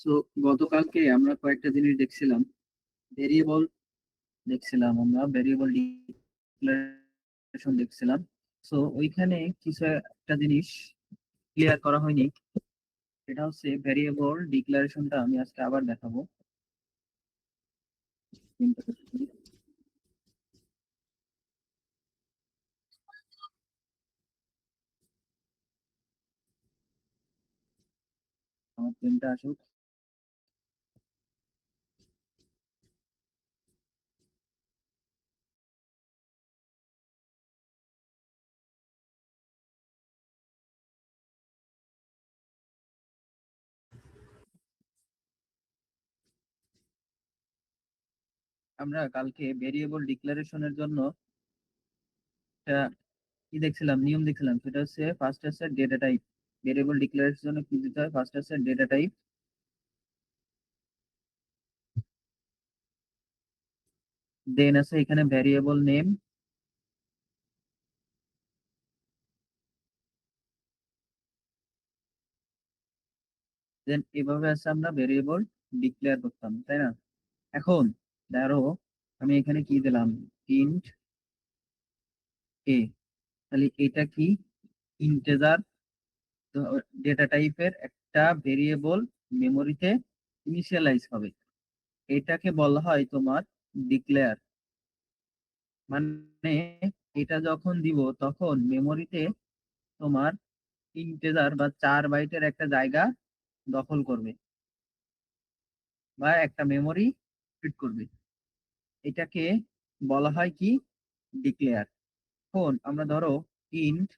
So গতকালকে আমরা কয়েকটা জিনিস দেখছিলাম। ভেরিয়েবল দেখছিলাম, আমরা ভেরিয়েবল ডিক্লারেশন দেখছিলাম। সো ওইখানে কিছু একটা জিনিস ক্লিয়ার করা হয়নি। এটা হচ্ছে ভেরিয়েবল ডিক্লারেশনটা আমি আজকে আবার দেখাবো। আমার পেনটা আসুক। আমরা কালকে ভেরিয়েবল ডিক্লারেশনের জন্য একটা কি দেখছিলাম, নিয়ম দেখছিলাম। সেটা হচ্ছে ফার্স্ট হচ্ছে ডেটা টাইপ। ভেরিয়েবল ডিক্লারেশনের জন্য কি দিতে হয়? ফার্স্ট হচ্ছে ডেটা টাইপ, দেন আছে এখানে ভ্যারিয়েবল নেম, দেন এভাবে আছে আমরা ভেরিয়েবল ডিক্লেয়ার করতাম, তাই না? এখন ধরো আমি এখানে কি দিলাম, ইন্ট এ, তাহলে এটা কি? ইন্টেজার ডেটা টাইপের একটা ভেরিয়েবল মেমোরিতে ইনিশিয়ালাইজ হবে। এটাকে বলা হয় তোমার ডিক্লেয়ার। মানে এটা যখন দিব তখন মেমোরিতে তোমার ইন্টেজার বা 4 বাইটের একটা জায়গা দখল করবে বা একটা মেমোরি ফিট করবে। এটাকে বলা হয় কি? ডিক্লেয়ার। এখন আমরা ধরো ইন্ট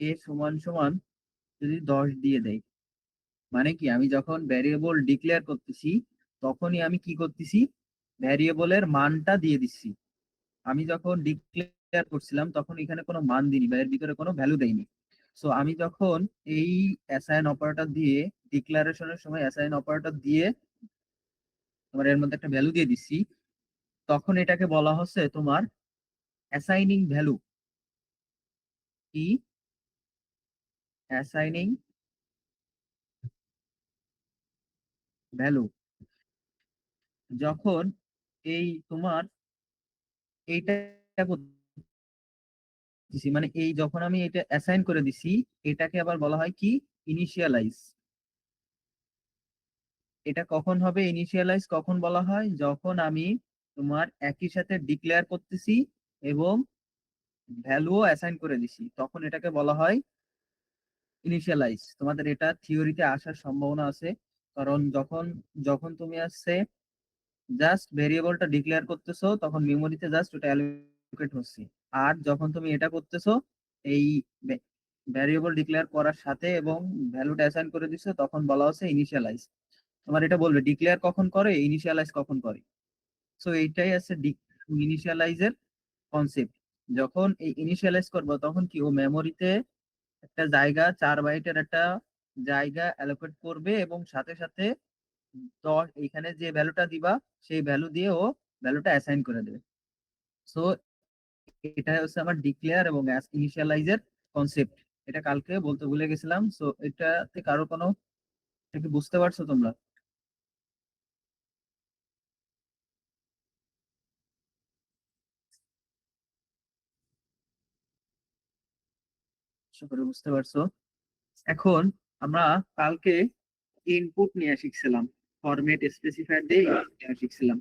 এ সমান সমান যদি 10 দিয়ে দেই, মানে কি আমি যখন ভ্যারিয়েবল ডিক্লেয়ার করতেছি তখনই আমি কি করতেছি? ভ্যারিয়েবলের মানটা দিয়ে দিচ্ছি। আমি যখন ডিক্লেয়ার করছিলাম তখন এখানে কোনো মান দিইনি বা এর ভিতরে কোনো ভ্যালু দেইনি। সো আমি যখন এই অ্যাসাইন অপারেটর দিয়ে, ডিক্লারেশনের সময় অ্যাসাইন অপারেটর দিয়ে তোমার এর মধ্যে একটা ভ্যালু দিয়ে দিচ্ছি, তখন এটাকে বলা হচ্ছে তোমার অ্যাসাইনিং ভ্যালু। কি? Assigning value. যখন এই তোমার এইটা করতেছি, মানে এই যখন আমি এটা অ্যাসাইন করে দিছি, এটাকে আবার বলা হয় কি? ইনিশিয়ালাইজ। এটা কখন হবে ইনিশিয়ালাইজ? কখন বলা হয়? যখন আমি তোমার একই সাথে ডিক্লেয়ার করতেছি এবং ভ্যালুও অ্যাসাইন করে দিছি, তখন এটাকে বলা হয় ইনিশিয়ালাইজ। তোমাদের এটা থিওরিতে আসার সম্ভাবনা আছে। কারণ যখন যখন তুমি আসছে জাস্ট ভেরিয়েবলটা ডিক্লেয়ার করতেছো তখন মেমোরিতে জাস্ট ওটা অ্যালোকেট হচ্ছে। আর যখন তুমি এটা করতেছো, এই ভ্যারিয়েবল ডিক্লেয়ার করার সাথে এবং ভ্যালুটা অ্যাসাইন করে দিছো, তখন বলা হচ্ছে ইনিশিয়ালাইজ। তোমার এটা বলবে ডিক্লেয়ার কখন করে, ইনিশিয়ালাইজ কখন করে। সো এইটাই আছে ইনিশিয়ালাইজের কনসেপ্ট। যখন এই ইনিশিয়ালাইজ করবো তখন কি ও মেমোরিতে একটা জায়গা, 4 বাইটের একটা জায়গা অ্যালোকেট করবে এবং সাথে সাথে 10 এইখানে যে ভ্যালুটা দিবা সেই ভ্যালু দিয়ে ও ভ্যালুটা অ্যাসাইন করে দেবে। সো এটা হচ্ছে আমার ডিক্লেয়ার এবং ইনিশিয়ালাইজের কনসেপ্ট। এটা কালকে বলতে ভুলে গেছিলাম। সো এটাতে কারো কোনো, এটা কি বুঝতে পারছো তোমরা? আশা করি বুঝতে পারছো। এখন আমরা কালকে ইনপুট নিয়ে শিখছিলাম, ফরম্যাট স্পেসিফায়ার দিয়ে input নিয়ে শিখছিলাম।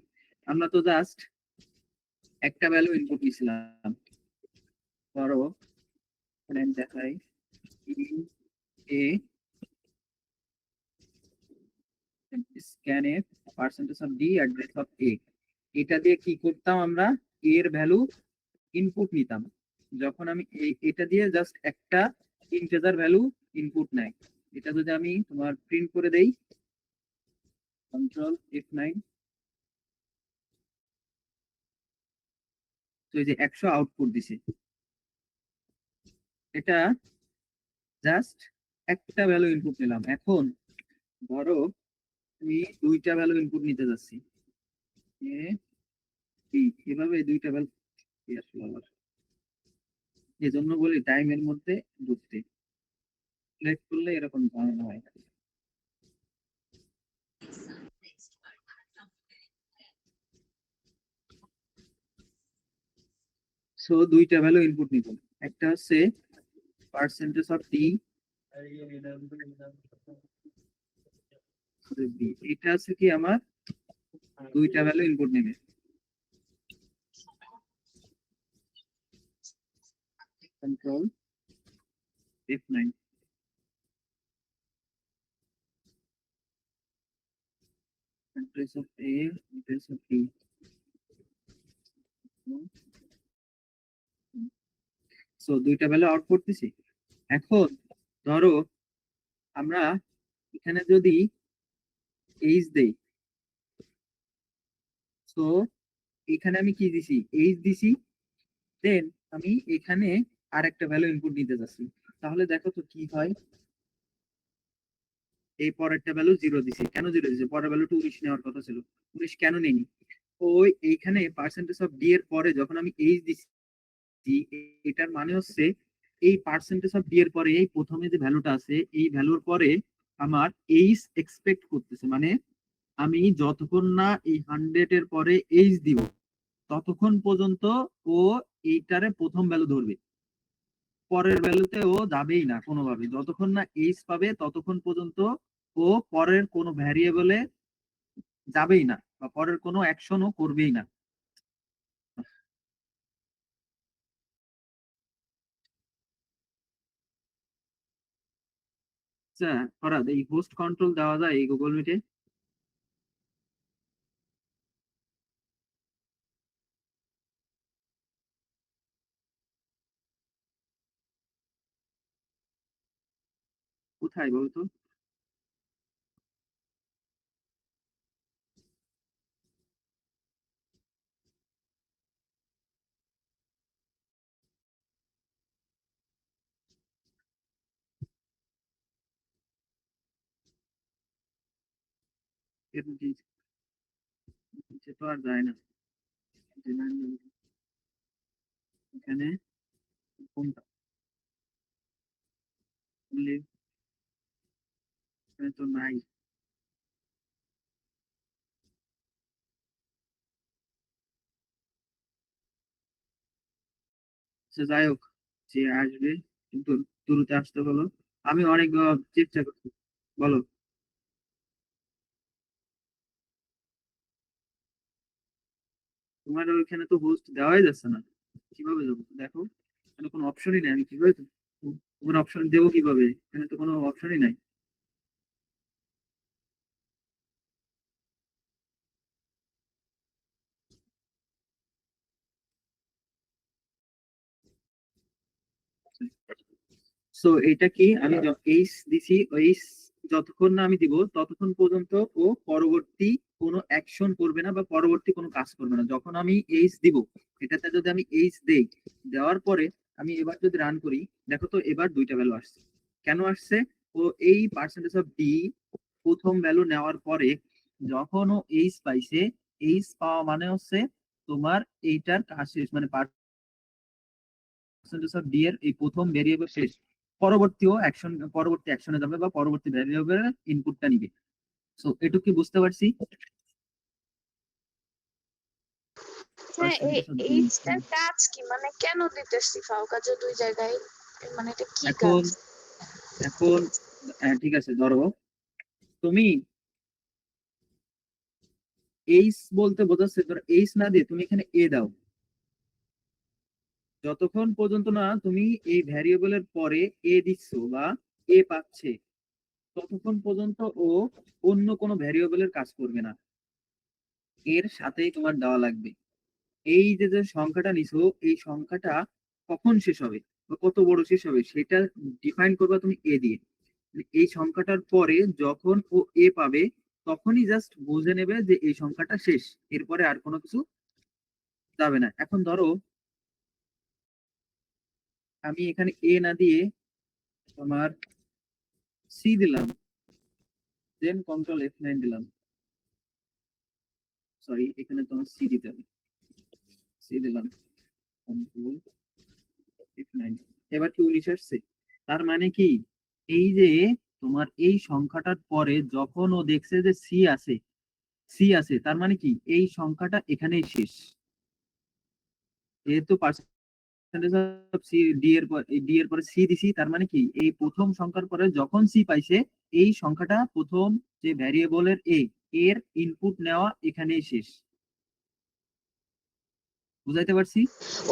আমরা তো জাস্ট একটা ভ্যালু ইনপুট নিছিলাম। ধরো এখানে আমি দেখাই, এ scan a percentage of D address of A. এটা দিয়ে কি করতাম আমরা? এর ভ্যালু ইনপুট নিতাম। যখন আমি এটা দিয়ে জাস্ট একটা ইন্টিজার ভ্যালু ইনপুট নেয়। এটা যদি আমি তোমার প্রিন্ট করে দেই, কন্ট্রোল F9, তো এই যে 100 আউটপুট দিছে। এটা জাস্ট একটা ভ্যালু ইনপুট নিলাম। এখন ধরো আমি দুইটা ভ্যালু ইনপুট নিতে যাচ্ছি, এ বি, এভাবে দুইটা ভ্যালু আসলে আবার এজন্য বলি টাইমের মধ্যে ঢুকতে। লেট করলে এরকম ঝামেলা হয়। সো দুইটা ভ্যালু ইনপুট নিব, একটা হচ্ছে পার্সেন্টেজ অফ টি, এটা আছে কি আমার দুইটা ভ্যালু ইনপুট নেবে, control F9, address of A, address of B। So দুইটা ভ্যালু আউট করতেছি। এখন ধরো আমরা এখানে যদি এইচ দেই, সো এখানে আমি কি দিছি, এইচ দিছি, দেন আমি এখানে আরেকটা ভ্যালু ইনপুট নিতে যাচ্ছি, তাহলে দেখো তো কি হয়। এই পরেরটা ভ্যালু 0 দিছি, কেন 0 দিছি, পরের ভ্যালুটা 19 নেওয়ার কথা ছিল, 19 কেন নেইনি, ওই এইখানে পার্সেন্টেজ অফ ডি এর পরে যখন আমি এইচ দিছি, এটার মানে হচ্ছে এই পার্সেন্টেজ অফ ডি এর পরে এই প্রথমে যে ভ্যালুটা আছে এই ভ্যালুর পরে আমার এইচ এক্সপেক্ট করতেছে, মানে আমি যতক্ষণ না এই 100 এর পরে এইচ দিব ততক্ষণ পর্যন্ত ও এইটারে প্রথম ভ্যালু ধরবে, পরের ভ্যালুতে ও যাবেই না কোনোভাবে, যতক্ষণ না এইচ পাবে ততক্ষণ পর্যন্ত ও পরের কোনো ভ্যারিয়েবলে যাবেই না বা পরের কোনো অ্যাকশনও করবেই না। আচ্ছা ফরাদ, এই হোস্ট কন্ট্রোল দেওয়া যায় এই গুগল মিটে? কোথায় বলতো? এর নিচে তো আর যায় না। এখানে কোনটা বললি? এখানে তো নাই। সে যাই হোক, যে আসবে কিন্তু দ্রুত আসতে বলো। আমি অনেক চেষ্টা করছি। বলো। তোমার ওইখানে তো হোস্ট দেওয়াই যাচ্ছে না, কিভাবে যাবো দেখো, এখানে কোনো অপশনই নেই, আমি কিভাবে তোমার অপশন দেবো কিভাবে, এখানে তো কোনো অপশনই নাই। সো এটা কি আমি এইচ দিছি, এইচ যতক্ষণ না আমি দিব ততক্ষণ পর্যন্ত ও পরবর্তী কোনো অ্যাকশন করবে না বা পরবর্তী কোনো কাজ করবে না, যখন আমি এইচ দিব, এটাতে যদি আমি এইচ দেই, দেওয়ার পরে আমি এবার যদি রান করি, দেখো তো এবার দুইটা ভ্যালু আসছে, কেন আসছে, ও এই পার্সেন্টেজ অফ ডি প্রথম ভ্যালু নেওয়ার পরে যখন ও এইচ পাইছে, এইচ পাওয়া মানে হচ্ছে তোমার এইটার কাজ শেষ, মানে পার্সেন্টেজ অফ ডি এর এই প্রথম ভেরিয়েবল শেষ, পরবর্তীও অ্যাকশন, পরবর্তী অ্যাকশনে যাবে বা পরবর্তী ভেরিয়েবলের ইনপুটটা নিবে। সো এটুকু কি বুঝতে পারছি? হ্যাঁ, পার্সেন্টেজ অফ ডি। এইচটার কাজ কি, মানে কেন দিতেছি ফাও কাজে দুই জায়গায়, মানে এটা কি কাজ? এখন এখন ঠিক আছে, ধরো তুমি এইচ বলতে বোঝাচ্ছে, ধরো এইচ না দিয়ে তুমি এখানে এ দাও, যতক্ষণ পর্যন্ত না তুমি এই ভ্যারিয়েবলের পরে এ দিচ্ছ বা এ পাচ্ছে ততক্ষণ পর্যন্ত ও অন্য কোনো ভ্যারিয়েবলের কাজ করবে না, এর সাথেই তোমার দেওয়া লাগবে। এই যে যে সংখ্যাটা নিছো এই সংখ্যাটা কখন শেষ হবে বা কত বড় শেষ হবে সেটা ডিফাইন করবা তুমি এ দিয়ে, এই সংখ্যাটার পরে যখন ও এ পাবে তখনই জাস্ট বুঝে নেবে যে এই সংখ্যাটা শেষ, এরপরে আর কোনো কিছু যাবে না। এখন ধরো আমি এখানে এ না দিয়ে তোমার সি দিলাম, দেন কন্ট্রোল F9 দিলাম, সরি এখানে তোমার সি দিতে হবে, সি দিলাম, কন্ট্রোল F9, এবার কি 19 আসছে, তার মানে কি এই যে তোমার এই সংখ্যাটার পরে যখন ও দেখছে যে সি আছে, সি আছে তার মানে কি এই সংখ্যাটা এখানেই শেষ, যেহেতু ডি এর পরে সি দিছি, তার মানে কি এই প্রথম সংখ্যার পরে যখন সি পাইছে এই সংখ্যাটা প্রথম যে ভ্যারিয়েবলের এর ইনপুট নেওয়া এখানেই শেষ। বুঝাইতে পারছি?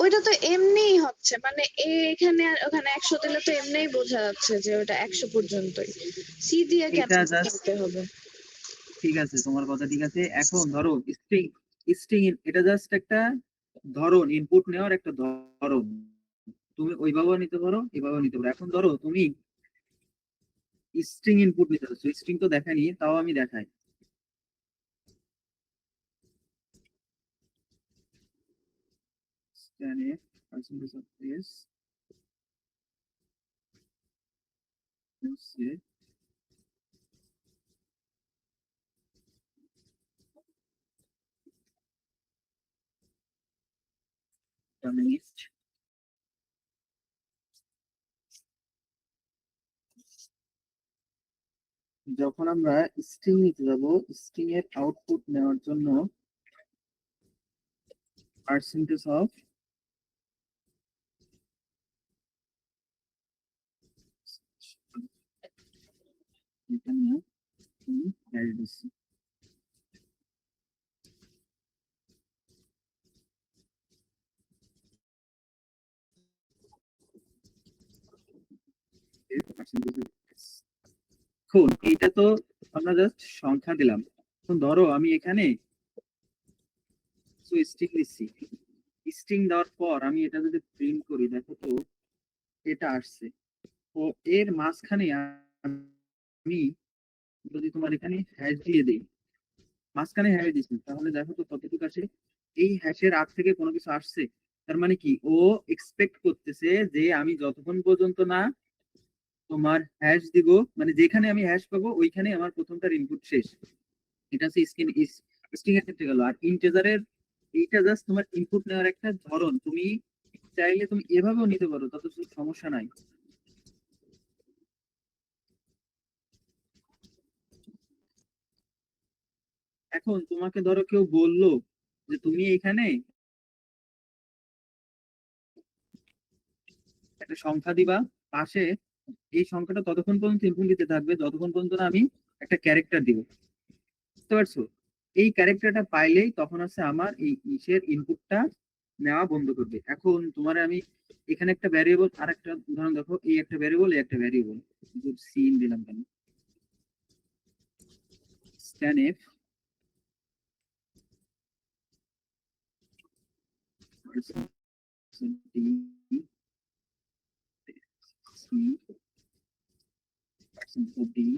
ওইটা তো এমনিই হচ্ছে, মানে এখানে আর ওখানে 100 দিলে তো এমনিই বোঝা যাচ্ছে যে ওটা 100 পর্যন্তই। সি দিয়ে কেন এটা জাস্ট, দিতে হবে? ঠিক আছে তোমার কথা ঠিক আছে। এখন ধরো স্ট্রিং, স্ট্রিং এটা জাস্ট একটা ধরন, ইনপুট নেওয়ার একটা ধরন। তুমি ওইভাবেও নিতে পারো, এভাবেও নিতে পারো। এখন ধরো তুমি স্ট্রিং ইনপুট নিতে চাচ্ছ, স্ট্রিং তো দেখানি, তাও আমি দেখাই। Scan percentage of this, let's see, feminist। যখন আমরা স্ট্রিং নিতে যাব, স্ট্রিং এর আউটপুট নেওয়ার জন্য পার্সেন্টেজ অফ, এখানে আমি হ্যাশ দিচ্ছি। এখন এইটা তো আমরা জাস্ট সংখ্যা দিলাম। এখন ধরো আমি এখানে স্ট্রিং দিচ্ছি, স্ট্রিং দেওয়ার পর আমি এটা যদি প্রিন্ট করি, দেখো তো এটা আসছে। তো এর মাঝখানে আমি যদি তোমার এখানে হ্যাশ দিয়ে দিই, মাঝখানে হ্যাশ দিচ্ছি, তাহলে দেখো তো কতটুকু আসে। এই হ্যাশের আগ থেকে কোনো কিছু আসছে, তার মানে কি ও এক্সপেক্ট করতেছে যে আমি যতক্ষণ পর্যন্ত না তোমার হ্যাশ দিব, মানে যেখানে আমি হ্যাশ পাবো ওইখানে আমার প্রথমটার ইনপুট শেষ। এটা হচ্ছে স্ট্রিং এর ক্ষেত্রে গেল। আর ইন্টিজারের এইটা জাস্ট তোমার ইনপুট নেওয়ার একটা ধরন। তুমি চাইলে তুমি এভাবেও নিতে পারো, তত সমস্যা নাই। এখন তোমাকে ধরো কেউ বললো যে তুমি এখানে একটা সংখ্যা দিবা, পাশে এই সংখ্যাটা ততক্ষণ পর্যন্ত ইনপুট দিতে থাকবে যতক্ষণ পর্যন্ত না আমি একটা ক্যারেক্টার দিব। বুঝতে পারছো? এই ক্যারেক্টারটা পাইলেই তখন হচ্ছে আমার এই ইসের ইনপুটটা নেওয়া বন্ধ করবে। এখন তোমার আমি এখানে একটা ভ্যারিয়েবল, আর একটা উদাহরণ দেখো, এই একটা ভ্যারিয়েবল, এই একটা ভ্যারিয়েবল, সিন দিলাম কেন, স্ক্যানএফ ডি সি ডি।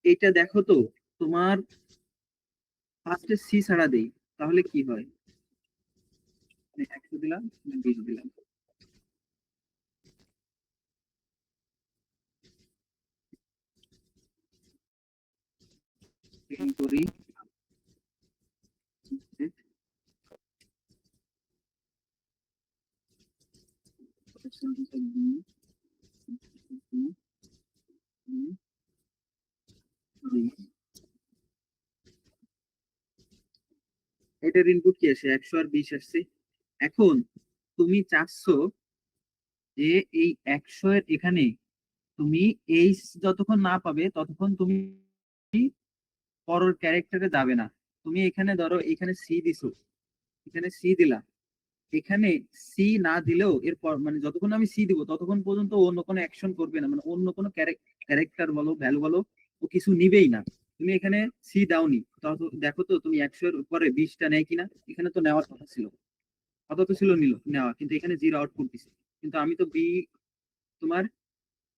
এইটা দেখো তো তোমার ফার্স্টে সি ছাড়া দেই, তাহলে কি হয়? 100 দিলাম, 20 দিলাম, করি এটার ইনপুট কি আসে? 100 আর 20 আসছে। এখন তুমি চাচ্ছ যে এই 100 এর এখানে তুমি এই যতক্ষণ না পাবে ততক্ষণ তুমি পরের ক্যারেক্টারে যাবে না। তুমি এখানে ধরো এখানে সি দিছো, এখানে সি দিলা, এখানে সি না দিলেও এরপর মানে যতক্ষণ আমি সি দিব ততক্ষণ পর্যন্ত ও অন্য কোনো অ্যাকশন করবে না, মানে অন্য কোনো ক্যারেক্টার বলো ভ্যালু বলো ও কিছু নিবেই না। তুমি এখানে সি দাওনি, দেখো তো তুমি 100 এর উপরে 20টা নেয় কিনা। এখানে তো নেওয়ার কথা ছিল, কথা তো ছিল নিল নেওয়া, কিন্তু এখানে জিরো আউটপুট দিছে। কিন্তু আমি তো বি তোমার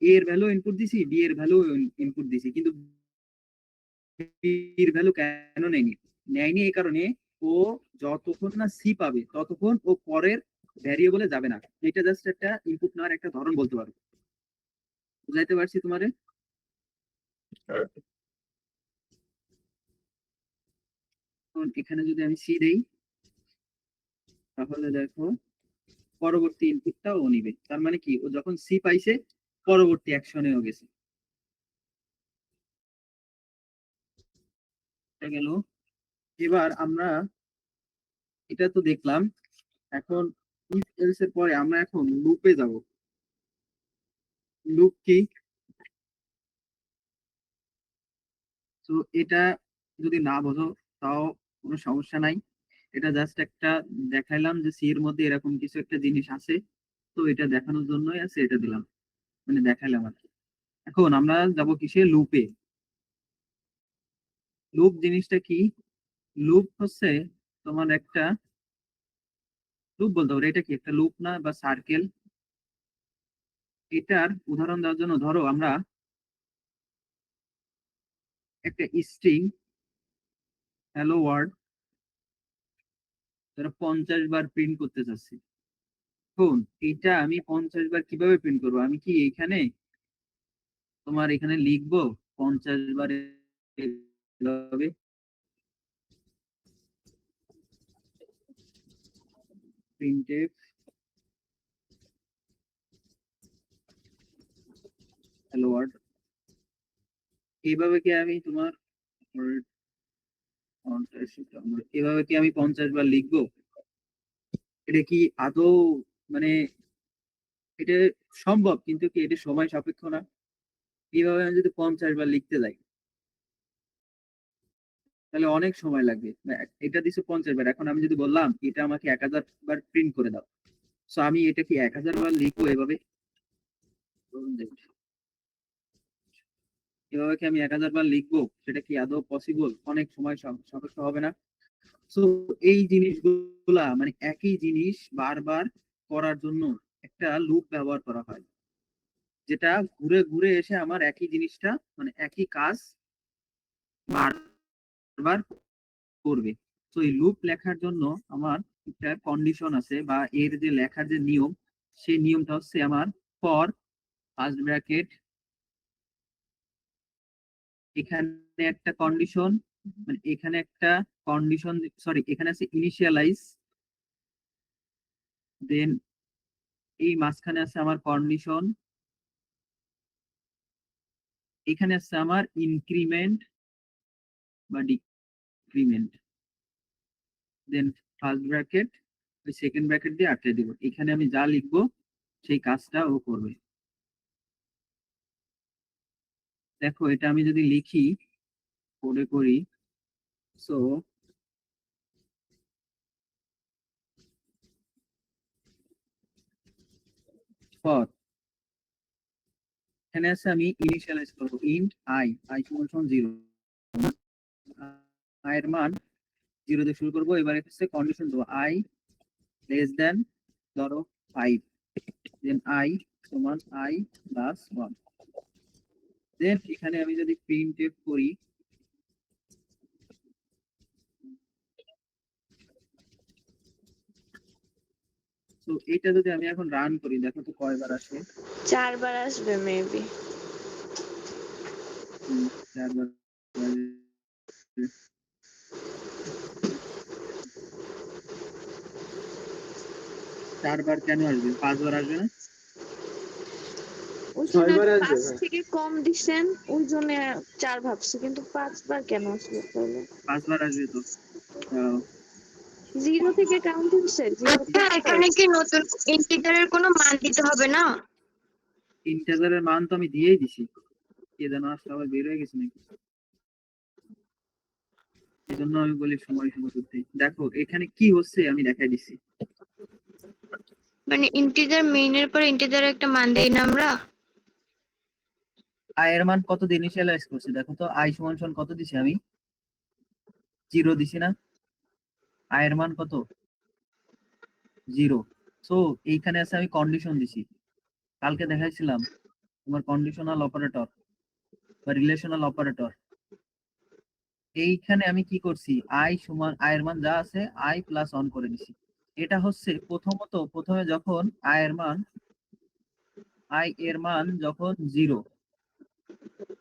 এ এর ভ্যালু ইনপুট দিছি, বি এর ভ্যালু ইনপুট দিছি, কিন্তু বি এর ভ্যালু কেন নেয়নি? নেয়নি এই কারণে ও যতক্ষণ না সি পাবে ততক্ষণ ও পরের ভ্যারিয়েবলে যাবে না। এটা জাস্ট একটা ইনপুট নেওয়ার একটা ধরন বলতে পারো। বুঝাইতে পারছি তোমারে? এখন এখানে যদি আমি সি দেই, তাহলে দেখো পরবর্তী ইনপুটটা ও নিবে। তার মানে কি ও যখন সি পাইছে পরবর্তী অ্যাকশনেও গেছে। গেল। এবার আমরা এটা তো দেখলাম, এখন ইফ এলস এর পরে আমরা এখন লুপে যাব। লুপ কি? তো এটা যদি না বোঝো তাও কোনো সমস্যা নাই, এটা জাস্ট একটা দেখাইলাম যে সি এর মধ্যে এরকম কিছু একটা জিনিস আছে, তো এটা দেখানোর জন্যই আছে, এটা দিলাম, মানে দেখাইলাম আর কি। এখন আমরা যাব কিসে? লুপে। লুপ জিনিসটা কি? লুপ হচ্ছে তোমার একটা, লুপ বলতে পারো এটা কি একটা লুপ না বা সার্কেল। এটার উদাহরণ দেওয়ার জন্য ধরো আমরা একটা স্ট্রিং হ্যালো ওয়ার্ল্ড ধরো 50 বার প্রিন্ট করতে চাচ্ছি। এখন এটা আমি 50 বার কিভাবে প্রিন্ট করবো? আমি কি এখানে তোমার এখানে লিখবো 50 বার এভাবে, প্রিন্টএফ হ্যালো ওয়ার্ল্ড, এইভাবে কি আমি তোমার এভাবে কি আমি 50 বার লিখবো? এটা কি আদৌ মানে এটা সম্ভব? কিন্তু কি এটা সময় সাপেক্ষ না? এইভাবে আমি যদি 50 বার লিখতে যাই তাহলে অনেক সময় লাগবে। এটা দিচ্ছে 50 বার, এখন আমি যদি বললাম এটা আমাকে 1000 বার প্রিন্ট করে দাও, তো আমি এটা কি 1000 বার লিখবো এভাবে? এভাবে কি আমি 1000 বার লিখবো? সেটা কি আদৌ পসিবল? অনেক সময় সাপেক্ষ হবে না? তো এই জিনিসগুলা মানে একই জিনিস বারবার করার জন্য একটা লুপ ব্যবহার করা হয়, যেটা ঘুরে ঘুরে এসে আমার একই জিনিসটা মানে একই কাজ বারবার করবে। তো এই লুপ লেখার জন্য আমার একটা কন্ডিশন আছে, বা এর যে লেখার যে নিয়ম, সেই নিয়মটা হচ্ছে আমার ফর ফার্স্ট ব্র্যাকেট, এখানে একটা কন্ডিশন, মানে এখানে একটা কন্ডিশন, সরি এখানে আছে ইনিশিয়ালাইজ, দেন এই মাঝখানে আছে আমার কন্ডিশন, এখানে আছে আমার ইনক্রিমেন্ট বা ডিক্রিমেন্ট, দেন ফার্স্ট ব্র্যাকেট, ওই সেকেন্ড ব্র্যাকেট দিয়ে আটকে দিব। এখানে আমি যা লিখবো সেই কাজটা ও করবে। দেখো এটা আমি যদি লিখি, কোডে করি, সো ফর, এখানে আছে আমি ইনিশিয়ালাইজ করবো ইন্ট আই, আই সমান সমান 0, আই এর মান 0 দিয়ে শুরু করবো। এবার হচ্ছে কন্ডিশন দেবো আই লেস দেন ধরো 5, দেন আই সমান আই প্লাস 1, দেন এখানে আমি যদি প্রিন্টএফ করি, তো এটা যদি আমি এখন রান করি, দেখো তো কয়বার আসে। 4 বার আসবে মেবি। 4 বার। 4 বার কেন আসবে? 5 বার আসবে না? ওইখানে 6 বার আসবে 5 ভাই। থেকে কম দিছেন, ওই জন্য 4 ভাবছি, কিন্তু 5 বার কেন আসলো তাহলে? 5 বার আসবে তো। 0 থেকে কাউন্ট হচ্ছে, 0 আচ্ছা, এখানে কি নতুন ইন্টিজারের কোনো মান দিতে হবে না? ইন্টিজারের মান তো আমি দিয়েই দিছি, কে যেন আসলে আবার বের হয়ে গেছে নাকি, এই জন্য আমি বলি সময় সময় করতে। দেখো এখানে কি হচ্ছে আমি দেখাই দিচ্ছি। মানে ইন্টিজার মেইনের পর ইন্টিজারের একটা মান দেই না আমরা? আই এর মান কত দিয়ে ইনিশিয়ালাইজ করছি? দেখো তো আই সমান সমান কত দিছি আমি? 0 দিছি না? আই এর মান কত? 0। সো এইখানে আছে আমি কন্ডিশন দিছি, কালকে দেখাইছিলাম তোমার কন্ডিশনাল অপারেটর বা রিলেশনাল অপারেটর। এইখানে আমি কি করছি? আই সমান আই এর মান যা আছে আই প্লাস 1 করে দিছি। এটা হচ্ছে প্রথমে যখন আই এর মান যখন 0,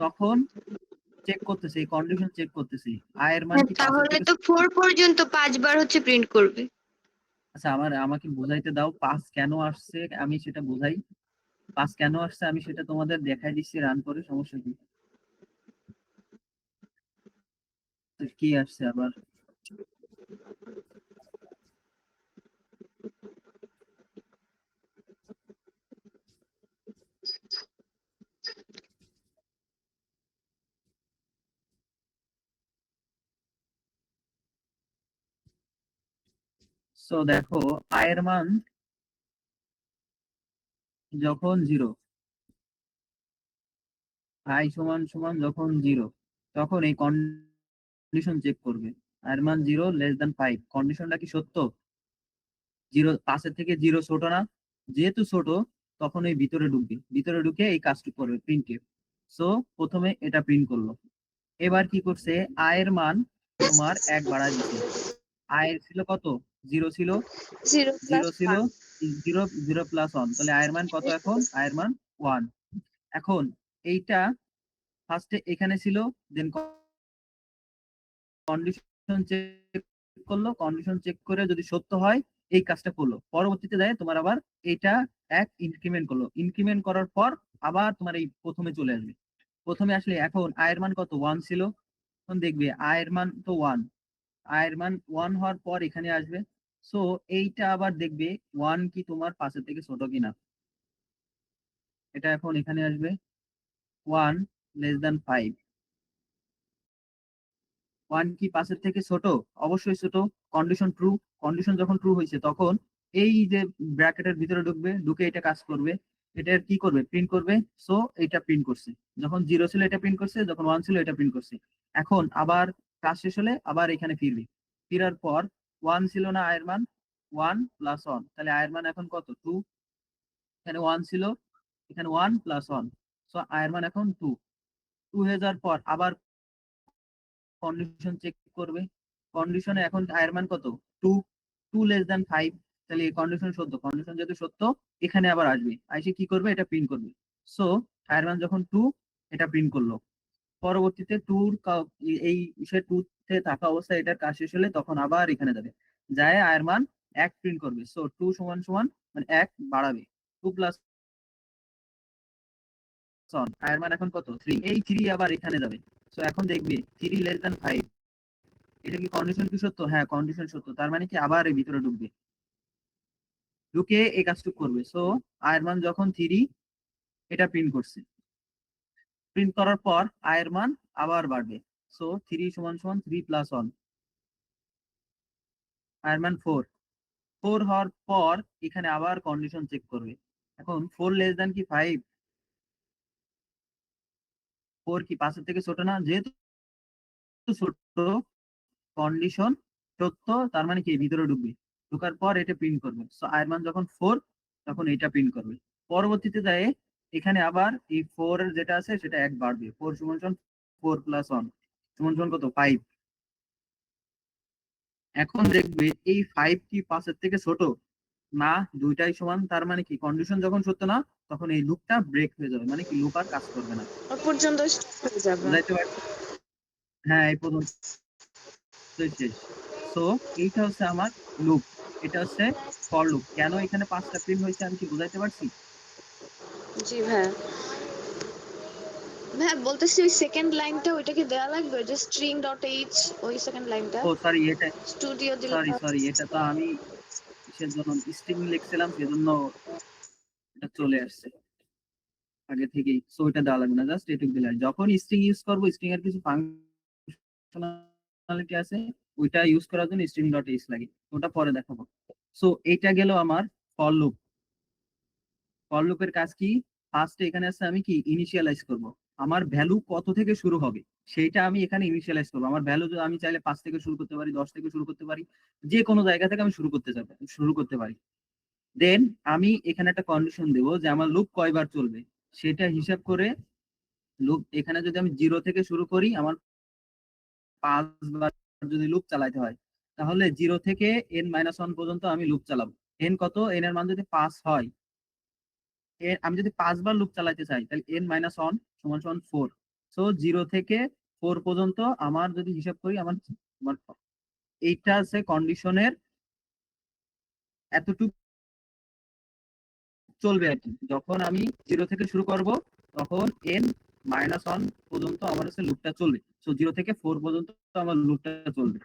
তখন চেক করতেছে, এই কন্ডিশন চেক করতেছে আই এর মান হ্যাঁ, কি 5 এর তাহলে থেকে তো 4 পর্যন্ত 5 বার হচ্ছে প্রিন্ট করবে। আচ্ছা আমাকে বুঝাইতে দাও 5 কেন আসছে, আমি সেটা বুঝাই। 5 কেন আসছে আমি সেটা তোমাদের দেখাই দিচ্ছি রান করে, সমস্যা কি? কি আসছে আবার? সো দেখো, আয়ের মান যখন 0, আই সমান সমান যখন 0, তখন এই কন্ডিশন চেক করবে। আয়ের মান 0 লেস দ্যান 5, কন্ডিশনটা কি সত্য? 0 5-এর থেকে 0 ছোট না? যেহেতু ছোট, তখন এই ভিতরে ঢুকবে, ভিতরে ঢুকে এই কাজটি করবে, প্রিন্টে। সো প্রথমে এটা প্রিন্ট করলো। এবার কি করছে, আয়ের মান তোমার 1 বাড়ায় দিছে। আয়ের ছিল কত? 0 ছিল, 0 0 + ছিল, 1। 0 0 প্লাস 1, তাহলে আয়ের মান কত এখন? আয়ের মান 1। এখন এইটা ফার্স্টে এখানে ছিল, দেন কন্ডিশন চেক করলো, কন্ডিশন চেক করে যদি সত্য হয় এই কাজটা করলো। পরবর্তীতে যায় তোমার আবার এইটা এক ইনক্রিমেন্ট করলো, ইনক্রিমেন্ট করার পর আবার তোমার এই প্রথমে চলে আসবে। প্রথমে আসলে এখন আয়ের মান কত? 1 ছিল। এখন দেখবে আয়ের মান তো 1, আয়ের মান 1 হওয়ার পর এখানে আসবে। সো এইটা আবার দেখবে 1 কি তোমার 5-এর থেকে ছোট কিনা। এটা এখন এখানে আসবে 1 লেস দ্যান 5, 1 কি 5-এর থেকে ছোট? অবশ্যই ছোট। কন্ডিশন ট্রু, কন্ডিশন যখন ট্রু হয়েছে তখন এই যে ব্র্যাকেটের ভিতরে ঢুকবে, ঢুকে এটা কাজ করবে, এটার কি করবে? প্রিন্ট করবে। সো এটা প্রিন্ট করছে, যখন 0 ছিল এটা প্রিন্ট করছে, যখন 1 ছিল এটা প্রিন্ট করছে। এখন আবার কাজ শেষ হলে আবার এখানে ফিরবে, ফিরার পর 1 ছিল না আয়ের মান? 1 প্লাস 1, তাহলে আয়ের মান এখন কত? 2। এখানে 1 ছিল, এখানে 1 প্লাস 1, সো আয়ের মান এখন 2। 2 হয়ে যাওয়ার পর আবার কন্ডিশন চেক করবে, কন্ডিশনে এখন আয়ের মান কত? 2, 2 লেস দ্যান 5, তাহলে এই কন্ডিশন সত্য, কন্ডিশন যেহেতু সত্য এখানে আবার আসবে, এসে কি করবে? এটা প্রিন্ট করবে। সো আয়ের মান যখন 2, এটা প্রিন্ট করলো। পরবর্তীতে টুর এই সে 2 তে থাকা অবস্থায় এটার কাজ শেষ হলে তখন আবার এখানে যাবে, যায় আয়ের মান 1 প্রিন্ট করবে। সো 2 সমান সমান মানে 1 বাড়াবে, 2 প্লাস আয়ের মান এখন কত? 3, এই 3 আবার এখানে যাবে। সো এখন দেখবে 3 লেস দ্যান 5, এটা কি কন্ডিশন কি সত্য? হ্যাঁ, কন্ডিশন সত্য, তার মানে কি আবার এর ভিতরে ঢুকবে, ঢুকে এই কাজটুকু করবে। সো আয়ের মান যখন 3, এটা প্রিন্ট করছে, প্রিন্ট করার পর আয়ের মান আবার বাড়বে। সো 3 সমান সমান 3 প্লাস 1, আয়ের মান 4। 4 হওয়ার পর এখানে আবার কন্ডিশন চেক করবে। এখন 4 লেস দ্যান কি 5? 4 কি 5-এর থেকে ছোট না? যেহেতু ছোট, কন্ডিশন সত্য, তার মানে কি ভিতরে ঢুকবে, ঢোকার পর এটা প্রিন্ট করবে। সো আয়ের মান যখন 4, তখন এটা প্রিন্ট করবে। পরবর্তীতে যায় এখানে আবার এই 4 এর যেটা আছে সেটা 1 বাড়বে, 4 সমান সমান 4 প্লাস 1 সমান সমান কত? 5। এখন দেখবে এই 5 কি 5-এর থেকে ছোট না? দুইটাই সমান, তার মানে কি কন্ডিশন যখন সত্য না তখন এই লুপটা ব্রেক হয়ে যাবে, মানে কি লুপ আর কাজ করবে না। ওই পর্যন্ত স্টপ হয়ে যাবে। বুঝাইতে পারছি? হ্যাঁ, এই পর্যন্ত শেষ। সো এইটা হচ্ছে আমার লুপ, এটা হচ্ছে ফর লুপ। কেন এখানে 5টা প্রিন্ট হয়েছে আমি কি বুঝাইতে পারছি? জি ভাইয়া। ভাইয়া বলতেছি ওই সেকেন্ড লাইনটা ওইটা কি দেওয়া লাগবে? ওই যে string ডট এইচ, ওই সেকেন্ড লাইনটা ও সরি, এটা স্টুডিও দিলে সরি, এটা তো আমি কিসের জন্য স্ট্রিং লিখছিলাম সেজন্য এটা চলে আসছে আগে থেকেই। সো এটা দেওয়া লাগবে না, জাস্ট এটুকু দিলে হয়। যখন স্ট্রিং ইউজ করবো, স্ট্রিং এর কিছু ফাংশনালিটি আছে, ওইটা ইউজ করার জন্য স্ট্রিং ডট এইচ লাগে, ওটা পরে দেখাবো। সো এইটা গেল আমার ফর লুপ। ফর লুপের কাজ কি? ফার্স্টে এখানে আছে আমি কি ইনিশিয়ালাইজ করব, আমার ভ্যালু কত থেকে শুরু হবে সেইটা আমি এখানে ইনিশিয়ালাইজ করবো। আমার ভ্যালু আমি চাইলে 5 থেকে শুরু করতে পারি, 10 থেকে শুরু করতে পারি, যে কোনো জায়গা থেকে আমি শুরু করতে পারি। দেন আমি এখানে একটা কন্ডিশন দেবো যে আমার লুপ কয়বার চলবে সেটা হিসাব করে, লুপ এখানে যদি আমি 0 থেকে শুরু করি, আমার 5 বার যদি লুপ চালাতে হয়, তাহলে 0 থেকে n-1 পর্যন্ত আমি লুপ চালাবো। n কত? n এর মান যদি 5 হয়, আমি যদি 5 বার লুপ চালাতে চাই তাহলে n-1 সমান সমান 4। সো 0 থেকে 4 পর্যন্ত আমার যদি হিসাব করি, আমার আমার এইটা আছে কন্ডিশনের এতটুকু চলবে আর কি। যখন আমি 0 থেকে শুরু করব তখন n-1 পর্যন্ত আমার কাছে লুপটা চলবে। সো 0 থেকে 4 পর্যন্ত আমার লুপটা চলবে।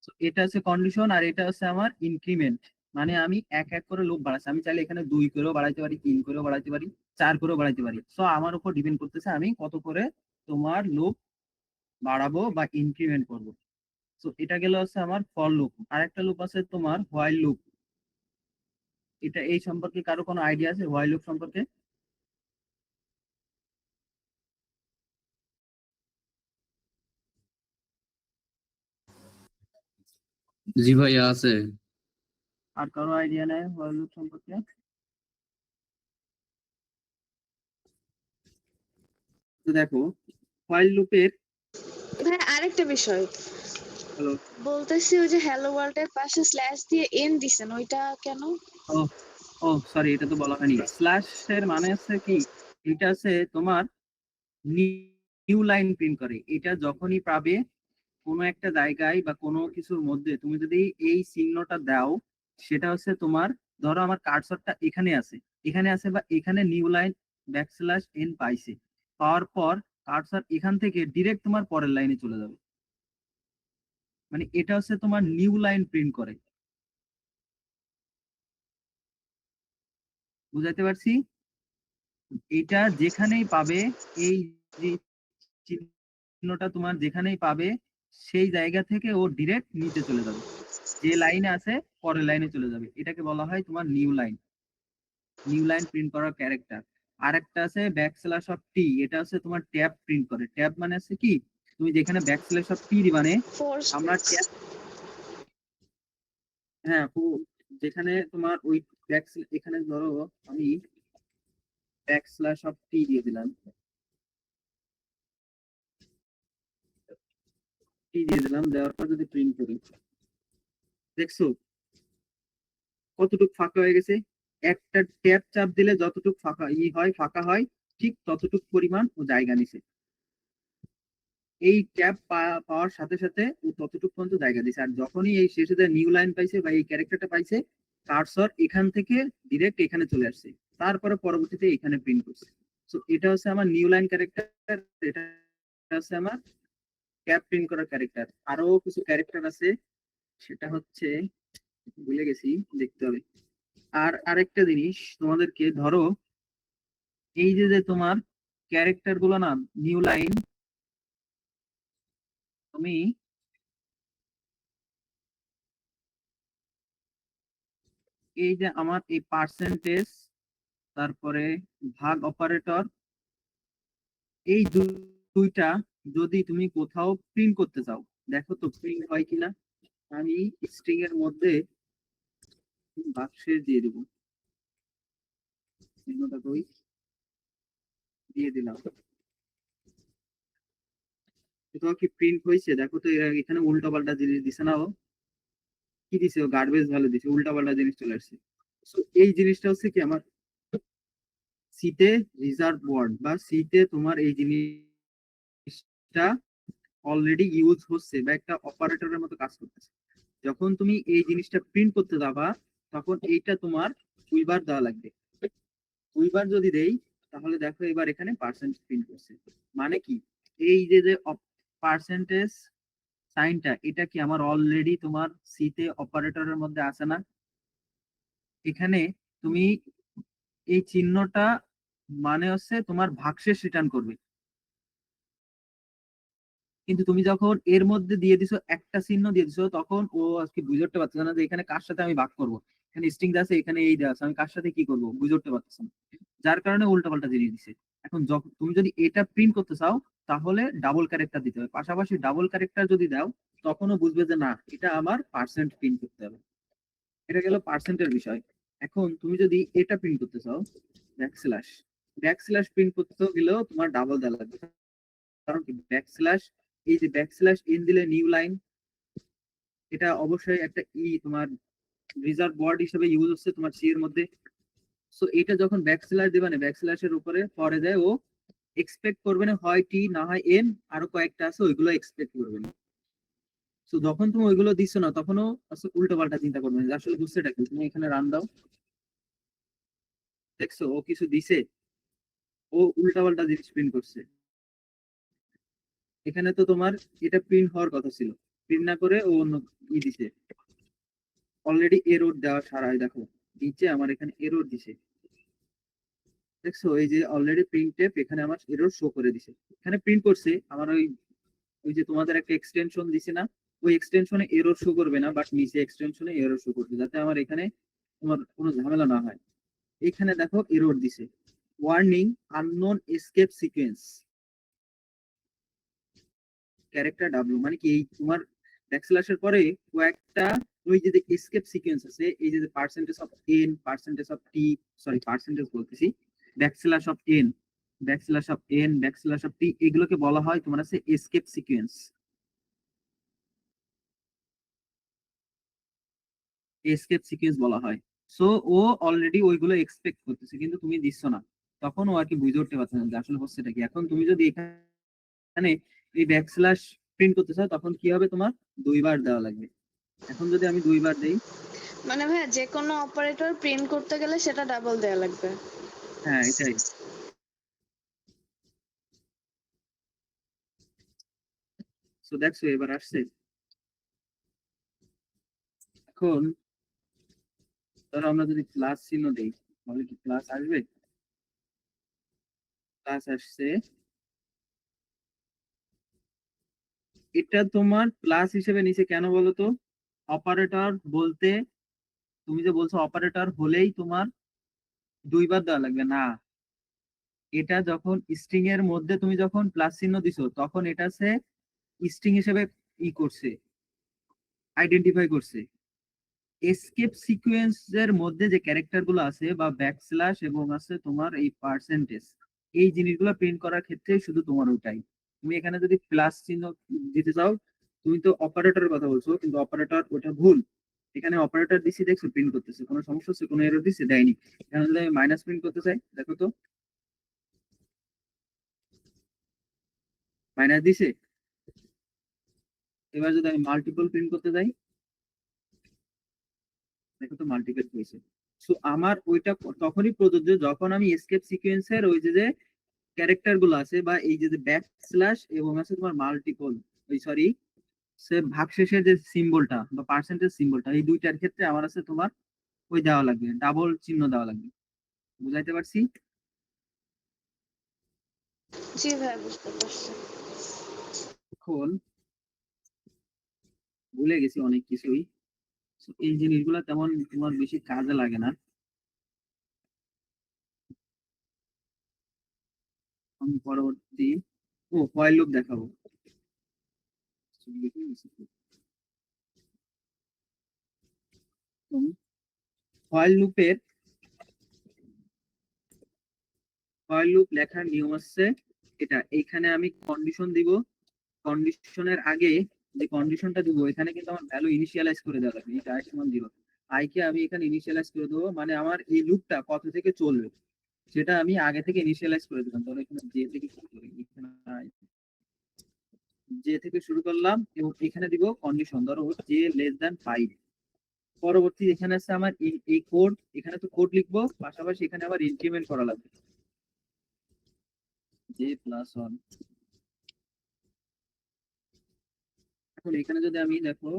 So, এটা হচ্ছে কন্ডিশন, আর এটা হচ্ছে আমার ইনক্রিমেন্ট, মানে আমি এক এক করে লুপ বাড়াচ্ছি। আমি চাইলে এখানে 2 করেও বাড়াইতে পারি, 3 করেও বাড়াইতে পারি, 4 করেও বাড়াইতে পারি। সো আমার উপর ডিপেন্ড করতেছে আমি কত করে তোমার লুপ বাড়াবো বা ইনক্রিমেন্ট করবো। সো এটা গেল হচ্ছে আমার ফর লুপ। আর একটা লুপ আছে তোমার হোয়াইল লুপ। এটা এই সম্পর্কে কারো কোনো আইডিয়া আছে হোয়াইল লুপ সম্পর্কে? জি ভাইয়া আছে। আর কারো আইডিয়া নেই হোয়াইল লুপ সম্পর্কে? তো দেখো হোয়াইল লুপের, ভাই আরেকটা বিষয় হ্যালো, বলতেছি, ওই যে হ্যালো ওয়ার্ল্ড এর পাশে স্ল্যাশ দিয়ে এন দিছেন, ওইটা কেন? ও ও সরি, এটা তো বলা হয়নি। স্ল্যাশ এর মানে হচ্ছে কি, এটা হচ্ছে তোমার নিউ লাইন প্রিন্ট করে। এটা যখনই পাবে কোনো একটা জায়গায় বা কোনো কিছুর মধ্যে, তুমি যদি এই চিহ্নটা দাও, সেটা হচ্ছে তোমার, ধরো আমার কার্সরটা এখানে আছে বা এখানে নিউ লাইন ব্যাকস্ল্যাশ এন পাইছে, পাওয়ার পর কার্সর এখান থেকে ডিরেক্ট তোমার পরের লাইনে চলে যাবে। মানে এটা হচ্ছে তোমার নিউ লাইন প্রিন্ট করে। বুঝাইতে পারছি? এটা যেখানেই পাবে, এই যে চিহ্নটা তোমার যেখানেই পাবে, সেই জায়গা থেকে ও ডিরেক্ট নিচে চলে যাবে, যে লাইনে আছে পরের লাইনে চলে যাবে। এটাকে বলা হয় তোমার নিউ লাইন প্রিন্ট করার ক্যারেক্টার। আর একটা আছে ব্যাকস্ল্যাশ অফ টি, এটা হচ্ছে তোমার ট্যাব প্রিন্ট করে। ট্যাব মানে আছে কি, তুমি যেখানে ব্যাকস্ল্যাশ অফ টি দিবানে, ফোর্স আমরা ট্যাব, হ্যাঁ যেখানে তোমার ওই এখানে ধরো আমি ব্যাকস্ল্যাশ অফ টি দিয়ে দিলাম, দেওয়ার পর যদি প্রিন্ট করি, দেখছো কতটুকু ফাঁকা হয়ে গেছে? একটা ট্যাব চাপ দিলে যতটুকু ফাঁকা হয়, ঠিক ততটুকু পরিমাণ ও জায়গা নিছে। এই ট্যাব পাওয়ার সাথে সাথে ও ততটুকু পর্যন্ত জায়গা দিছে। আর যখনই এই শেষে নিউ লাইন পাইছে বা এই ক্যারেক্টারটা পাইছে, কার্সর এখান থেকে ডিরেক্ট এখানে চলে আসছে, তারপরে পরবর্তীতে এখানে প্রিন্ট করছে। তো এটা হচ্ছে আমার নিউ লাইন ক্যারেক্টার, এটা হচ্ছে আমার ট্যাব প্রিন্ট করার ক্যারেক্টার। আরো কিছু ক্যারেক্টার আছে, সেটা হচ্ছে ভুলে গেছি, দেখতে হবে। আর আরেকটা জিনিস তোমাদেরকে, ধরো এই যে যে তোমার ক্যারেক্টার গুলো না, নিউ লাইন, তুমি এই যে আমার এই পার্সেন্টেজ, তারপরে ভাগ অপারেটর, এই দুইটা যদি তুমি কোথাও প্রিন্ট করতে চাও, দেখো তো প্রিন্ট হয় কিনা। আমি স্ট্রিং এর মধ্যে বাক্সে দিয়ে দিব, চিহ্নটা কই, দিয়ে দিলাম। কোথাও কি প্রিন্ট হয়েছে দেখো তো? এখানে উল্টো পাল্টা জিনিস দিছে না ও? কি দিছে ও? গার্বেজ ভ্যালু দিছে, উল্টা পাল্টা জিনিস চলে আসছে। So, এই জিনিসটা হচ্ছে কি, আমার সিতে রিজার্ভ ওয়ার্ড বা সিতে তোমার এই জিনিসটা অলরেডি ইউজ হচ্ছে বা একটা অপারেটরের মতো কাজ করতেছে। যখন তুমি এই জিনিসটা প্রিন্ট করতে যাবা, তখন এইটা তোমার দুইবার দেওয়া লাগবে। দুইবার যদি দেই, তাহলে দেখো এবার এখানে পার্সেন্ট প্রিন্ট করছে। মানে কি, এই যে যে পার্সেন্টেজ সাইনটা, এটা কি আমার অলরেডি তোমার সিতে অপারেটরের মধ্যে আছে না? এখানে তুমি এই চিহ্নটা মানে হচ্ছে তোমার ভাগশেষ রিটার্ন করবে। কিন্তু তুমি যখন এর মধ্যে দিয়ে দিছো, একটা চিহ্ন দিয়ে দিছো, তখন ও আজকে বুঝে উঠতে পারছে না যে এখানে কার সাথে আমি ভাগ করবো। এখানে স্ট্রিং আছে, এখানে এই দেওয়া আছে, আমি কার সাথে কি করবো বুঝে উঠতে পারতেছে না। যার কারণে উল্টাপাল্টা জিনিস দিছে। এখন যখন তুমি যদি এটা প্রিন্ট করতে চাও, তাহলে ডাবল ক্যারেক্টার দিতে হবে। পাশাপাশি ডাবল ক্যারেক্টার যদি দাও, তখনও বুঝবে যে না, এটা আমার পার্সেন্ট প্রিন্ট করতে হবে। এটা গেল পার্সেন্টের বিষয়। এখন তুমি যদি এটা প্রিন্ট করতে চাও, ব্যাকস্ল্যাশ ব্যাকস্ল্যাশ প্রিন্ট করতে গেলেও তোমার ডাবল দেওয়া লাগবে। কারণ কি, ব্যাকস্ল্যাশ, এই যে ব্যাকস্ল্যাশ এন দিলে নিউ লাইন, এটা অবশ্যই একটা তোমার রিজার্ভ ওয়ার্ড হিসেবে ইউজ হচ্ছে তোমার সি এর মধ্যে। সো এটা যখন ব্যাকস্ল্যাশ দেবে না, ব্যাকস্ল্যাশের উপরে পরে যায়, ও এক্সপেক্ট করবে না হয় টি না হয় এন, আরো কয়েকটা আছে ওইগুলো এক্সপেক্ট করবে না। তো যখন তুমি ওইগুলো দিচ্ছ না, তখনও উল্টো পাল্টা চিন্তা করবে না যে আসলে বুঝছেটা কি। তুমি এখানে রান দাও, দেখছো ও কিছু দিছে, ও উল্টা পাল্টা জিনিস প্রিন্ট করছে। এখানে তো তোমার এটা প্রিন্ট হওয়ার কথা ছিল, প্রিন্ট না করে ও অন্য দিছে, অলরেডি এরর দেওয়া সারাই দেখো নিচে আমার এখানে এরর দিছে, দেখছো এই যে অলরেডি প্রিন্টএফ এখানে আমার এরর শো করে দিছে, এখানে প্রিন্ট করছে আমার ওই ওই যে তোমাদের একটা এক্সটেনশন দিছে না, ওই এক্সটেনশনে এরর শো করবে না, বাট নিচে এক্সটেনশনে এরর শো করবে, যাতে আমার এখানে তোমার কোনো ঝামেলা না হয়। এখানে দেখো এরর দিছে, warning unknown escape sequence character W, মানে কি এই তোমার ব্যাকস্ল্যাশের পরে কয়েকটা ওই যে এসকেপ সিকোয়েন্স আছে, এই যে percentage of N, percentage of T, sorry percentage বলতেছি, backslash of N, backslash of N, backslash of T, এগুলোকে বলা হয় তোমার আছে এসকেপ সিকোয়েন্স, এসকেপ সিকোয়েন্স বলা হয়। সো ও অলরেডি ওইগুলো এক্সপেক্ট করতেছে, কিন্তু তুমি দিচ্ছ না, তখন ও আর কি বুঝে উঠতে পারছে না যে আসলে হচ্ছেটা কি। এখন তুমি যদি এখানে এই ব্যাকস্ল্যাশ প্রিন্ট করতে চাও, তখন কি হবে, তোমার দুইবার দেওয়া লাগবে। এখন যদি আমি দুইবার দেই, মানে ভাইয়া যে কোনো অপারেটর প্রিন্ট করতে গেলে সেটা ডাবল দেয়া লাগবে। হ্যাঁ এটাই। সো দেখছো এবার আসছে। এখন ধরো আমরা যদি প্লাস চিহ্ন দেই, তাহলে কি প্লাস আসবে? প্লাস আসছে, এটা তোমার প্লাস হিসেবে নিচে কেন বলো তো? অপারেটর বলতে তুমি যে বলছো অপারেটর হলেই তোমার দুইবার দেওয়া লাগবে না, এটা যখন স্ট্রিং এর মধ্যে তুমি যখন প্লাস চিহ্ন দিছো, তখন এটা সে স্ট্রিং হিসেবে ই করছে, আইডেন্টিফাই করছে। এসকেপ সিকোয়েন্স এর মধ্যে যে ক্যারেক্টার গুলো আছে বা ব্যাকস্ল্যাশ এবং আছে তোমার এই পার্সেন্টেজ, এই জিনিসগুলো প্রিন্ট করার ক্ষেত্রে শুধু তোমার ওইটাই। তুমি এখানে যদি প্লাস চিহ্ন দিতে চাও, তুমি তো অপারেটরের কথা বলছো, কিন্তু অপারেটর ওটা ভুল। এখানে অপারেটর দিছি, দেখছো প্রিন্ট করতেছে, কোনো সমস্যা হচ্ছে, কোনো এরর দিছে দেয়নি। এখানে যদি আমি মাইনাস প্রিন্ট করতে চাই, দেখো তো মাইনাস দিছে। এবার যদি আমি মাল্টিপল প্রিন্ট করতে যাই, দেখো তো মাল্টিপল হয়েছে। সো আমার ওইটা তখনই প্রযোজ্য যখন আমি এসকেপ সিকোয়েন্সের ওই যে ক্যারেক্টার গুলো আছে, বা এই যে ব্যাক স্ল্যাশ এবং আছে তোমার মাল্টিপল, ওই সরি সে ভাগশেষের যে সিম্বলটা বা পার্সেন্টেজ সিম্বলটা, এই দুইটার ক্ষেত্রে আমার আছে তোমার ওই দেওয়া লাগবে, ডাবল চিহ্ন দেওয়া লাগবে। বুঝাইতে পারছি? জি ভাইয়া বুঝতে পারছি। এখন ভুলে গেছি অনেক কিছুই। So, এই জিনিসগুলো তেমন তোমার বেশি কাজে লাগে না। আমি পরবর্তী হোয়াইল লুপ দেখাবো। হোয়াইল লুপের হোয়াইল লুপ লেখার নিয়ম হচ্ছে এটা, এইখানে আমি কন্ডিশন দিব, কন্ডিশনের আগে যে কন্ডিশনটা দিব এখানে কিন্তু আমার ভ্যালু ইনিশিয়ালাইজ করে দেওয়া লাগবে, এটা i সমান 0, i কে আমি এখানে ইনিশিয়ালাইজ করে দেবো, মানে আমার এই লুপটা কত থেকে চলবে সেটা আমি আগে থেকে ইনিশিয়ালাইজ করে দিলাম। ধরো এখানে জে থেকে শুরু করি, এখানে জে থেকে শুরু করলাম এবং এখানে দিব কন্ডিশন, ধরো জে লেস দ্যান 5। পরবর্তী এখানে আছে আমার এই কোড, এখানে তো কোড লিখবো, পাশাপাশি এখানে আবার ইনক্রিমেন্ট করা লাগবে, জে প্লাস 1। এখন এখানে যদি আমি দেখো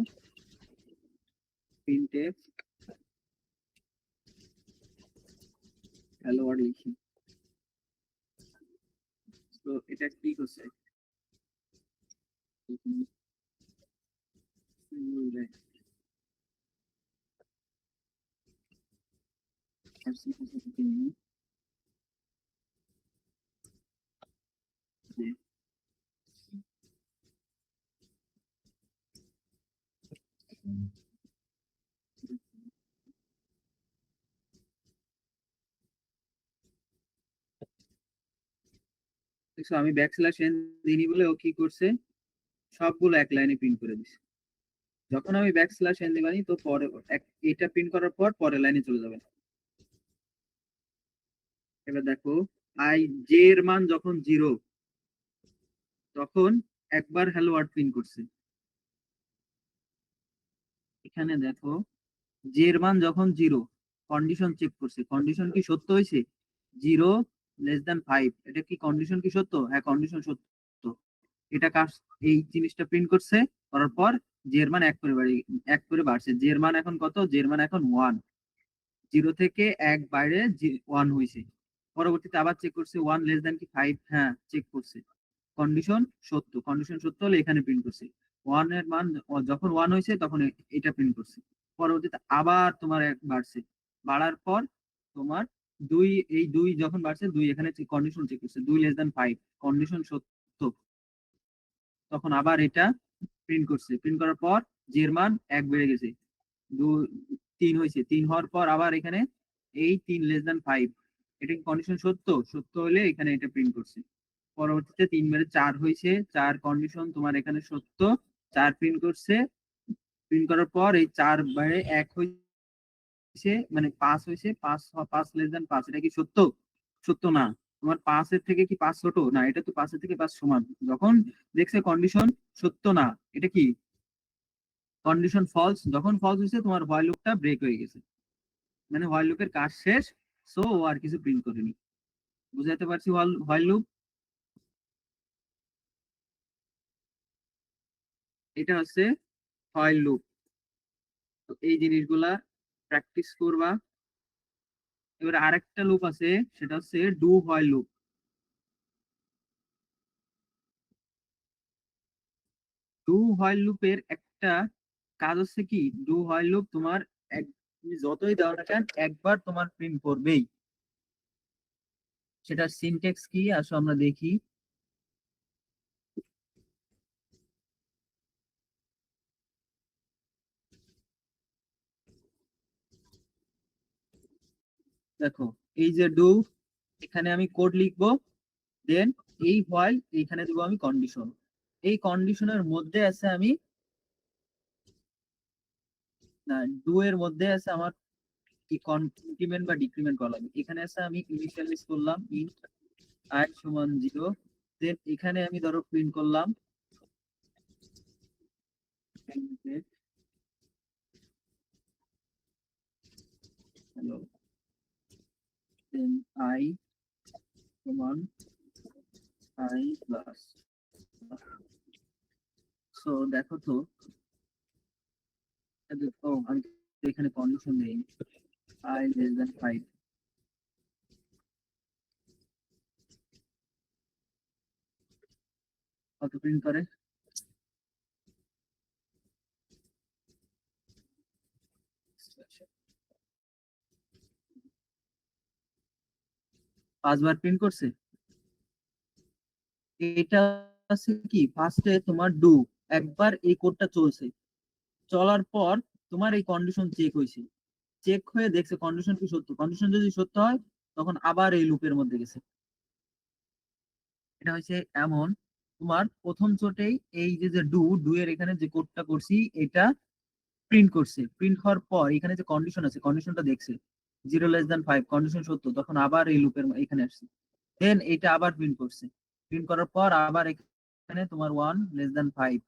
প্রিন্টএফ হ্যালো ওয়ার্ল্ড লিখি, তো এটা কি করছে, দেখছো আমি ব্যাকস্ল্যাশ এন দিইনি বলে ও কি করছে, সবগুলো এক লাইনে প্রিন্ট করে দিছে। যখন আমি ব্যাকস্ল্যাশ এন দিবানি, তো পরে এটা প্রিন্ট করার পর পরের লাইনে চলে যাবে। এবার দেখো আই জে এর মান যখন 0, তখন একবার হ্যালো ওয়ার্ড প্রিন্ট করছে। এখানে দেখো জে এর মান যখন 0, কন্ডিশন চেক করছে, কন্ডিশন কি সত্য হয়েছে, 0 লেস দ্যান 5, এটা কি কন্ডিশন কি সত্য? হ্যাঁ কন্ডিশন সত্য। এটা কাজ, এই জিনিসটা প্রিন্ট করছে, করার পর জে এর মান এক করে বাড়ছে। জে এর মান এখন কত? জে এর মান এখন 1। 0 থেকে 1 বাইরে 1 হয়েছে। পরবর্তীতে আবার চেক করছে 1 লেস দ্যান কি 5, হ্যাঁ চেক করছে, কন্ডিশন সত্য। কন্ডিশন সত্য হলে এখানে প্রিন্ট করছে। 1 এর মান যখন 1 হয়েছে তখন এটা প্রিন্ট করছে। পরবর্তীতে আবার তোমার 1 বাড়ছে, বাড়ার পর তোমার 2, এই 2 যখন বাড়ছে 2 এখানে কন্ডিশন চেক করছে 2 লেস দ্যান 5, কন্ডিশন সত্য, তখন আবার এটা প্রিন্ট করছে। প্রিন্ট করার পর জে এর মান 1 বেড়ে গেছে, 3 হয়েছে। 3 হওয়ার পর আবার এখানে এই 3 লেস দ্যান 5, এটা কন্ডিশন সত্য, সত্য হলে এখানে এটা প্রিন্ট করছে। পরবর্তীতে 3 বেড়ে 4 হয়েছে, 4 কন্ডিশন তোমার এখানে সত্য, 4 প্রিন্ট করছে। প্রিন্ট করার পর এই 4 বাইরে 1 হয়েছে, মানে 5 হয়েছে, 5 লেস দ্যান 5, এটা কি সত্য? সত্য না। তোমার 5 এর থেকে কি 5 ছোট? না, এটা তো 5 এর থেকে 5 সমান। যখন দেখছে কন্ডিশন সত্য না, এটা কি কন্ডিশন ফলস। যখন ফলস হয়েছে তোমার হোয়াইল লুপটা ব্রেক হয়ে গেছে, মানে হোয়াইল লুপের কাজ শেষ। সো ও আর কিছু প্রিন্ট করেনি। বুঝাতে পারছি হোয়াইল লুপ? এটা হচ্ছে হোয়াইল লুপ। তো এই জিনিসগুলা প্র্যাকটিস করবা। এবার আরেকটা লুপ আছে, সেটা হচ্ছে do while loop. Do while লুপের একটা কাজ হচ্ছে কি, ডু হোয়াইল লুপ তোমার তুমি যতই দাও না কেন একবার তোমার প্রিন্ট করবেই। সেটার সিনট্যাক্স কি আসো আমরা দেখি। দেখো, এই যে ডু, এখানে আমি কোড লিখবো, দেন এই হোয়াইল এইখানে দেবো আমি কন্ডিশন। এই কন্ডিশনের মধ্যে আছে আমি, না, ডু এর মধ্যে আছে আমার কি ইনক্রিমেন্ট বা ডিক্রিমেন্ট করা লাগবে। এখানে আছে আমি ইনিশিয়ালাইজ করলাম ইন্ট I সমান 0, দেন এখানে আমি ধরো প্রিন্ট করলাম হ্যালো, দেন I সমান I প্লাস। সো দেখো তো, আমি তো এখানে কন্ডিশন নেই, I লেস দ্যান 5, কত প্রিন্ট করে? 5 বার প্রিন্ট করছে। এটা আছে কি, ফার্স্টে তোমার ডু একবার এই কোডটা চলছে, চলার পর তোমার এই কন্ডিশন চেক হয়েছে, চেক হয়ে দেখছে কন্ডিশন কি সত্য। কন্ডিশন যদি সত্য হয় তখন আবার এই লুপের মধ্যে গেছে। এটা হচ্ছে এমন, তোমার প্রথম চোটেই এই যে যে ডু এর এখানে যে কোডটা করছি এটা প্রিন্ট করছে। প্রিন্ট হওয়ার পর এখানে যে কন্ডিশন আছে কন্ডিশনটা দেখছে 0 লেস দ্যান 5, কন্ডিশন সত্য, তখন আবার এই লুপের এখানে আসছে। দেন এটা আবার প্রিন্ট করছে। প্রিন্ট করার পর আবার এখানে তোমার 1 লেস দ্যান 5,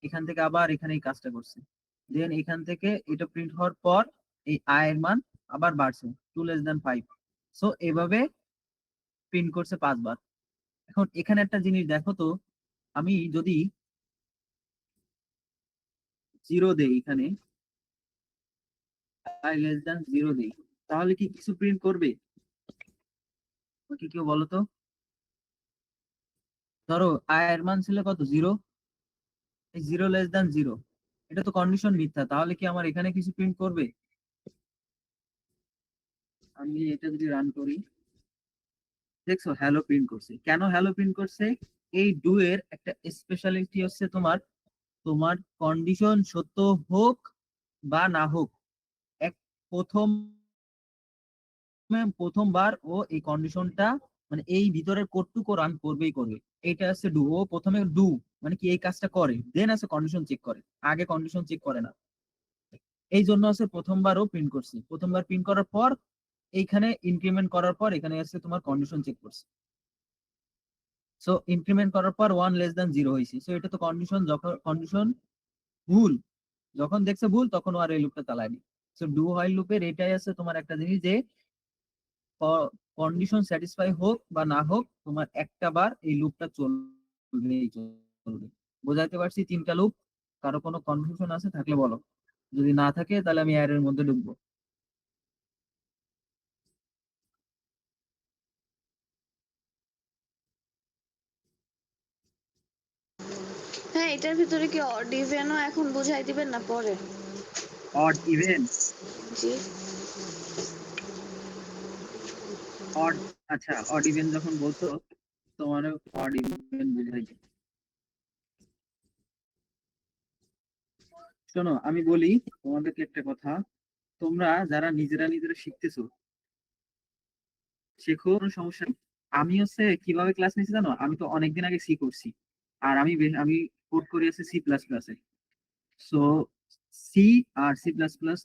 এখান থেকে আবার এখানে এই কাজটা করছে। দেন এখান থেকে এটা প্রিন্ট হওয়ার পর এই I এর মান আবার বাড়ছে 2 লেস দ্যান 5। সো এভাবে প্রিন্ট করছে 5 বার। এখন এখানে একটা জিনিস দেখো তো, আমি যদি 0 দেই, এখানে I লেস দ্যান 0 দেই, তাহলে কি কিছু প্রিন্ট করবে? কি কেউ বলো তো? ধরো I এর মান ছিল কত? 0, এই 0 লেস দ্যান 0, এটা তো কন্ডিশন মিথ্যা, তাহলে কি আমার এখানে কিছু প্রিন্ট করবে? আমি এটা যদি রান করি, দেখছো হ্যালো প্রিন্ট করছে। কেন হ্যালো প্রিন্ট করছে? এই ডু এর একটা স্পেশালিটি হচ্ছে তোমার, তোমার কন্ডিশন সত্য হোক বা না হোক, এক প্রথম প্রথমবার ও এই কন্ডিশনটা, মানে এই ভিতরের কোডটুকু রান করবেই করবে। এটা হচ্ছে ডু, ও প্রথমে ডু মানে কি এই কাজটা করে, দেন আছে কন্ডিশন চেক করে, আগে কন্ডিশন চেক করে না। এই জন্য আছে প্রথমবারও প্রিন্ট করছি। প্রথমবার প্রিন্ট করার পর এইখানে ইনক্রিমেন্ট করার পর এখানে আছে তোমার কন্ডিশন চেক করছে। সো ইনক্রিমেন্ট করার পর 1 লেস দ্যান 0 হয়েছে। সো এটা তো কন্ডিশন, যখন কন্ডিশন ভুল, যখন দেখছে ভুল তখন ও আর এই লুপটা চালায়নি। সো ডু হোয়াইল লুপের এটাই আছে তোমার একটা জিনিস, যে কন্ডিশন স্যাটিসফাই হোক বা না হোক তোমার একটা বার এই লুপটা চলবেই চলবে। করবে। বোঝাইতে পারছি 3টা লুপ? কারো কোনো কনফিউশন আছে থাকলে বলো, যদি না থাকে তাহলে আমি এর মধ্যে ঢুকবো। হ্যাঁ, এটার ভিতরে কি অড ইভেনও এখন বুঝাই দিবেন না পরে? Odd even? জি। অড, আচ্ছা অড ইভেন যখন বলছো তোমার অড ইভেন বুঝাই দিই। শোনো আমি বলি তোমাদেরকে একটা কথা, তোমরা যারা নিজেরা নিজেরা শিখতেছো শেখো, কোনো সমস্যা নেই। আমি হচ্ছে কিভাবে ক্লাস নিচ্ছি জানো, আমি তো অনেকদিন আগে সি করছি, আর আমি কোড করে আছি C++-এ। সো সি আর C++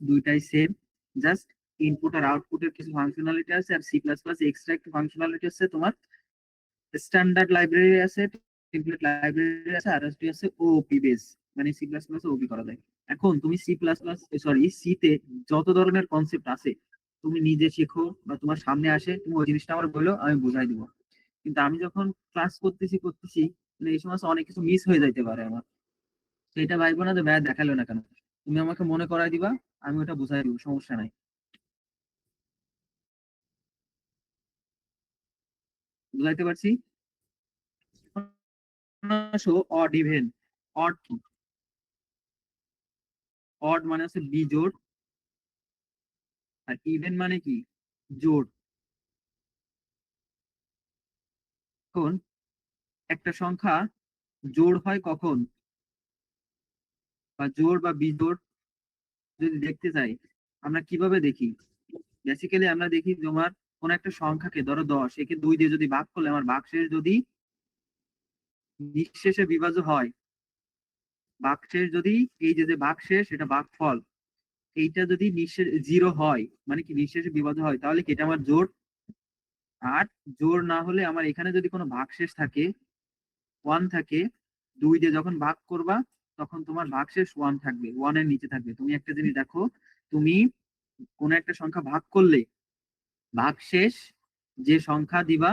দুইটাই সেম, জাস্ট ইনপুট আর আউটপুটের কিছু ফাংশনালিটি আছে। আর C++ এক্সট্রা একটা ফাংশনালিটি আছে, তোমার স্ট্যান্ডার্ড লাইব্রেরি আছে, টেমপ্লেট লাইব্রেরি আছে, আর একটি আছে ওপি বেস, মানে C++ ওপি করা যায়। এখন তুমি সিতে যত ধরনের কনসেপ্ট আছে তুমি নিজে শেখো বা তোমার সামনে আসে, তুমি ওই জিনিসটা আমার বলো, আমি বুঝাই দিব। কিন্তু আমি যখন ক্লাস করতেছি মানে এই সময় অনেক কিছু মিস হয়ে যাইতে পারে আমার, সেটা ভাইবো না যে ভাইয়া দেখালো না কেন, তুমি আমাকে মনে করাই দিবা, আমি ওটা বুঝাই দিব, সমস্যা নাই। বুঝাইতে পারছি? Odd even. অড কি? অড মানে হচ্ছে বিজোড়, আর ইভেন মানে কি? জোড়। এখন একটা সংখ্যা জোড় হয় কখন, বা জোড় বা বিজোড় যদি দেখতে চাই আমরা কিভাবে দেখি? বেসিক্যালি আমরা দেখি তোমার কোন একটা সংখ্যাকে, ধরো 10, একে 2 দিয়ে যদি ভাগ করলে আমার ভাগশেষ যদি নিঃশেষে বিভাজ্য হয়, ভাগশেষ যদি, এই যে যে ভাগশেষ এটা ভাগফল, এইটা যদি নিঃশেষ 0 হয়, মানে কি নিঃশেষে বিভাজ্য হয়, তাহলে কি এটা আমার জোড়। আর জোড় না হলে আমার এখানে যদি কোনো ভাগশেষ থাকে, 1 থাকে, 2 দিয়ে যখন ভাগ করবা তখন তোমার ভাগশেষ 1 থাকবে, 1 এর নিচে থাকবে। তুমি একটা জিনিস দেখো, তুমি কোন একটা সংখ্যা ভাগ করলে ভাগশেষ যে সংখ্যা দিবা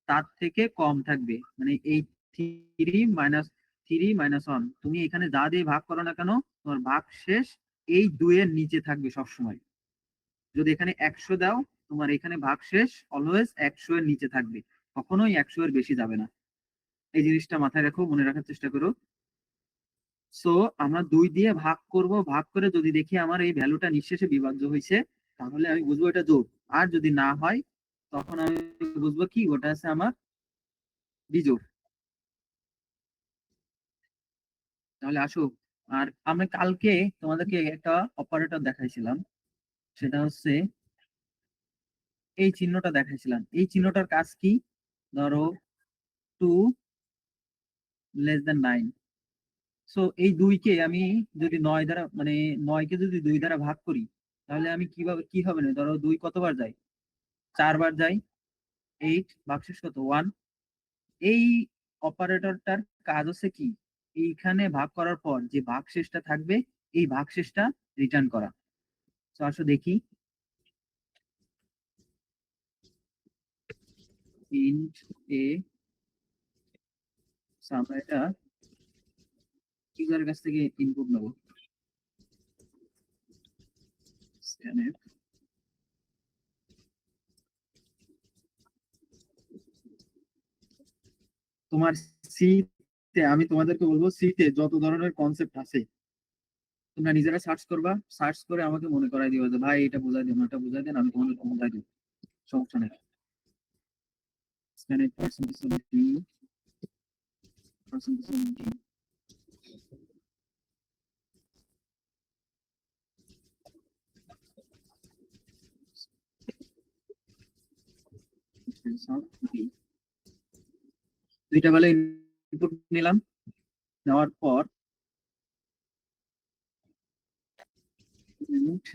তার থেকে কম থাকবে, মানে এই 3 - 3 - 1, তুমি এখানে যা দিয়ে ভাগ করো না কেন তোমার ভাগশেষ এই 2 এর নিচে থাকবে সবসময়। যদি এখানে 100 দাও, তোমার এখানে ভাগশেষ অলওয়েজ 100 এর নিচে থাকবে, কখনোই 100 এর বেশি যাবে না। এই জিনিসটা মাথায় রাখো, মনে রাখার চেষ্টা করো। সো আমরা 2 দিয়ে ভাগ করব, ভাগ করে যদি দেখি আমার এই ভ্যালুটা নিঃশেষে বিভাজ্য হয়েছে, তাহলে আমি বুঝবো এটা জোড়। আর যদি না হয় তখন আমি বুঝবো কি ওটা আছে আমার বিজোড়। তাহলে আসো, আর আমরা কালকে তোমাদেরকে একটা অপারেটর দেখাইছিলাম, সেটা হচ্ছে এই চিহ্নটা দেখাইছিলাম। এই চিহ্নটার কাজ কি? ধরো 2 <9। সো এই 2 কে আমি যদি 9 দ্বারা, মানে 9 কে যদি 2 দ্বারা ভাগ করি, তাহলে আমি কিভাবে কি হবে না, ধরো 2 কতবার যায়? 4 বার যায়। 8 ভাগশেষ কত? 1। এই অপারেটরটার কাজ হচ্ছে কি, এইখানে ভাগ করার পর যে ভাগশেষটা থাকবে এই ভাগশেষটা রিটার্ন করা। তো আসো দেখি, ইন্ট এ, আমরা এটা ইউজারের কাছ থেকে ইনপুট নেবো, scanf। তোমার সি তে, আমি তোমাদেরকে বলবো সি তে যত ধরনের কনসেপ্ট আছে তোমরা নিজেরা সার্চ করবা, সার্চ করে আমাকে মনে করাই দিবা যে ভাই এটা বোঝাই দিন, ওটা বোঝাই দেন, আমি তোমাদের বোঝাই দিব, সমস্যা নেই। scanf %d দুইটা বেলা ইনপুট নিলাম, নেওয়ার পর int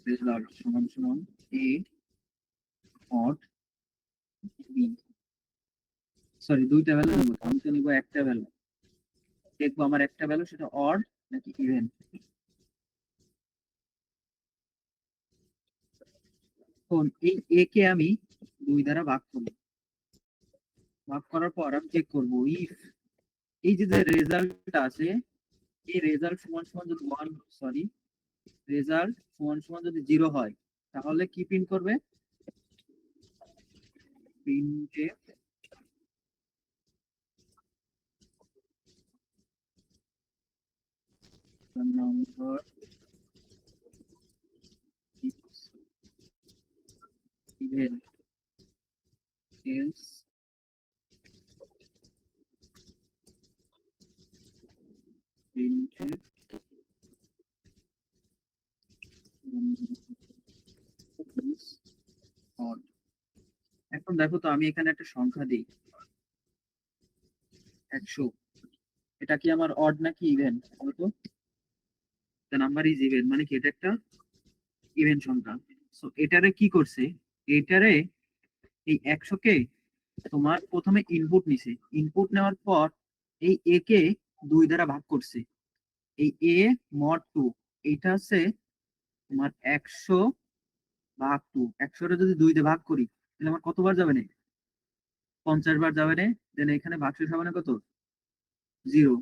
result সমান সমান a odd b। সরি, দুইটা ভ্যালু নেবো, আমি তো নিবো একটা ভ্যালু, দেখবো আমার একটা ভ্যালু সেটা অড নাকি ইভেন। এখন এই এ কে আমি 2 দ্বারা ভাগ করব, ভাগ করার পর আমি চেক করব ইফ এই যে রেজাল্টটা আছে এই রেজাল্ট সমান সমান যদি রেজাল্ট সমান সমান যদি 0 হয় তাহলে কি প্রিন্ট করবে? প্রিন্টে number even else printed is odd। এখন দেখো তো আমি এখানে একটা সংখ্যা দিই 100, এটা কি আমার অড নাকি ইভেন বলতো? দ্য নাম্বার ইজ ইভেন মানে কি এটা একটা ইভেন সংখ্যা। সো এটারে কি করছে, এটারে এই 100 কে তোমার প্রথমে ইনপুট নিছে, ইনপুট নেওয়ার পর এই এ কে 2 দ্বারা ভাগ করছে। এই এ মড 2 এইটা হচ্ছে তোমার 100 ভাগ 2, 100 রে যদি 2 দিয়ে ভাগ করি তাহলে আমার কতবার যাবে না? 50 বার যাবে না। দেন এখানে ভাগশেষ হবে না কত? 0।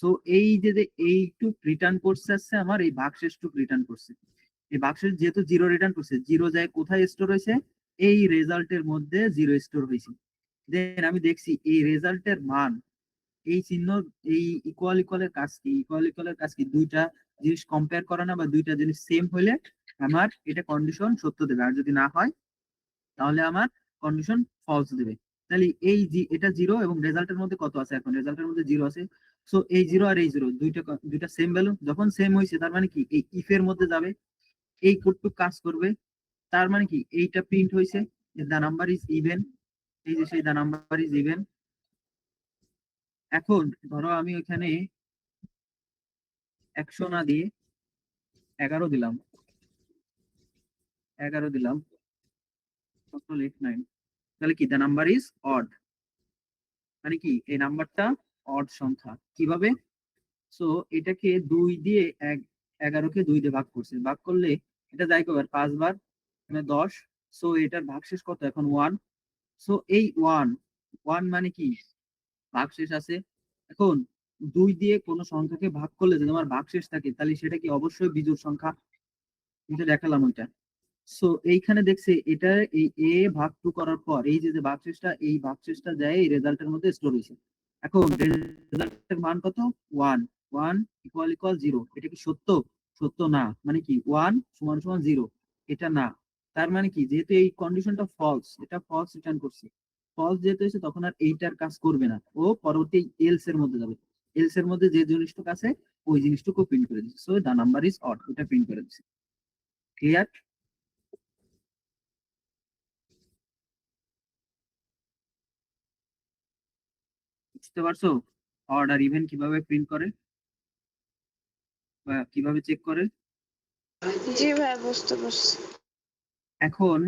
সো এই যে এইটুক রিটার্ন করছে আসছে আমার এই ভাগশেষটুক রিটার্ন করছে। এই ভাগশেষ যেহেতু 0 রিটার্ন করছে, 0 যায় কোথায় স্টোর হয়েছে? এই রেজাল্টের মধ্যে 0 স্টোর হয়েছে। দেন আমি দেখছি এই রেজাল্টের মান, এই চিহ্ন, এই ইকুয়াল ইকুয়ালের কাজ কি? ইকুয়াল ইকুয়ালের কাজ কি? দুইটা জিনিস কম্পেয়ার করা না, বা দুইটা জিনিস সেম হইলে আমার এটা কন্ডিশন সত্য দেবে, আর যদি না হয় তাহলে আমার কন্ডিশন ফলস দেবে। তাহলে এই এটা 0 এবং রেজাল্টের মধ্যে কত আছে? এখন রেজাল্টের মধ্যে 0 আছে। সো এই 0 আর এই 0 দুইটা সেম ভ্যালু, যখন সেম হয়েছে তার মানে কি এই ইফ এর মধ্যে যাবে, এই কোডটুক কাজ করবে। তার মানে কি এইটা প্রিন্ট হয়েছে দা নাম্বার ইজ ইভেন, এই যে সেই দা নাম্বার ইজ ইভেন। এখন ধরো আমি ওইখানে 100 না দিয়ে 11 দিলাম, 11 দিলাম, কত 9, তাহলে কি দা নাম্বার ইজ অড, মানে কি এই নাম্বারটা অড সংখ্যা। কিভাবে? সো এটাকে 2 দিয়ে 11 কে 2 দিয়ে ভাগ করছে, ভাগ করলে এটা যায় কবার? 5 বার, মানে 10। সো এটার ভাগশেষ কত এখন? 1। সো এই 1 মানে কি ভাগশেষ আছে। এখন 2 দিয়ে কোন সংখ্যাকে ভাগ করলে যদি আমার ভাগশেষ থাকে তাহলে সেটা কি অবশ্যই বিজোড় সংখ্যা। এটা দেখালাম ওইটা। সো এইখানে দেখছে এটা এই এ ভাগ 2 করার পর এই যে ভাগশেষটা, এই ভাগশেষটা যায় এই রেজাল্টের মধ্যে স্টোর হয়েছে। এখন রেজাল্টের মান কত? 1। 1 ইকুয়াল ইকুয়াল 0, এটা কি সত্য? সত্য না, মানে কি 1 সমান সমান 0, এটা না। তার মানে কি যেহেতু এই কন্ডিশনটা ফলস, এটা ফলস রিটার্ন করছে, ফলস যেহেতু হয়েছে তখন আর এইটার কাজ করবে না, ও পরবর্তী এলস এর মধ্যে যাবে। এলস এর মধ্যে যে জিনিসটুকু আছে ওই জিনিসটুকু প্রিন্ট করে দিচ্ছে। So the number is odd, এটা প্রিন্ট করে দিচ্ছে। ক্লিয়ার? বুঝতে পারছো অড আর ইভেন কিভাবে প্রিন্ট করে বা কিভাবে চেক করে? জি ভাই, বুঝতে পারছি। এখন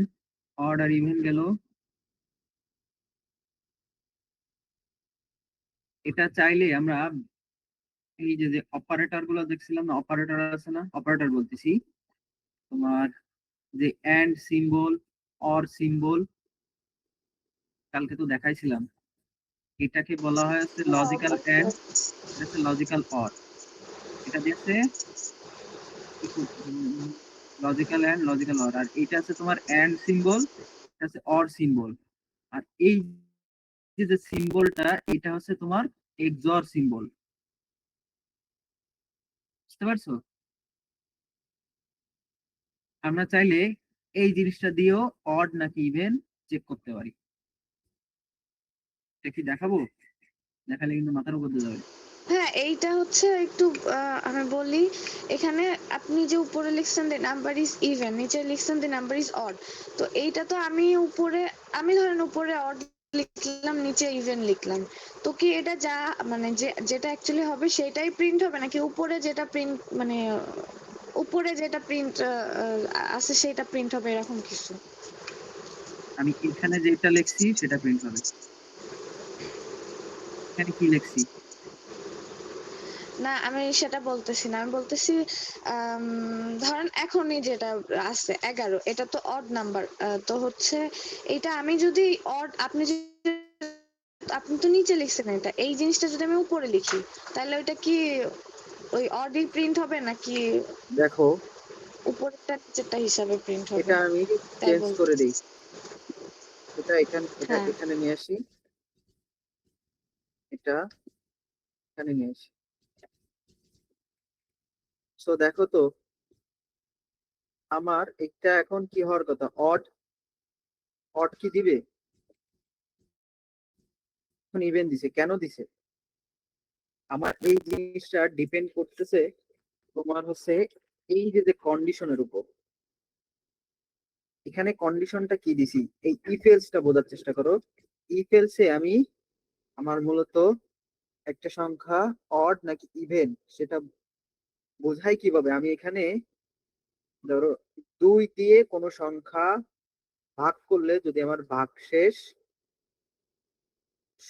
অড আর ইভেন গেল, এটা চাইলে আমরা এই যে অপারেটর গুলো দেখছিলাম না, অপারেটর আছে না, অপারেটর বলতেছি তোমার যে এন্ড সিম্বল, অর সিম্বল, কালকে তো দেখাইছিলাম, এটাকে বলা হয় হচ্ছে লজিক্যাল এন্ড, এটা হচ্ছে লজিক্যাল অর। এটা দিয়েছে লজিক্যাল এন্ড লজিক্যাল অর, আর এটা আছে তোমার এন্ড সিম্বল, এটা আছে অর সিম্বল। আর এই যে সিম্বলটা এটা হচ্ছে তোমার এক্সঅর সিম্বল। বুঝতে পারছো? আমরা চাইলে এই জিনিসটা দিয়েও অড নাকি ইভেন চেক করতে পারি। এটা কি দেখাবো? দেখালে কিন্তু মাথার উপর দিয়ে যাবে। হ্যাঁ, এইটা হচ্ছে একটু আমি বলি, এখানে আপনি যে উপরে লিখছেন যে নাম্বার ইজ ইভেন, নিচে লিখছেন যে নাম্বার ইজ অড। তো এইটা তো আমি ধরেন উপরে অড লিখলাম, নিচে ইভেন লিখলাম, তো কি এটা যা মানে যেটা অ্যাকচুয়ালি হবে সেটাই প্রিন্ট হবে, নাকি উপরে যেটা প্রিন্ট মানে উপরে যেটা প্রিন্ট আছে সেটা প্রিন্ট হবে, এরকম কিছু? আমি এখানে যেটা লিখছি সেটা প্রিন্ট হবে। এখানে কি লিখছি? না, আমি সেটা বলতেছি না, আমি বলতেছি ধরেন এখনই যেটা আছে 11, এটা তো অড নাম্বার। তো হচ্ছে এটা আমি যদি অড, আপনি যদি আপনি তো নিচে লিখছেন এটা, এই জিনিসটা যদি আমি উপরে লিখি তাহলে ওইটা কি ওই অডই প্রিন্ট হবে নাকি দেখো উপরেরটা নিচেরটা হিসাবে প্রিন্ট হবে? এটা আমি তাই চেঞ্জ বলতে করে দিই, চাচ্ছি। এটা হ্যাঁ, এখানে নিয়ে আসি, এটা এখানে নিয়ে আসি। সো দেখো তো আমার এটা এখন কি হওয়ার কথা, অড, অড কি দিবে, এখন ইভেন দিছে, কেন দিছে? আমার এই জিনিসটা ডিপেন্ড করতেছে তোমার হচ্ছে এই যে যে কন্ডিশনের উপর। এখানে কন্ডিশনটা কি দিছি, এই ইফ এলসটা বোঝার চেষ্টা করো। ইফ এলসে আমি আমার মূলত একটা সংখ্যা অড নাকি ইভেন সেটা বোঝাই কিভাবে, আমি এখানে ধরো 2 দিয়ে কোনো সংখ্যা ভাগ করলে যদি আমার ভাগশেষ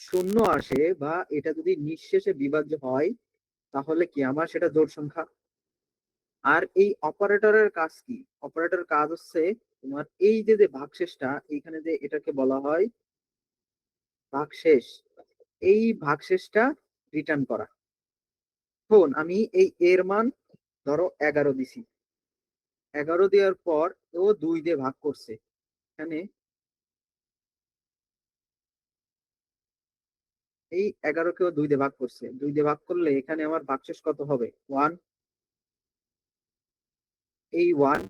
শূন্য আসে বা এটা যদি নিঃশেষে বিভাজ্য হয় তাহলে কি আমার সেটা জোড় সংখ্যা। আর এই অপারেটরের কাজ কি, অপারেটরের কাজ হচ্ছে তোমার এই যে যে ভাগশেষটা এইখানে যে এটাকে বলা হয় ভাগশেষ, এই ভাগশেষটা রিটার্ন করা। এখন আমি এই এর মান ধরো 11 দিছি, 11 দেওয়ার পর ও 2 দিয়ে ভাগ করছে, এখানে এই 11 কেও 2 দিয়ে ভাগ করছে, 2 দিয়ে ভাগ করলে এখানে আমার ভাগশেষ কত হবে, 1। এই 1,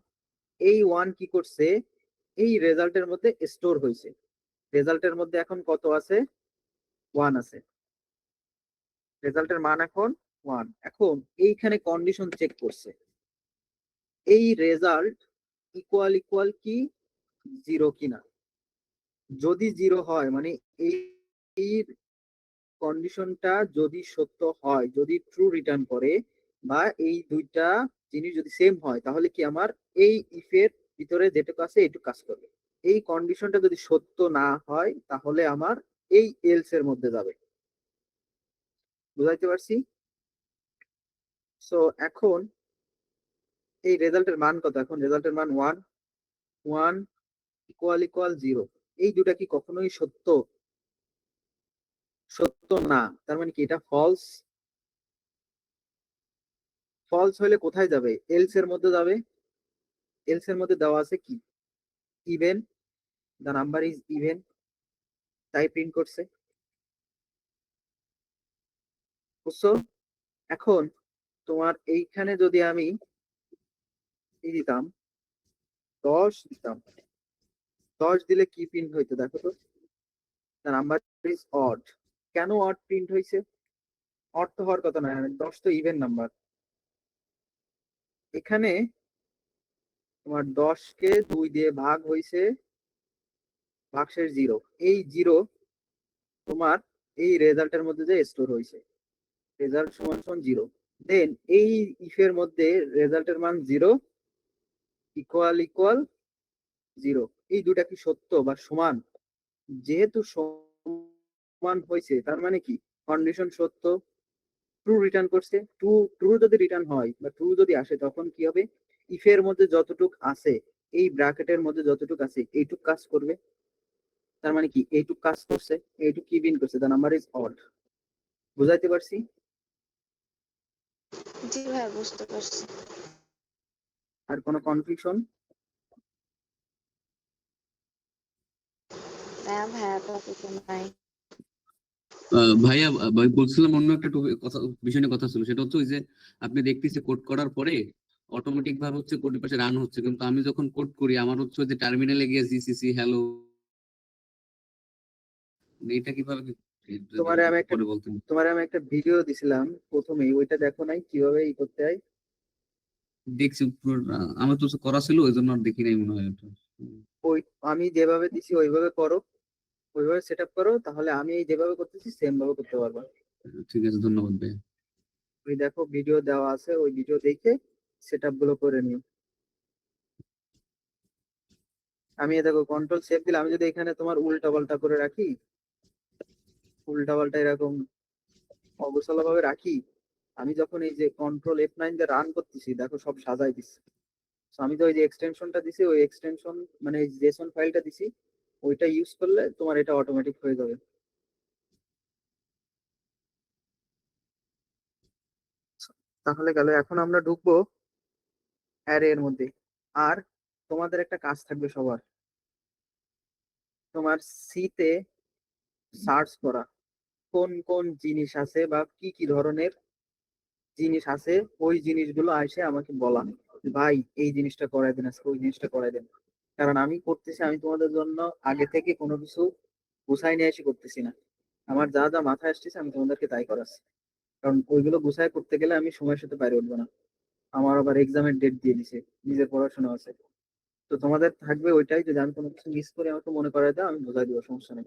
এই 1 কি করছে, এই রেজাল্টের মধ্যে স্টোর হয়েছে, রেজাল্টের মধ্যে এখন কত আছে, 1 আছে, রেজাল্টের মান এখন 1। এখন এইখানে কন্ডিশন চেক করছে, এই রেজাল্ট ইকুয়াল ইকুয়াল কি 0 কিনা। যদি 0 হয় মানে এই এই কন্ডিশনটা যদি সত্য হয়, যদি ট্রু রিটার্ন করে বা এই দুইটা জিনিস যদি সেম হয় তাহলে কি আমার এই ইফের ভিতরে যেটুকু আছে এইটুকু কাজ করবে। এই কন্ডিশনটা যদি সত্য না হয় তাহলে আমার এই এলস এর মধ্যে যাবে। বুঝাইতে পারছি? সো এখন এই রেজাল্টের মান কত, এখন রেজাল্টের মান 1, 1 ইকুয়াল ইকুয়াল 0। এই দুটা কি কখনোই সত্য, সত্য না, তার মানে কি এটা ফলস। ফলস হলে কোথায় যাবে, এলস এর মধ্যে যাবে। এলস এর মধ্যে দেওয়া আছে কি, even, the number is even, তাই প্রিন্ট করছে। বুঝছো? এখন তোমার এইখানে যদি আমি কি দিতাম, 10 দিতাম, 10 দিলে কি প্রিন্ট হইতো দেখো তো, দ্য নাম্বার ইজ অড। কেন অড প্রিন্ট হয়েছে, অড তো হওয়ার কথা না, 10 তো ইভেন নাম্বার। এখানে তোমার 10 কে 2 দিয়ে ভাগ হয়েছে, ভাগশেষ 0, এই 0 তোমার এই রেজাল্টের মধ্যে যে স্টোর হয়েছে, রেজাল্ট সমান সমান 0। দেন এই ইফের মধ্যে রেজাল্টের মান 0 ইকুয়াল ইকুয়াল 0, এই দুটা কি সত্য বা সমান? যেহেতু সমান হয়েছে তার মানে কি কন্ডিশন সত্য, ট্রু রিটার্ন করছে। ট্রু, ট্রু যদি রিটার্ন হয় বা ট্রু যদি আসে তখন কি হবে, ইফের মধ্যে যতটুক আছে, এই ব্র্যাকেটের মধ্যে যতটুক আছে এইটুক কাজ করবে। তার মানে কি এইটুক কাজ করছে, এইটুক কি বিন করছে, দ্য নাম্বার ইজ অড। বুঝাইতে পারছি? জি ভাইয়া, বুঝতে পারছি। আর কোনো কনফিউশন? হ্যাঁ ভাইয়া, টপিক নাই। ভাইয়া, ভাই বলছিলাম অন্য একটা কথা, বিষয় নিয়ে কথা ছিল, সেটা হচ্ছে ওই যে আপনি দেখতেছি কোড করার পরে অটোমেটিক ভাবে হচ্ছে কোডের পাশে রান হচ্ছে, কিন্তু আমি যখন কোড করি আমার হচ্ছে ওই যে টার্মিনালে গিয়ে জিসিসি হ্যালো, এটা কিভাবে যদি তোমারে আমি একটু একটা পরে বলতেন। তোমারে আমি একটা ভিডিও দিছিলাম প্রথমেই, ওইটা দেখো নাই কিভাবে ই করতে হয়? দেখছি আমার তো করা ছিল ওই জন্য আর দেখি নাই মনে হয় ওটা। ওই আমি যেভাবে দিছি ওইভাবে করো, ওইভাবে সেট আপ করো, তাহলে আমি এই যেভাবে করতেছি সেম ভাবে করতে পারবা। ঠিক আছে, ধন্যবাদ ভাই। ওই দেখো ভিডিও দেওয়া আছে, ওই ভিডিও দেখে সেট আপ গুলো করে নিও। আমি এ দেখো কন্ট্রোল সেভ দিলে, আমি যদি এখানে তোমার উল্টা পাল্টা করে রাখি, উল্টা পাল্টা এরকম অগোছালো ভাবে রাখি, আমি যখন এই যে কন্ট্রোল F9 দিয়ে রান করতেছি দেখো সব সাজাই দিচ্ছি। So আমি তো ওই যে এক্সটেনশনটা দিছি, ওই এক্সটেনশন মানে জেসন ফাইলটা দিছি, ওইটা ইউজ করলে তোমার এটা অটোমেটিক হয়ে যাবে। তাহলে গেল, এখন আমরা ঢুকবো অ্যারে এর মধ্যে। আর তোমাদের একটা কাজ থাকবে সবার, তোমার সিতে সার্চ করা কোন কোন জিনিস আছে বা কি কি ধরনের জিনিস আছে, ওই জিনিসগুলো আসে আমাকে বলা যে, ভাই এই জিনিসটা করাই দেন, আজকে ওই জিনিসটা করাই দেন। কারণ আমি করতেছি, আমি তোমাদের জন্য আগে থেকে কোনো কিছু গুছাই নিয়ে এসে করতেছি না। আমার যা যা মাথায় আসতেছে আমি তোমাদেরকে তাই করাচ্ছি। কারণ ওইগুলো গুছাই করতে গেলে আমি সময়ের সাথে বাইরে উঠবো না। আমার আবার এক্সামের ডেট দিয়ে দিছে, নিজের পড়াশোনা আছে। তো তোমাদের থাকবে ওইটাই, যদি আমি কোনো কিছু মিস করি আমাকে মনে করাই দাও, আমি বোঝাই দিব, সমস্যা নেই।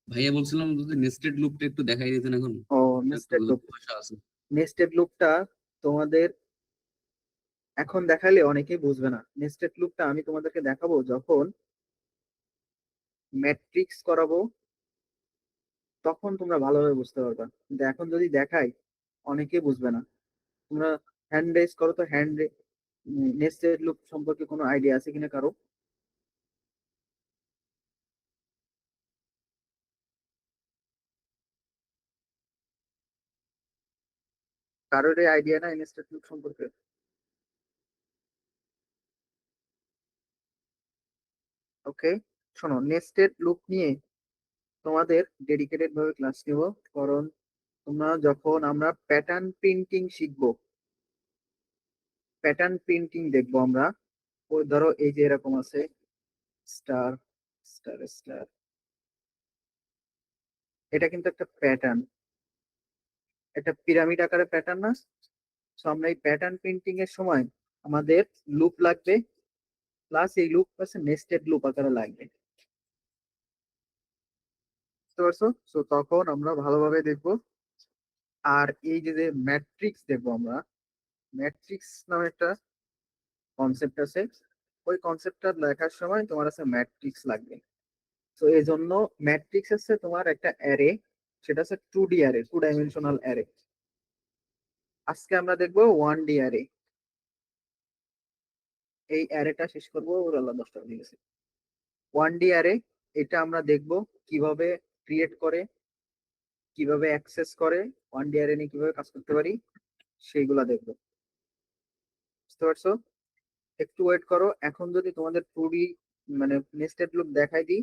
ভাইয়া বলছিলাম যদি নেস্টেড লুপটা একটু দেখাই দিতেন এখন, ও, একটু নেস্টেড লুপ। সমস্যা আছে। নেস্টেড লুপটা তোমাদের এখন দেখাইলে অনেকেই বুঝবে না। নেস্টেড লুপটা আমি তোমাদেরকে দেখাবো যখন ম্যাট্রিক্স করাবো, তখন তোমরা ভালোভাবে বুঝতে পারবে। কিন্তু এখন যদি দেখাই অনেকেই বুঝবে না। তোমরা হ্যান্ড রেজ করো তো, নেস্টেড লুপ সম্পর্কে কোনো আইডিয়া আছে কিনা কারো? কারোর আইডিয়া নাই নেস্টেড লুপ সম্পর্কে? ওকে, শোনো, নেস্টেড লুপ নিয়ে তোমাদের ডেডিকেটেড ভাবে ক্লাস নিব। কারণ তোমরা যখন আমরা প্যাটার্ন প্রিন্টিং শিখবো, প্যাটার্ন প্রিন্টিং দেখবো আমরা। ওই ধরো এই যে এরকম আছে, স্টার স্টার স্টার, এটা কিন্তু একটা প্যাটার্ন, একটা পিরামিড আকারে প্যাটার্ন না? তো আমরা এই প্যাটার্ন প্রিন্টিং এর সময় আমাদের লুপ লাগবে, প্লাস এই লুপ আছে নেস্টেড লুপ আকারে লাগবে। বুঝতে পারছো? তো তখন আমরা ভালোভাবে দেখবো। আর এই যে যে ম্যাট্রিক্স দেখবো আমরা, ম্যাট্রিক্স নামে একটা কনসেপ্ট আছে। ওই কনসেপ্টটা লেখার সময় তোমার আছে ম্যাট্রিক্স লাগবে। তো এই জন্য ম্যাট্রিক্স আছে তোমার একটা অ্যারে, সেটা হচ্ছে 2D অ্যারে, 2 ডাইমেনশনাল অ্যারে। আজকে আমরা দেখবো 1D অ্যারে। এই অ্যারেটা শেষ করবো, ওর আল্লাহ 10টা বেজে গেছে। 1D অ্যারে, এটা আমরা দেখবো কিভাবে ক্রিয়েট করে, কিভাবে অ্যাক্সেস করে, 1D অ্যারে নিয়ে কিভাবে কাজ করতে পারি সেইগুলা দেখবো। বুঝতে পারছো? একটু ওয়েট করো, এখন যদি তোমাদের 2D মানে নেস্টেড লুপ দেখাই দিই,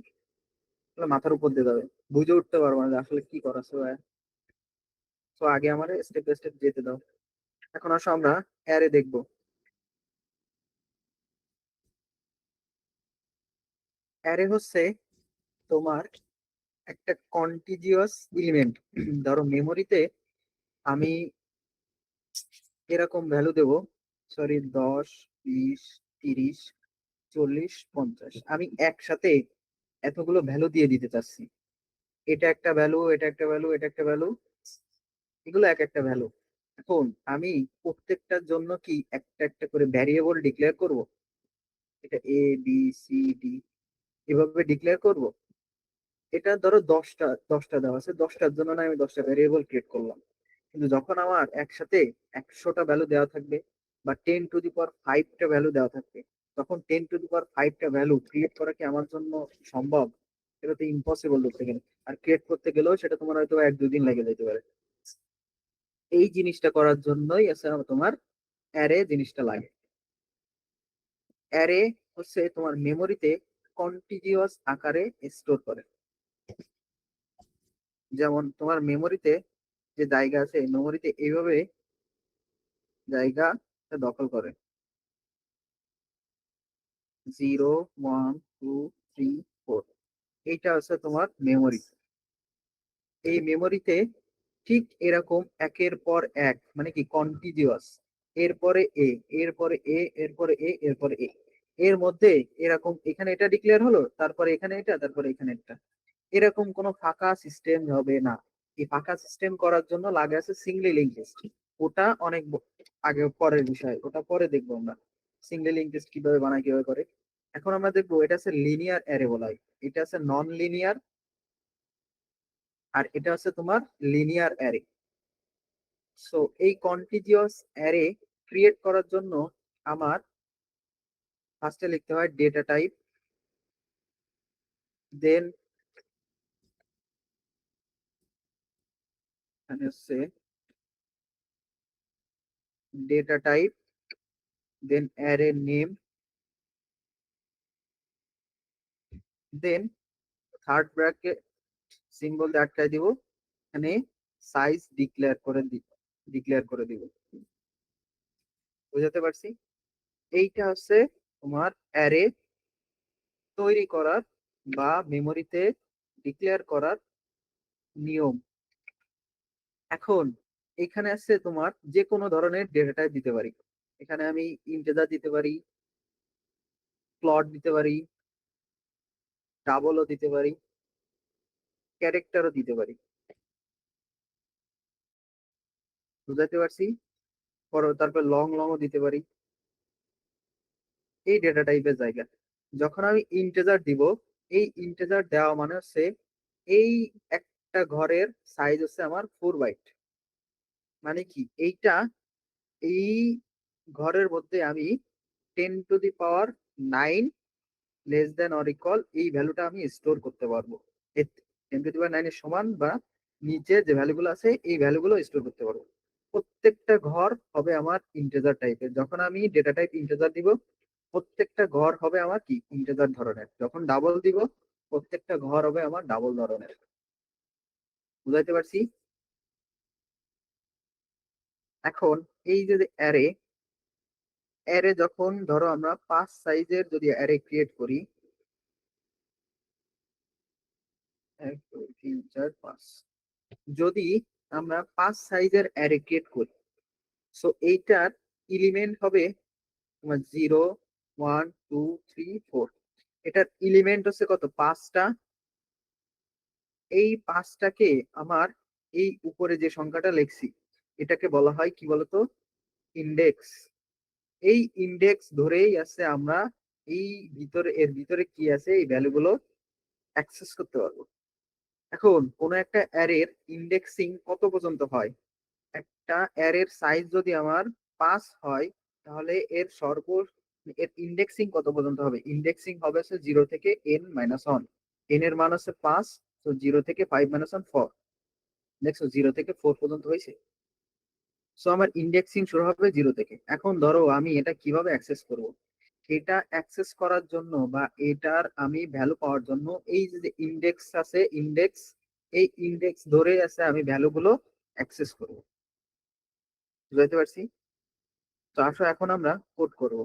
তাহলে মাথার উপর দিয়ে যাবে, বুঝে উঠতে পারবো না যে আসলে কি করা আছে। তো আগে আমার স্টেপ বাই স্টেপ যেতে দাও। এখন আসো আমরা অ্যারে দেখবো। অ্যারে হচ্ছে তোমার একটা কন্টিজিউয়াস এলিমেন্ট। ধরো মেমোরিতে আমি এরকম ভ্যালু দেব, সরি 10, 20, 30, 40, 50, আমি একসাথে এতগুলো ভ্যালু দিয়ে দিতে চাচ্ছি। এটা একটা ভ্যালু, এটা একটা ভ্যালু, এটা একটা ভ্যালু, এগুলো এক একটা ভ্যালু। এখন আমি প্রত্যেকটার জন্য কি একটা একটা করে ভ্যারিয়েবল ডিক্লেয়ার করব? এটা A B C D এভাবে ডিক্লেয়ার করব। এটা ধরো 10টা দেওয়া আছে, 10টার জন্য না আমি 10টা ভ্যারিয়েবল ক্রিয়েট করলাম। কিন্তু যখন আমার একসাথে 100টা ভ্যালু দেওয়া থাকবে বা 10⁵ ভ্যালু দেওয়া থাকবে, তখন 10⁵ ভ্যালু ক্রিয়েট করা কি আমার জন্য সম্ভব? এটা তো ইম্পসিবল ধরতে গেলে। আর ক্রিয়েট করতে গেলেও সেটা তোমার হয়তো 1-2 দিন লেগে যেতে পারে। এই জিনিসটা করার জন্যই আছে তোমার অ্যারে জিনিসটা লাগে। অ্যারে হচ্ছে তোমার মেমোরিতে কন্টিজিউয়াস আকারে স্টোর করে। যেমন তোমার মেমোরিতে যে জায়গা আছে, মেমোরিতে এইভাবে জায়গা দখল করে, 0 1 2 3 4, এইটা হচ্ছে তোমার মেমোরি। এই মেমোরিতে ঠিক এরকম একের পর এক, মানে কি কন্টিজিউয়াস, এরপরে এ, এরপরে এ, এরপরে এ, এরপরে এ, এর মধ্যে এরকম এখানে এটা ডিক্লেয়ার হলো, তারপরে এখানে এটা, তারপরে এখানে এটা, এরকম কোনো ফাঁকা সিস্টেম হবে না। এই ফাঁকা সিস্টেম করার জন্য লাগে আছে সিঙ্গলি লিঙ্ক লিস্ট। ওটা অনেক আগে পরের বিষয়, ওটা পরে দেখবো আমরা সিঙ্গলি লিঙ্ক লিস্ট কিভাবে বানায়, কিভাবে করে। এখন আমরা দেখবো এটা আছে লিনিয়ার অ্যারে বলা হয়, এটা আছে নন লিনিয়ার, আর এটা আছে তোমার লিনিয়ার অ্যারে। সো এই কন্টিজিউয়াস অ্যারে ক্রিয়েট করার জন্য আমার ফার্স্টে লিখতে হয় ডেটা টাইপ, দেন এখানে হচ্ছে data type, then array name, then third bracket symbol দিয়ে আটকায় দিব, এখানে সাইজ ডিক্লেয়ার করে দিব। বুঝাতে পারছি? এইটা হচ্ছে তোমার অ্যারে তৈরি করার বা মেমোরিতে ডিক্লেয়ার করার নিয়ম। এখন এখানে আছে তোমার যে কোনো ধরনের ডেটা টাইপ দিতে পারি। এখানে আমি ইন্টিজার দিতে পারি, ফ্লোট দিতে পারি, ডাবলও দিতে পারি, ক্যারেক্টারও দিতে পারি। বুঝাতে পারছি? তারপর লংও দিতে পারি। এই ডেটা টাইপের জায়গা যখন আমি ইন্টিজার দিব, এই ইন্টিজার দেওয়া মানে হচ্ছে এই একটা ঘরের সাইজ হচ্ছে আমার 4 বাইট। মানে কি এইটা, এই ঘরের মধ্যে আমি 10⁻9 লেস দেন অর ইকুয়াল এই ভ্যালুটা আমি স্টোর করতে পারবো। 10⁻9 এর সমান বা নিচে যে ভ্যালুগুলো আছে এই ভ্যালুগুলো স্টোর করতে পারবো। প্রত্যেকটা ঘর হবে আমার ইন্টিজার টাইপের। যখন আমি ডেটা টাইপ ইন্টিজার দিব, প্রত্যেকটা ঘর হবে আমার কি ইন্টিজার ধরনের। যখন ডাবল দিব, প্রত্যেকটা ঘর হবে আমার ডাবল ধরনের। বুঝাইতে পারছি? এখন এই যে অ্যারে, অ্যারে যখন ধরো আমরা 5 সাইজের যদি অ্যারে ক্রিয়েট করি, 1 2 3 4 5, যদি আমরা 5 সাইজের অ্যারে ক্রিয়েট করি, সো এইটার এলিমেন্ট হবে তোমার 0 1 2 3 4। এটার এলিমেন্ট হচ্ছে কত? 5টা। এই 5টাকে আমার এই উপরে যে সংখ্যাটা লিখছি এটাকে বলা হয় কি বলতো? ইন্ডেক্স। এই ইন্ডেক্স ধরেই আছে আমরা এই এর ভিতরে কি আছে এই ভ্যালুগুলো অ্যাক্সেস করতে পারবো। এখন কোন একটা অ্যারের ইন্ডেক্সিং কত পর্যন্ত হয়? একটা অ্যারের সাইজ যদি আমার 5 হয়, তাহলে এর ইন্ডেক্সিং কত পর্যন্ত হবে? ইন্ডেক্সিং হবে 0 থেকে n-1। n এর মান হচ্ছে 5, তো 0 থেকে 5-1 4। দেখছো 0 থেকে 4 পর্যন্ত হয়েছে। সো আমার ইন্ডেক্সিং শুরু হবে 0 থেকে। এখন ধরো আমি এটা কিভাবে অ্যাক্সেস করব? এটা অ্যাক্সেস করার জন্য বা এটার আমি ভ্যালু পাওয়ার জন্য এই যে ইন্ডেক্স আছে, ইন্ডেক্স, এই ইন্ডেক্স ধরে আছে আমি ভ্যালুগুলো অ্যাক্সেস করব। বুঝতে পারছি? তো আসো এখন আমরা কোড করব।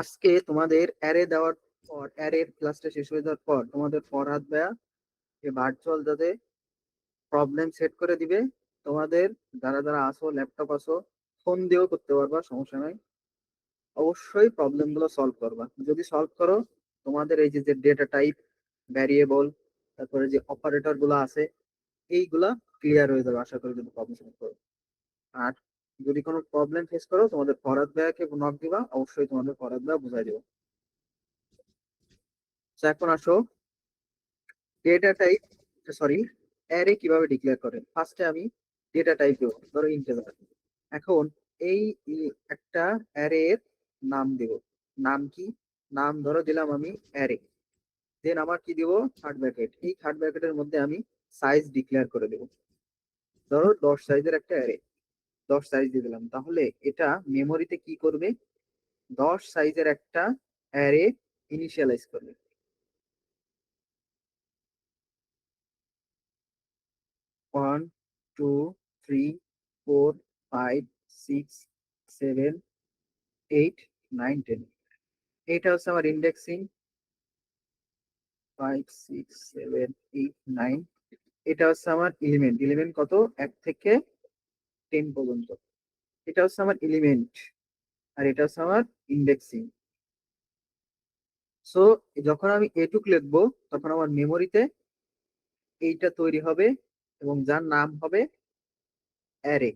আজকে তোমাদের অ্যারে দেওয়ার পর, অ্যারের ক্লাসটা শেষ হয়ে যাওয়ার পর তোমাদের ফরহাদ ভাইয়া যে ভার্চুয়াল যাতে প্রবলেম সেট করে দিবে। তোমাদের যারা যারা আসো, ল্যাপটপ আসো, ফোন দিয়েও করতে পারবা, সমস্যা নাই। অবশ্যই প্রবলেম গুলো সলভ করবা। যদি সলভ করো, তোমাদের এই যে ডেটা টাইপ, ভ্যারিয়েবল, তারপরে যে অপারেটর গুলো আছে এইগুলা ক্লিয়ার হয়ে যাবে আশা করি যদি প্রবলেম সলভ করো। আর যদি কোনো প্রবলেম ফেস করো, তোমাদের ফরহাদ ভাইয়াকে নক দিবা, অবশ্যই তোমাদের ফরহাদ ভাইয়া বুঝাই দেবো। তো এখন আসো ডেটা টাইপ, সরি, অ্যারে কিভাবে ডিক্লেয়ার করে। ফার্স্টে আমি ডেটা টাইপ দেবো, ধরো ইন্টিজার। এখন এই একটা অ্যারের নাম দেব। নাম কি? নাম ধরো দিলাম আমি অ্যারে। দেন আমার কি দিব? Third bracket. এই থার্ড ব্র্যাকেটের মধ্যে আমি সাইজ ডিক্লেয়ার করে দেব। ধরো 10 সাইজের একটা অ্যারে, 10 সাইজ দিয়ে দিলাম। তাহলে এটা মেমোরিতে কি করবে? 10 সাইজের একটা অ্যারে ইনিশিয়ালাইজ করবে। 1 2 3 4 5 6 7 8 9 10। এটা হচ্ছে আমার ইন্ডেক্সিং। 5 6 7 8 9। এটা হচ্ছে আমার এলিমেন্ট। এলিমেন্ট কত? 1 থেকে 10 পর্যন্ত। এটা হচ্ছে আমার এলিমেন্ট, আর এটা হচ্ছে আমার ইন্ডেক্সিং। সো যখন আমি এটুক লিখবো, তখন আমার মেমোরিতে এইটা তৈরি হবে এবং যার নাম হবে অ্যারে।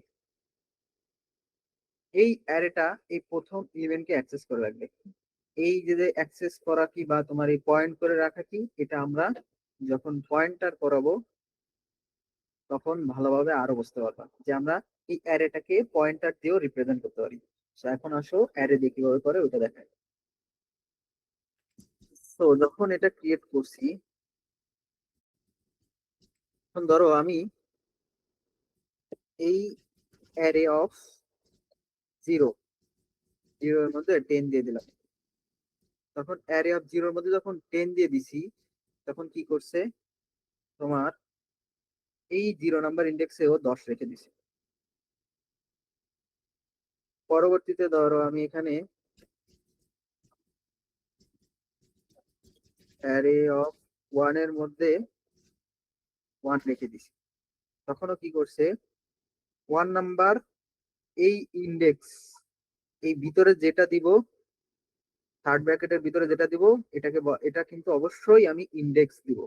এই অ্যারেটা এই প্রথম ইভেন্টকে অ্যাক্সেস করে রাখবে। এই যে অ্যাক্সেস করা কি বা তোমার এই পয়েন্ট করে রাখা কি, এটা আমরা যখন পয়েন্টার করাবো তখন ভালোভাবে আরো বুঝতে পারবা যে আমরা এই অ্যারেটাকে পয়েন্টার দিয়েও রিপ্রেজেন্ট করতে পারি। তো এখন আসো অ্যারে দিয়ে কিভাবে করে ওটা দেখায়। তো যখন এটা ক্রিয়েট করছি, এখন ধরো আমি এই অ্যারে অফ জিরো এর মধ্যে 10 দিয়ে দিলাম। তখন অ্যারে অফ জিরোর মধ্যে যখন 10 দিয়ে দিছি, তখন কি করছে, তোমার এই 0 নাম্বার ইন্ডেক্সেও 10 রেখে দিছি। পরবর্তীতে ধরো আমি এখানে অ্যারে অফ 1 এর মধ্যে 1 রেখে দিছি। তখনও কি করছে, 1 নাম্বার এই ইন্ডেক্স, এই ভিতরে যেটা দিব, থার্ড ব্র্যাকেটের ভিতরে যেটা দিব, এটা কিন্তু অবশ্যই আমি ইন্ডেক্স দিব।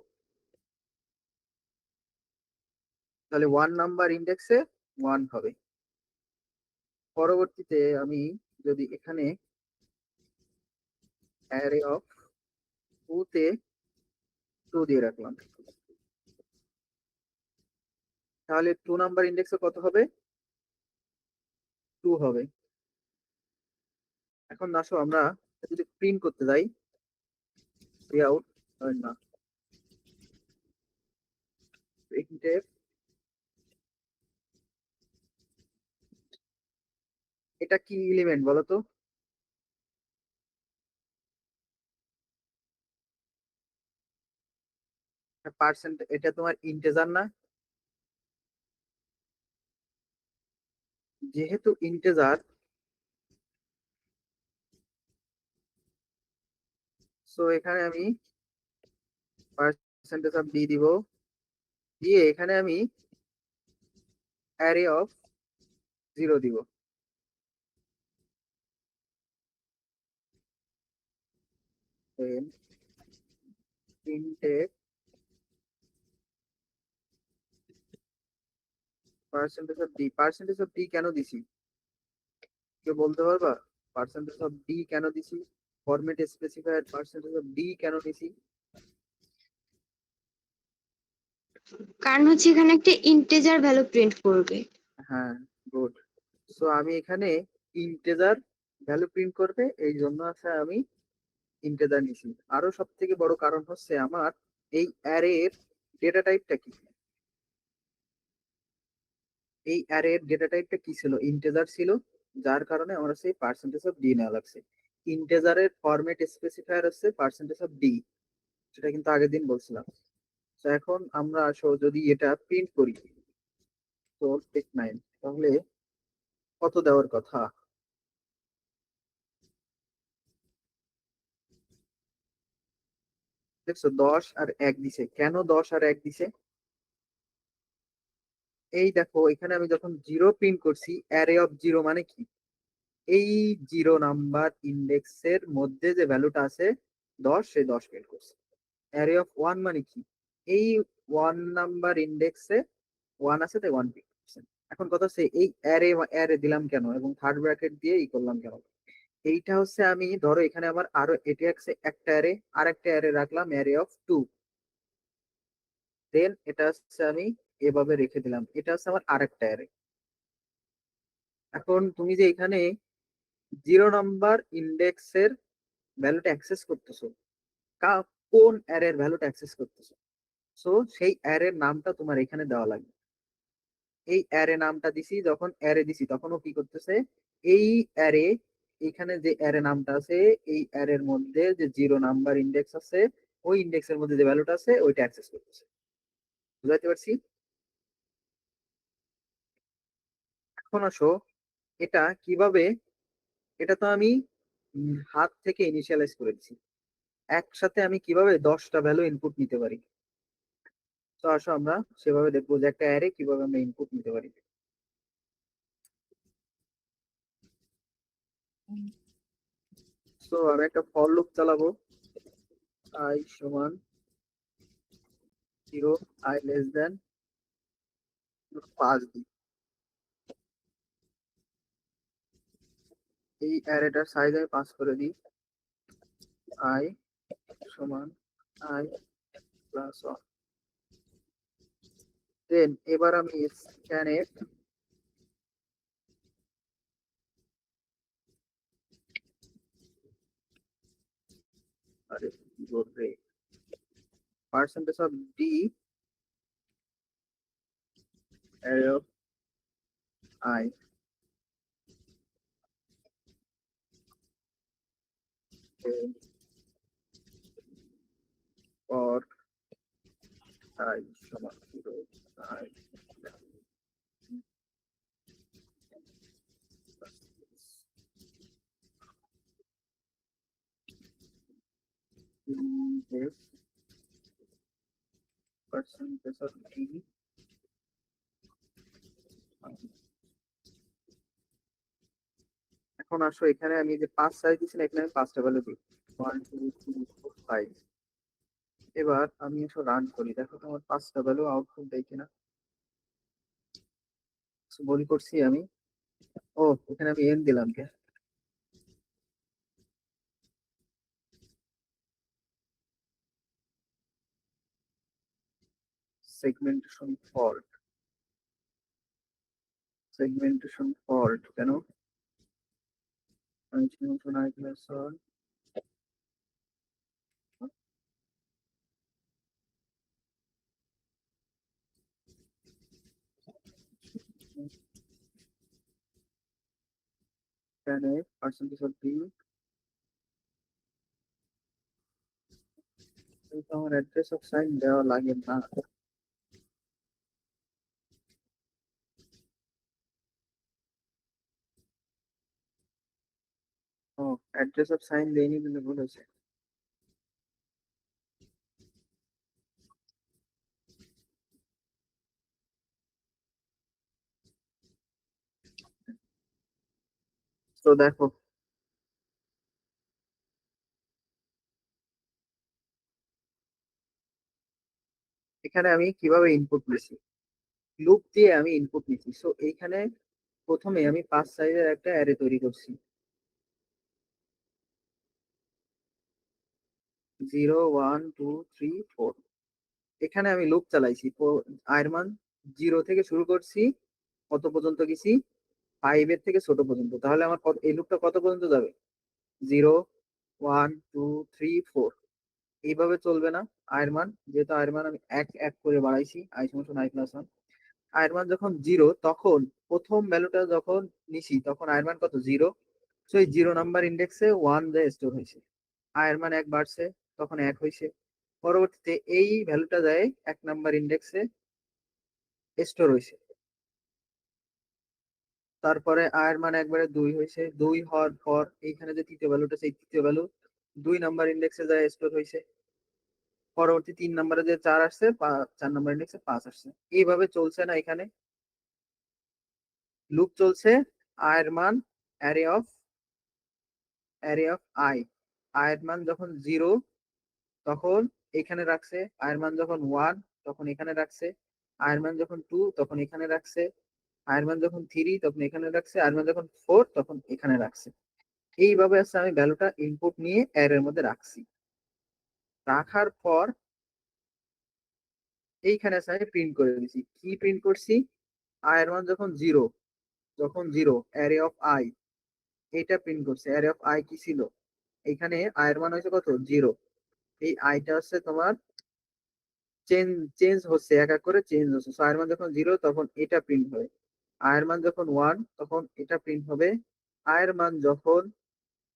তাহলে 1 নাম্বার ইন্ডেক্সে 1 হবে। পরবর্তীতে আমি যদি এখানে অ্যারে অফ 2 তে 2 দিয়ে রাখলাম, তাহলে 2 নাম্বার ইন্ডেক্সে কত হবে, 2 হবে। এখন আসো আমরা যদি প্রিন্ট করতে যাই, আউট না, printf, এটা কি এলিমেন্ট বলো তো? পার্সেন্ট, এটা তোমার ইন্টেজার না? যেহেতু ইন্টেজার, সো এখানে আমি পার্সেন্টেজ অফ ডি দিব, দিয়ে এখানে আমি অ্যারে অফ 0 দিব। Then printf percentage of D. Percentage of D কেন দিছি, কেউ বলতে পারবা? পার্সেন্টেজ অফ ডি কেন দিছি, format specifier percentage of D কেন দিছি? কারণ হচ্ছে এখানে একটা ইন্টিজার ভ্যালু প্রিন্ট করবে। হ্যাঁ, গুড। সো আমি এখানে ইন্টেজার ভ্যালু প্রিন্ট করবে, এই জন্য আছে আমি ইন্টেজার নিছি। আরো সব থেকে বড় কারণ হচ্ছে আমার এই অ্যারে এর ডেটা টাইপটা কি, এই অ্যারে এর ডেটা টাইপটা কি ছিল, ইন্টেজার ছিল, যার কারণে আমরা সেই পার্সেন্টেজ অফ ডি নেওয়া লাগছে। ইন্টেজারের ফরম্যাট স্পেসিফায়ার হচ্ছে পার্সেন্টেজ অফ ডি, সেটা কিন্তু আগের দিন বলছিলাম। তো এখন আমরা আসো যদি এটা প্রিন্ট করি, তো টেক 9, তাহলে কত দেওয়ার কথা, দেখছো 10 আর 1 দিছে। কেন 10 আর 1 দিছে? এই দেখো এখানে আমি যখন 0 প্রিন্ট করছি, অ্যারে অফ 0 মানে কি, এই 0 নাম্বার ইন্ডেক্সের মধ্যে যে ভ্যালুটা আছে 10, সেই 10 প্রিন্ট করছে। অ্যারে অফ 1 মানে কি, এই 1 নাম্বার ইন্ডেক্সে 1 আছে, তাই 1 প্রিন্ট করছে। এখন কথা হচ্ছে এই অ্যারে অ্যারে দিলাম কেন এবং থার্ড ব্র্যাকেট দিয়ে ই করলাম কেন? এইটা হচ্ছে আমি ধরো এখানে আমার আরো এটি আছে একটা অ্যারে, আর একটা অ্যারে রাখলাম অ্যারে অফ 2, দেন এটা হচ্ছে আমি এভাবে রেখে দিলাম, এটা হচ্ছে আমার আরেকটা অ্যারে। এখন তুমি যে এখানে 0 নাম্বার ইন্ডেক্সের ভ্যালুটা অ্যাক্সেস করতেছো, কোন অ্যারের ভ্যালুটা অ্যাক্সেস করতেছো, সো সেই অ্যারের নামটা তোমার এখানে দেওয়া লাগবে। এই অ্যারে নামটা দিছি, যখন অ্যারে দিছি তখন ও কি করতেছে, এই অ্যারে, এখানে যে অ্যারে নামটা আছে, এই অ্যারের মধ্যে যে 0 নাম্বার ইন্ডেক্স আছে, ওই ইন্ডেক্সের মধ্যে যে ভ্যালুটা আছে ওইটা অ্যাক্সেস করতেছে। বুঝাতে পারছি? এখন আসো এটা কিভাবে, এটা তো আমি হাত থেকে ইনিশিয়ালাইজ করে দিছি, একসাথে আমি কিভাবে 10টা ভ্যালু ইনপুট নিতে পারি। তো আসো আমরা সেভাবে দেখবো যে একটা অ্যারে কিভাবে আমরা ইনপুট নিতে পারি। তো আমি একটা ফর লুপ চালাবো, i সমান 0, i লেস দেন 5 দিই। এই অ্যারেটার সাইজ আমি 5 করে দিই, i সমান i প্লাস 1। দেন এবার আমি স্ক্যানএফ, আরে কি বলবে, percentage of D array of I for I সমান 0 I this percentage of E এখন আসো এখানে আমি যে 5 সাইজ দিছি না, এখানে আমি 5টা ভ্যালু দিই 1 2 3 4 5। এবার আমি একটু রান করি, দেখো তোমার 5টা ভ্যালু আউটপুট দেয় কিনা। ভুল করছি আমি, ও এখানে আমি এন দিলাম কে, সেগমেন্টেশন ফল্ট, সেগমেন্টেশন ফল্ট কেন? ফাংশন আই প্লাস অন এখানে পার্সেন্টেজ অফ বি, কিন্তু আমার অ্যাড্রেস অফ সাইন দেওয়া লাগে না। ও অ্যাড্রেস অফ সাইন দেয়নি কিন্তু ভুল হয়েছে। তো দেখো এখানে আমি কিভাবে ইনপুট নিছি, লুপ দিয়ে আমি ইনপুট নিছি। সো এইখানে প্রথমে আমি 5 সাইজের একটা অ্যারে তৈরি করছি, 0 1 2 3 4। এখানে আমি লুপ চালাইছি, আয়ের মান 0 থেকে শুরু করছি, কত পর্যন্ত গেছি 5 এর থেকে ছোট পর্যন্ত। তাহলে আমার এই লুপটা কত পর্যন্ত যাবে, 0 1 2 3 4। এইভাবে চলবে না। আয়ের মান, যেহেতু আয়ের মান আমি এক এক করে বাড়াইছি, আই সমান আই প্লাস 1। আয়ের মান যখন 0, তখন প্রথম ভ্যালুটা যখন নিছি তখন আয়ের মান কত 0। সো এই 0 নাম্বার ইন্ডেক্সে 1 যায় স্টোর হয়েছে। আয়ের মান 1 বাড়ছে, তখন 1 হয়েছে। পরবর্তীতে এই ভ্যালুটা যায় 1 নাম্বার ইন্ডেক্সে স্টোর হয়েছে। তারপরে আয়ের মান একবারে 2 হয়েছে, 2 হওয়ার পর এইখানে যে তৃতীয় ভ্যালুটা, সেই তৃতীয় ভ্যালু 2 নাম্বার ইন্ডেক্সে যায় স্টোর হয়েছে। পরবর্তী 3 নাম্বারে যে 4 আসছে, 4 নাম্বার ইন্ডেক্সে 5 আসছে। এইভাবে চলছে না, এখানে লুপ চলছে। আয়ের মান অ্যারে অফ আই, আয়ের মান যখন 0 তখন এখানে রাখছে, আয়ের মান যখন 1 তখন এখানে রাখছে, আয়ের মান যখন 2 তখন এখানে রাখছে, আয়ের মান যখন 3 তখন এখানে রাখছে, আয়ের মান যখন 4 তখন এখানে রাখছে। এইভাবে আছে আমি ভ্যালুটা ইনপুট নিয়ে অ্যারের মধ্যে রাখছি। রাখার পর এইখানে আছে আমি প্রিন্ট করে দিছি। কি প্রিন্ট করছি, আয়ের মান যখন 0, যখন 0 অ্যারে অফ আই, এটা প্রিন্ট করছে। অ্যারে অফ আই কি ছিল, এখানে আয়ের মান হয়েছে কত 0। এই আইটা হচ্ছে তোমার চেঞ্জ চেঞ্জ হচ্ছে, এক এক করে চেঞ্জ হচ্ছে। সো আয়ের মান যখন 0 তখন এটা প্রিন্ট হবে, আয়ের মান যখন 1 তখন এটা প্রিন্ট হবে, আয়ের মান যখন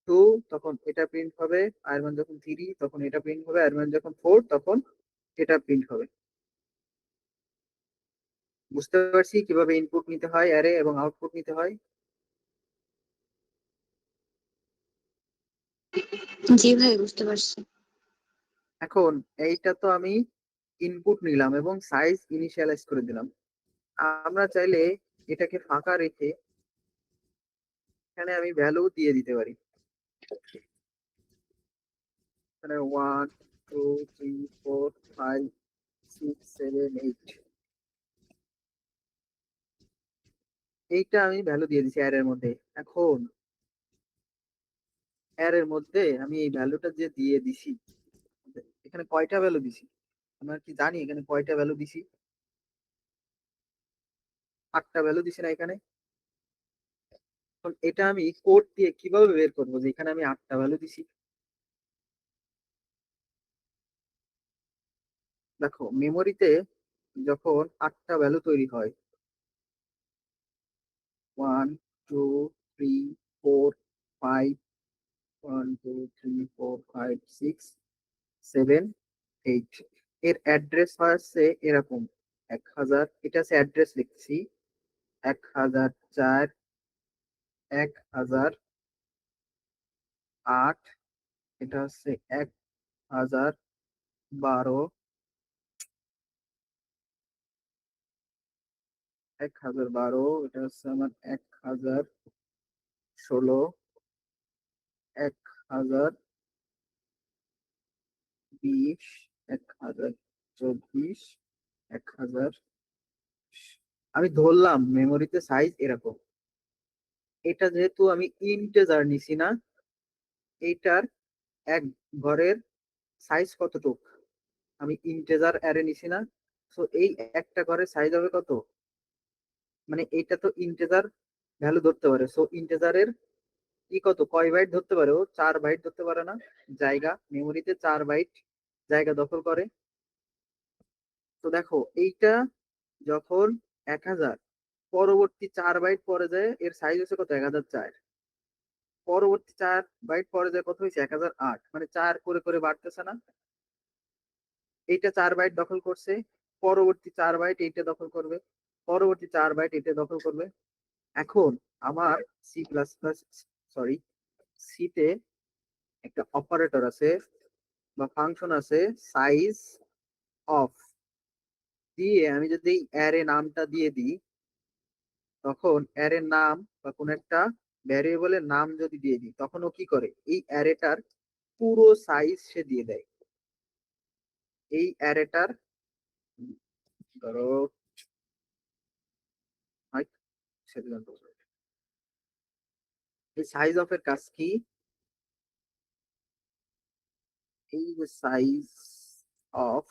2 তখন এটা প্রিন্ট হবে, আয়ের মান যখন 3 তখন এটা প্রিন্ট হবে, আয়ের মান যখন 4 তখন এটা প্রিন্ট হবে। বুঝতে পারছি কিভাবে ইনপুট নিতে হয় অ্যারে এবং আউটপুট নিতে হয়। জি ভাই, বুঝতে পারছি। এখন এইটা তো আমি ইনপুট নিলাম এবং সাইজ ইনিশিয়ালাইজ করে দিলাম। আমরা চাইলে এটাকে ফাঁকা রেখে এখানে আমি ভ্যালু দিয়ে দিতে পারি। এখানে 1 2 3 4 5 6 7 8, এইটা আমি ভ্যালু দিয়ে দিছি অ্যারের মধ্যে। এখন অ্যারের মধ্যে আমি এই ভ্যালুটা যে দিয়ে দিছি, এখানে কয়টা ভ্যালু দিছি আমরা কি জানি, এখানে কয়টা ভ্যালু দিছি, 8টা ভ্যালু দিছি না এখানে। এখন এটা আমি কোড দিয়ে কিভাবে বের করবো যে এখানে আমি 8টা ভ্যালু দিছি। দেখো মেমোরিতে যখন 8টা ভ্যালু তৈরি হয়, 1 2 3 4 5 1 2 3 4 5 6 7 8 এর অ্যাড্রেস হচ্ছে এরকম 1000 এটা হচ্ছে অ্যাড্রেস লিখছি 1004 1008 এটা হচ্ছে 1012 1012 এটা হচ্ছে আমার 1016 1020 1024 1000 আমি ধরলাম মেমোরিতে সাইজ এরকম এটা যেহেতু আমি ইন্টেজার নিছি না এইটার এক ঘরের সাইজ কতটুক আমি ইন্টেজার অ্যারে নিছি না তো এই একটা ঘরের সাইজ হবে কত মানে এইটা তো ইন্টেজার ভ্যালু ধরতে পারে সো ইন্টেজারের কি কত কয় বাইট ধরতে পারে ও 4 বাইট ধরতে পারে না জায়গা মেমোরিতে 4 বাইট জায়গা দখল করে তো দেখো এইটা যখন 1000 পরবর্তী 4 বাইট পরে যায় এর সাইজ হচ্ছে কত 1004 পরবর্তী 4 বাইট পরে যায় কত হয়েছে 1008 মানে 4 করে করে বাড়তেছে না এইটা 4 বাইট দখল করছে পরবর্তী 4 বাইট এইটা দখল করবে পরবর্তী 4 বাইট এটা দখল করবে এখন আমার সি প্লাস প্লাস সরি সিতে একটা অপারেটর আছে বা ফাংশন আছে সাইজ অফ দিয়ে আমি যদি অ্যারে নামটা দিয়ে দিই তখন অ্যারে নাম বা কোন একটা ভ্যারিয়েবলের নাম যদি দিয়ে দিই তখন ও কি করে এই অ্যারেটার পুরো সাইজ সে দিয়ে দেয় এই অ্যারেটার ধরো হয়, এই সাইজ অফ এর কাজ কি এই যে সাইজ অফ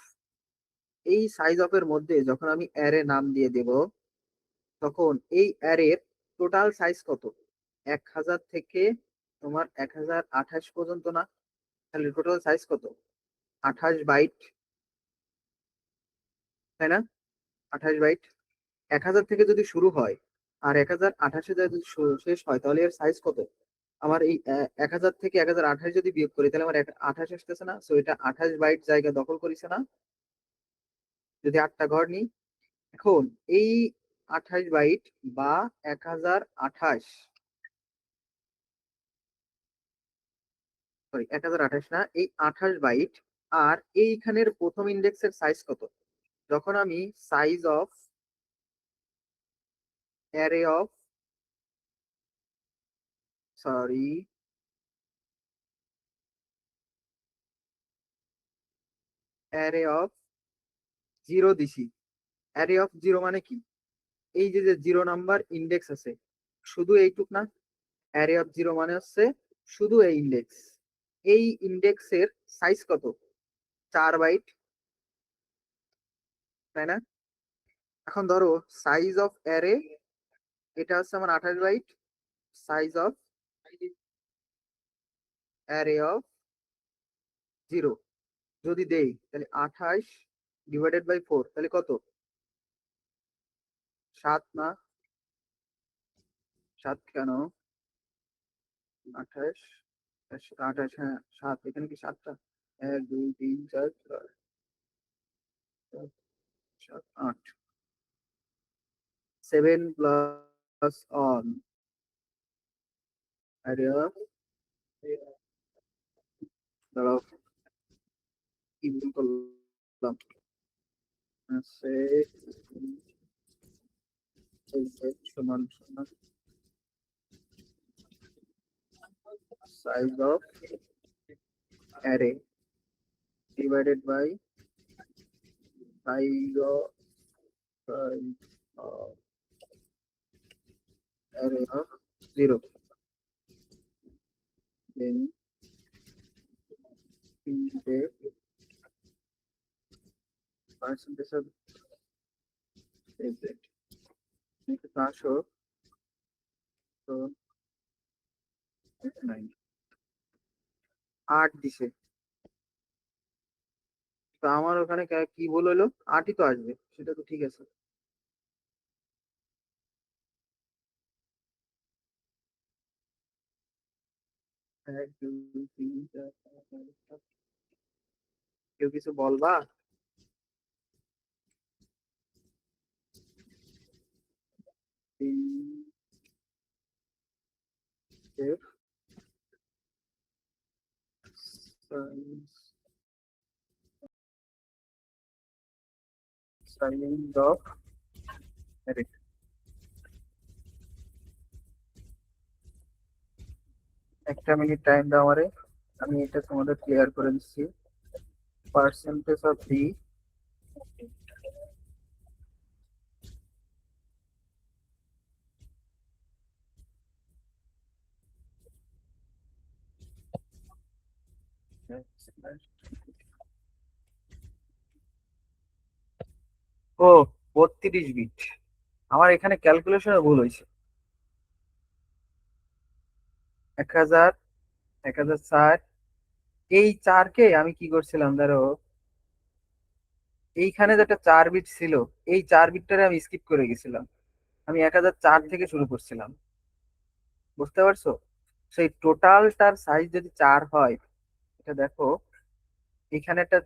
এই সাইজ অফ এর মধ্যে যখন আমি অ্যারে নাম দিয়ে দেব তখন এই অ্যারের টোটাল সাইজ কত 1000 থেকে তোমার 1028 পর্যন্ত না তাহলে টোটাল সাইজ কত 28 বাইট তাই না 28 বাইট 1000 থেকে যদি শুরু হয় আর 1028 যদি শেষ হয় তাহলে এর সাইজ কত আমার এই 1000 থেকে 1028 যদি বিয়োগ করি তাহলে আমার 28 আসতেছে না সো এটা 28 বাইট জায়গা দখল করেছে না যদি 8টা ঘর নিই এখন এই 28 বাইট বা 1028 সরি 1028 না এই 28 বাইট আর এইখানের প্রথম ইন্ডেক্সের সাইজ কত যখন আমি size of array of sorry array of zero দিছি অ্যারে অফ জিরো মানে কি এই যে যে 0 নাম্বার ইন্ডেক্স আছে শুধু এইটুক না অ্যারে অফ জিরো মানে হচ্ছে শুধু এই ইন্ডেক্স এই ইন্ডেক্সের সাইজ কত 4 বাইট তাই না এখন ধরো সাইজ অফ অ্যারে এটা হচ্ছে আমার 28 bite size of array of zero যদি দেই তাহলে 28/4 তাহলে কত 7 না 7 কেন 28 28 হ্যাঁ 7 এখানে কি 7টা 1 2 3 4 7 8 7 প্লাস অন area দাঁড়াও কি ভুল করলাম সমান সমান size of array divided by size of array of 0 then the percentage of exit এটা 500 তো 9 8 দিছে তো আমার ওখানে কি ভুল হলো 8ই তো আসবে সেটা তো ঠিক আছে 1 2 3 4 5 6 কেউ কিছু বলবা? 3 4 signing off. Correct. একটা মিনিট টাইম দাও আমারে, আমি এটা তোমাদের ক্লিয়ার করে দিচ্ছি। Percentage of D O 32 bit. আমার এখানে ক্যালকুলেশনে ভুল হয়েছে। 1000 1004 এই 4 কে আমি কি করছিলাম ধরো, এইখানে যেটা 4 বিট ছিল, এই 4 বিটটারে আমি স্কিপ করে গেছিলাম। আমি 1004 থেকে শুরু করছিলাম, বুঝতে পারছো? সেই টোটালটার সাইজ যদি 4 হয়, এটা দেখো এখানে একটা,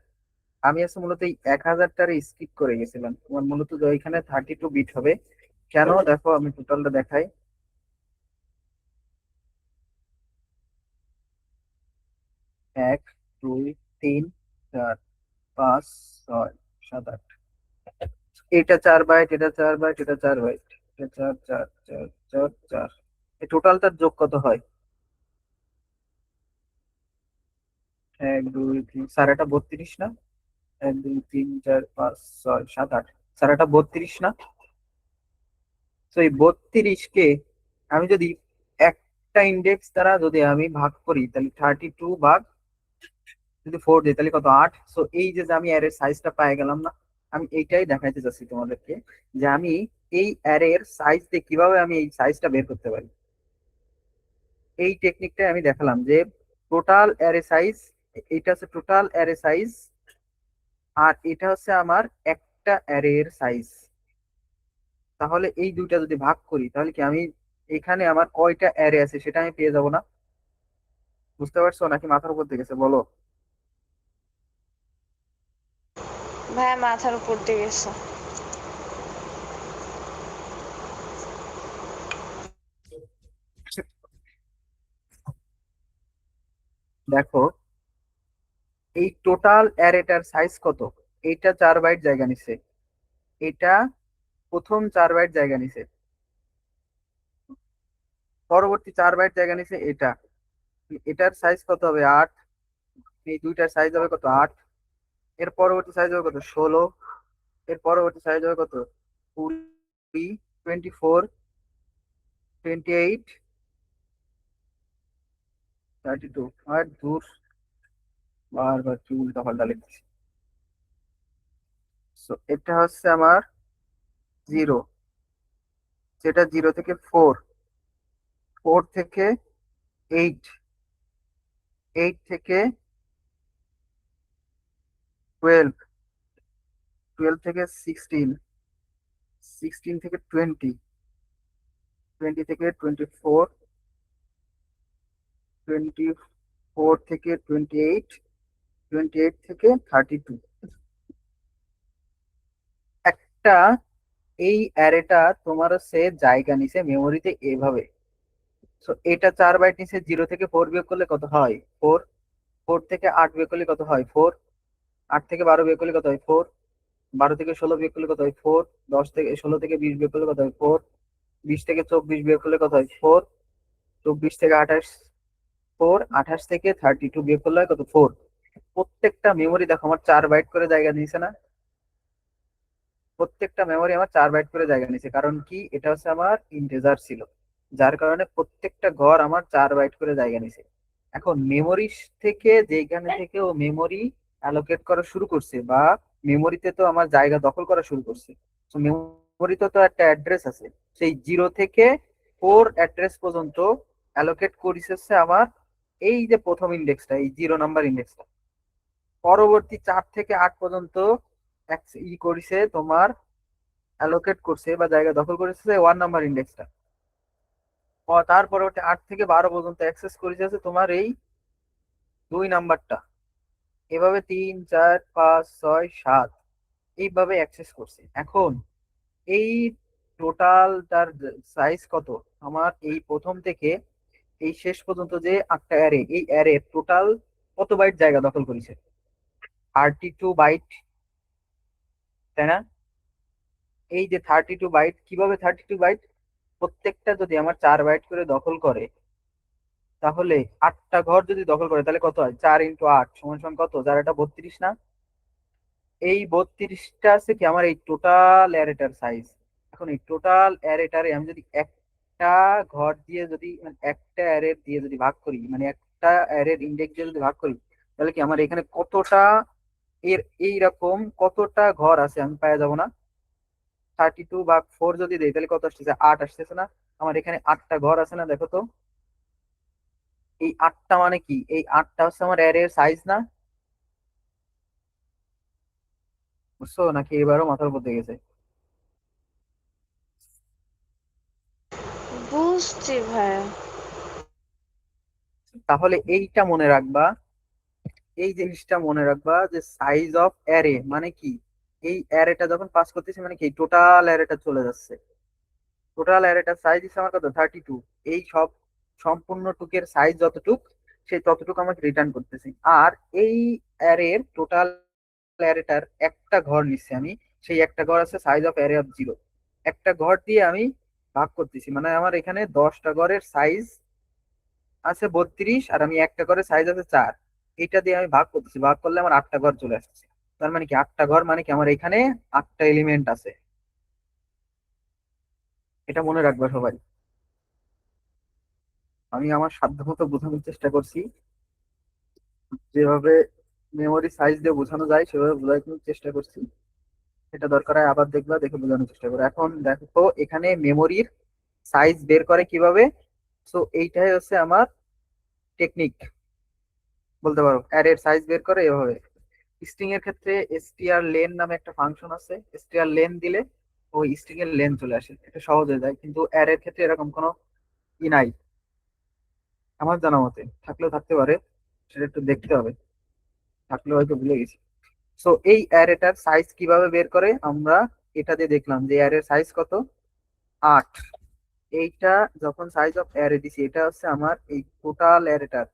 আমি আছে মূলত এই 1000টারে স্কিপ করে গেছিলাম। তোমার মূলত যে এখানে 32 বিট হবে। কেন দেখো, আমি টোটালটা দেখাই। 1 2 3 4 5 6 7 8, এটা 4 বাইট, এটা 4 বাইট, এটা 4 বাইট, এটা 4 4 4 4 4, এই টোটালটার যোগ কত হয়? 1 2 3, স্যার এটা 32 না? 1 2 3 4 5 6 7 8, স্যার এটা 32 না? তো এই 32 কে আমি যদি একটা ইন্ডেক্স দ্বারা যদি আমি ভাগ করি, তাহলে 32 ভাগ যদি 4 দিই তাহলে কত? 8। সো এই যে যে আমি অ্যারের সাইজটা পেয়ে গেলাম না, আমি এইটাই দেখাইতে চাচ্ছি তোমাদেরকে, যে আমি এই অ্যারের সাইজ দিয়ে কিভাবে আমি এই সাইজটা বের করতে পারি। এই টেকনিকটাই আমি দেখালাম যে টোটাল অ্যারে সাইজ, এটা হচ্ছে টোটাল অ্যারে সাইজ, আর এটা হচ্ছে আমার একটা অ্যারের সাইজ। তাহলে এই দুইটা যদি ভাগ করি, তাহলে কি আমি এখানে আমার কয়টা অ্যারে আছে সেটা আমি পেয়ে যাব না? বুঝতে পারছো নাকি মাথার উপর দিয়ে গেছে বলো? ভাইয়া মাথার উপর দিয়ে গেছে। দেখো এই টোটাল অ্যারেটার সাইজ কত? এইটা 4 বাইট জায়গা নিছে, এটা প্রথম 4 বাইট জায়গা নিছে, পরবর্তী 4 বাইট জায়গা নিছে এটা, এটার সাইজ কত হবে? 8। এই দুইটার সাইজ হবে কত? 8। এর পরবর্তী সাইজ হবে কত? 16। এর পরবর্তী সাইজ হবে কত? 20, 24, 28, 32। আর দূর, বারবার কি উল্টা পাল্টা লিখছি। So, এটা হচ্ছে আমার 0, যেটা 0 থেকে 4, 4 থেকে 8, 8 থেকে 12, 12 থেকে 16, 16 থেকে 20, 20 থেকে 24, 24 থেকে 28, 28 থেকে 32। একটা এই অ্যারেটা তোমার সে জায়গা নিছে মেমোরিতে এভাবে। সো এটা 4 বাইট নিচে, 0 থেকে 4 বিয়োগ করলে কত হয়? 4। 4 থেকে 8 বিয়োগ করলে কত হয়? 4। 8 থেকে 12 বিয়োগ করলে কত হয়? 4। 12 থেকে 16 বিয়োগ করলে কত হয়? 4। 10 থেকে 16 থেকে 20 বিয়োগ করলে কত হয়? 4। 20 থেকে 24 বিয়োগ করলে কত হয়? 4। 24 থেকে 28, 4। 28 থেকে 32 বিয়োগ করলে হয় কত? 4। প্রত্যেকটা মেমোরি দেখো আমার 4 বাইট করে জায়গা নিয়েছে না? প্রত্যেকটা মেমোরি আমার 4 বাইট করে জায়গা নিয়েছে, কারণ কি এটা হচ্ছে আমার ইন্টিজার ছিল, যার কারণে প্রত্যেকটা ঘর আমার 4 বাইট করে জায়গা নিছে। এখন মেমোরি থেকে যেখানে থেকে ও মেমোরি অ্যালোকেট করা শুরু করছে, বা মেমোরিতে তো আমার জায়গা দখল করা শুরু করছে, তো মেমোরিতে তো একটা অ্যাড্রেস আছে, সেই 0 থেকে 4 অ্যাড্রেস পর্যন্ত অ্যালোকেট করেছে আমার এই যে প্রথম ইন্ডেক্সটা, এই 0 নাম্বার ইন্ডেক্সটা। পরবর্তী 4 থেকে 8 পর্যন্ত করেছে তোমার, অ্যালোকেট করছে বা জায়গা দখল করেছে 1 নাম্বার ইন্ডেক্সটা। তার পরবর্তী 8 থেকে 12 পর্যন্ত অ্যাক্সেস করেছে আছে তোমার এই 2 নাম্বারটা। এভাবে 3 4 5 6 7 এইভাবে অ্যাক্সেস করছে। এখন এই টোটাল তার সাইজ কত, আমার এই প্রথম থেকে এই শেষ পর্যন্ত যে 8টা অ্যারে, এই অ্যারে টোটাল কত বাইট জায়গা দখল করেছে? 32 বাইট, তাই না? এই যে 32 বাইট, কিভাবে 32 বাইট? প্রত্যেকটা যদি আমার 4 বাইট করে দখল করে, তাহলে 8টা ঘর যদি দখল করে তাহলে কত হয়? 4 × 8 সমান সমান কত? যার এটা 32 না? এই 32টা আছে কি আমার এই টোটাল অ্যারেটার সাইজ। এখন এই টোটাল অ্যারেটারে আমি যদি একটা ঘর দিয়ে যদি মানে একটা অ্যারে দিয়ে যদি ভাগ করি, মানে একটা অ্যারের ইন্ডেক্স দিয়ে যদি ভাগ করি, তাহলে কি আমার এখানে কতটা এর এইরকম কতটা ঘর আছে আমি পাওয়া যাবো না? 32 ভাগ 4 যদি দেই তাহলে কত আসতেছে? 8 আসতেছে না? আমার এখানে 8টা ঘর আছে না? দেখো তো, এই 8টা মানে কি? এই 8টা হচ্ছে আমার অ্যারের সাইজ না? বুঝছো নাকি এবারও মাথার উপর দিয়ে গেছে? বুঝছি ভাইয়া। তাহলে এইটা মনে রাখবা, এই জিনিসটা মনে রাখবা যে সাইজ অফ অ্যারে মানে কি? এই অ্যারেটা যখন পাস করতেছি মানে কি টোটাল অ্যারেটা চলে যাচ্ছে। টোটাল অ্যারেটার সাইজ হিসেবে আমার কত? 32। এই সব সম্পূর্ণ টুকের সাইজ যতটুক, সেই ততটুকু আমাকে রিটার্ন করতেছি। আর এই অ্যারের টোটাল অ্যারেটার একটা ঘর নিচ্ছি আমি, সেই একটা ঘর আছে সাইজ অফ অ্যারে অফ 0। একটা ঘর দিয়ে আমি ভাগ করতেছি, মানে আমার এখানে 10টা ঘরের সাইজ আছে 32, আর আমি একটা ঘরের সাইজ আছে 4। এটা দিয়ে আমি ভাগ করতেছি, ভাগ করলে আমার 8টা ঘর চলে আসছে। তার মানে কি 8টা ঘর মানে কি আমার এখানে 8টা এলিমেন্ট আছে। এটা মনে রাখবা সবাই। আমি আমার সাধ্যমতো বোঝানোর চেষ্টা করছি, যেভাবে মেমোরি সাইজ দিয়ে বোঝানো যায় সেভাবে বোঝানোর চেষ্টা করছি। এটা দরকার হয় আবার দেখবা, দেখে বোঝানোর চেষ্টা করো। এখন দেখো তো এখানে মেমোরির সাইজ বের করে কিভাবে। সো এইটাই হচ্ছে আমার টেকনিক বলতে পারো। অ্যারের সাইজ বের করে এভাবে। স্ট্রিং এর ক্ষেত্রে str লেন নামে একটা ফাংশন আছে, str লেন দিলে ওই স্ট্রিং এর লেন চলে আসে, এটা সহজ হয়ে যায়। কিন্তু অ্যারের ক্ষেত্রে এরকম কোনো ই নাই আমার জানা মতে, থাকলেও থাকতে পারে, সেটা একটু দেখতে হবে, থাকলেও হয়তো ভুলে গেছি। সো এই অ্যারেটার সাইজ কিভাবে বের করে আমরা এটা দিয়ে দেখলাম যে অ্যারের সাইজ কত? 8। এইটা যখন সাইজ অফ অ্যারে দিছি, এটা হচ্ছে আমার এই টোটাল অ্যারেটার,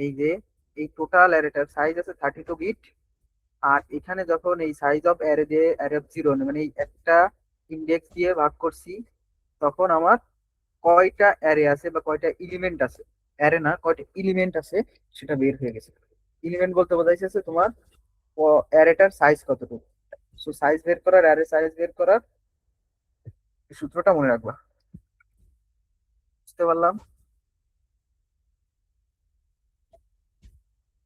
এই যে এই টোটাল অ্যারেটার সাইজ আছে 32 বিট। আর এখানে যখন এই সাইজ অফ অ্যারে দিয়ে অ্যারে অফ 0 মানে এই একটা ইন্ডেক্স দিয়ে ভাগ করছি, তখন আমার কয়টা অ্যারে আছে বা কয়টা এলিমেন্ট আছে, অ্যারে না কয়টা এলিমেন্ট আছে সেটা বের হয়ে গেছে। এলিমেন্ট বলতে বোঝাইছে তোমার অ্যারেটার সাইজ কতটুকু। সো সাইজ বের করার, অ্যারে সাইজ বের করার এই সূত্রটা মনে রাখবা। বুঝতে পারলাম?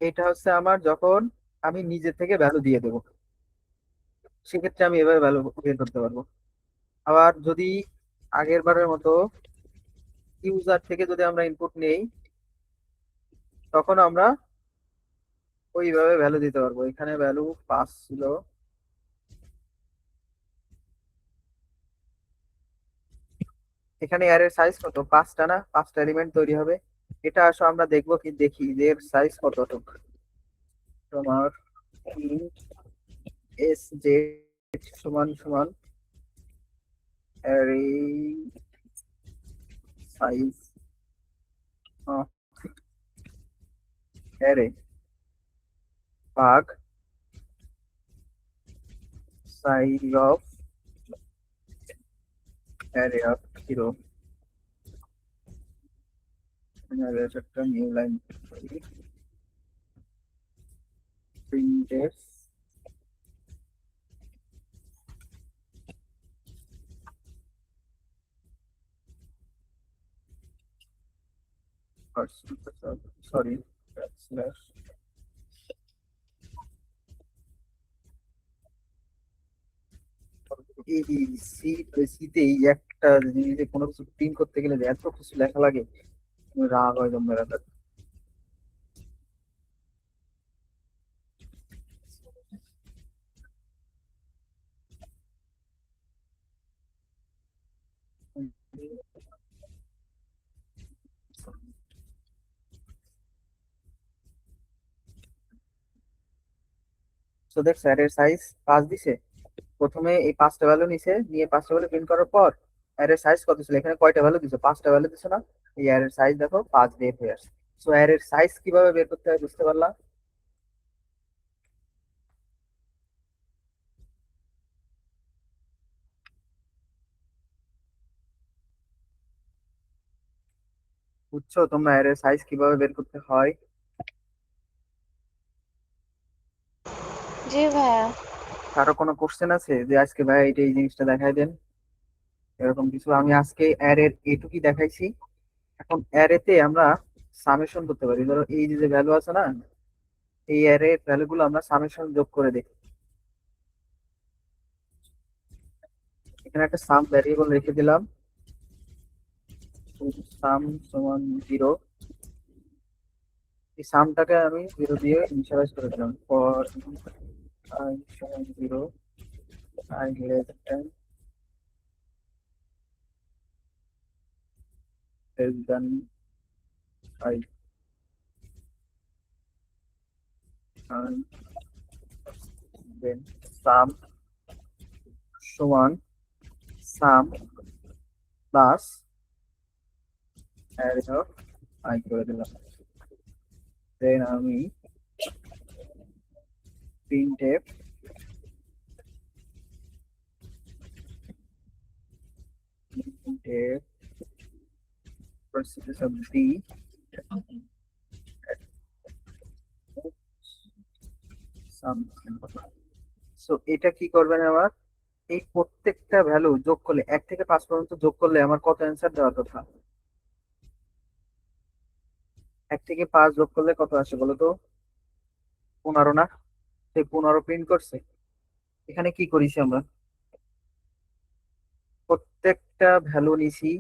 এটা হচ্ছে আমার যখন আমি নিজে থেকে ভ্যালু দিয়ে দেবো, সেক্ষেত্রে আমি এভাবে ভ্যালু বের করতে পারবো। আবার যদি আগের বারের মতো ইউজার থেকে যদি আমরা ইনপুট নেই, তখন আমরা ওইভাবে ভ্যালু দিতে পারবো। এখানে ভ্যালু 5 ছিল, এখানে অ্যারের সাইজ কত? 5টা না? 5টা এলিমেন্ট তৈরি হবে। এটা আসো আমরা দেখবো, কি দেখি যে এর সাইজ কতটুকু। তোমার এস জেড সমান সমান অ্যারে সাইজ অফ অ্যারে ভাগ সাইজ অফ অ্যারে অফ 0। একটা নিউ লাইন প্রিন্টএফ সরি এই সিতে এই একটা জিনিসে কোনো কিছু প্রিন্ট করতে গেলে যে এত কিছু লেখা লাগে, রাগ হয় জন্মের রাখা। সো দেখছো অ্যারের সাইজ 5 দিছে। প্রথমে এই 5টা ভ্যালু নিছে, নিয়ে 5টা ভ্যালু প্রিন্ট করার পর অ্যারের সাইজ কত ছিল, এখানে কয়টা ভ্যালু দিছো, 5টা ভ্যালু দিছো না, এই অ্যারের সাইজ দেখো 5 বের হয়ে আসছে। সো অ্যারের সাইজ কিভাবে বের করতে হয় বুঝতে পারলাম। বুঝছো তোমরা অ্যারের সাইজ কিভাবে বের করতে হয়? জি ভাইয়া। কারো কোনো কোশ্চেন আছে যে আজকে ভাই এটা এই জিনিসটা দেখাই দেন, এরকম কিছু? আমি আজকে অ্যারের এটুকুই দেখাইছি। এখন অ্যারেতে আমরা সামেশন করতে পারি। ধরো এই যে ভ্যালু আছে না, এই অ্যারে ভ্যালু গুলো আমরা সামেশন যোগ করে দেখি। এখানে একটা সাম ভ্যারিয়েবল রেখে দিলাম, সাম সমান 0। এই সামটাকে আমি 0 দিয়ে ইনিশিয়ালাইজ করে দিলাম। ফর I সমান 0, I less than I, and then সাম সমান সাম প্লাস অ্যারে অফ I করে দিলাম। দেন আমি printf printf percentage of d sum। So এটা কি করবেন আমার, এই প্রত্যেকটা ভ্যালু যোগ করলে 1 থেকে 5 পর্যন্ত যোগ করলে আমার কত অ্যান্সার দেওয়ার কথা? 1 থেকে 5 যোগ করলে কত আসে বলো তো? 15 না? সেই 15 প্রিন্ট করছে। এখানে কি করেছি আমরা, প্রত্যেকটা ভ্যালু নিছি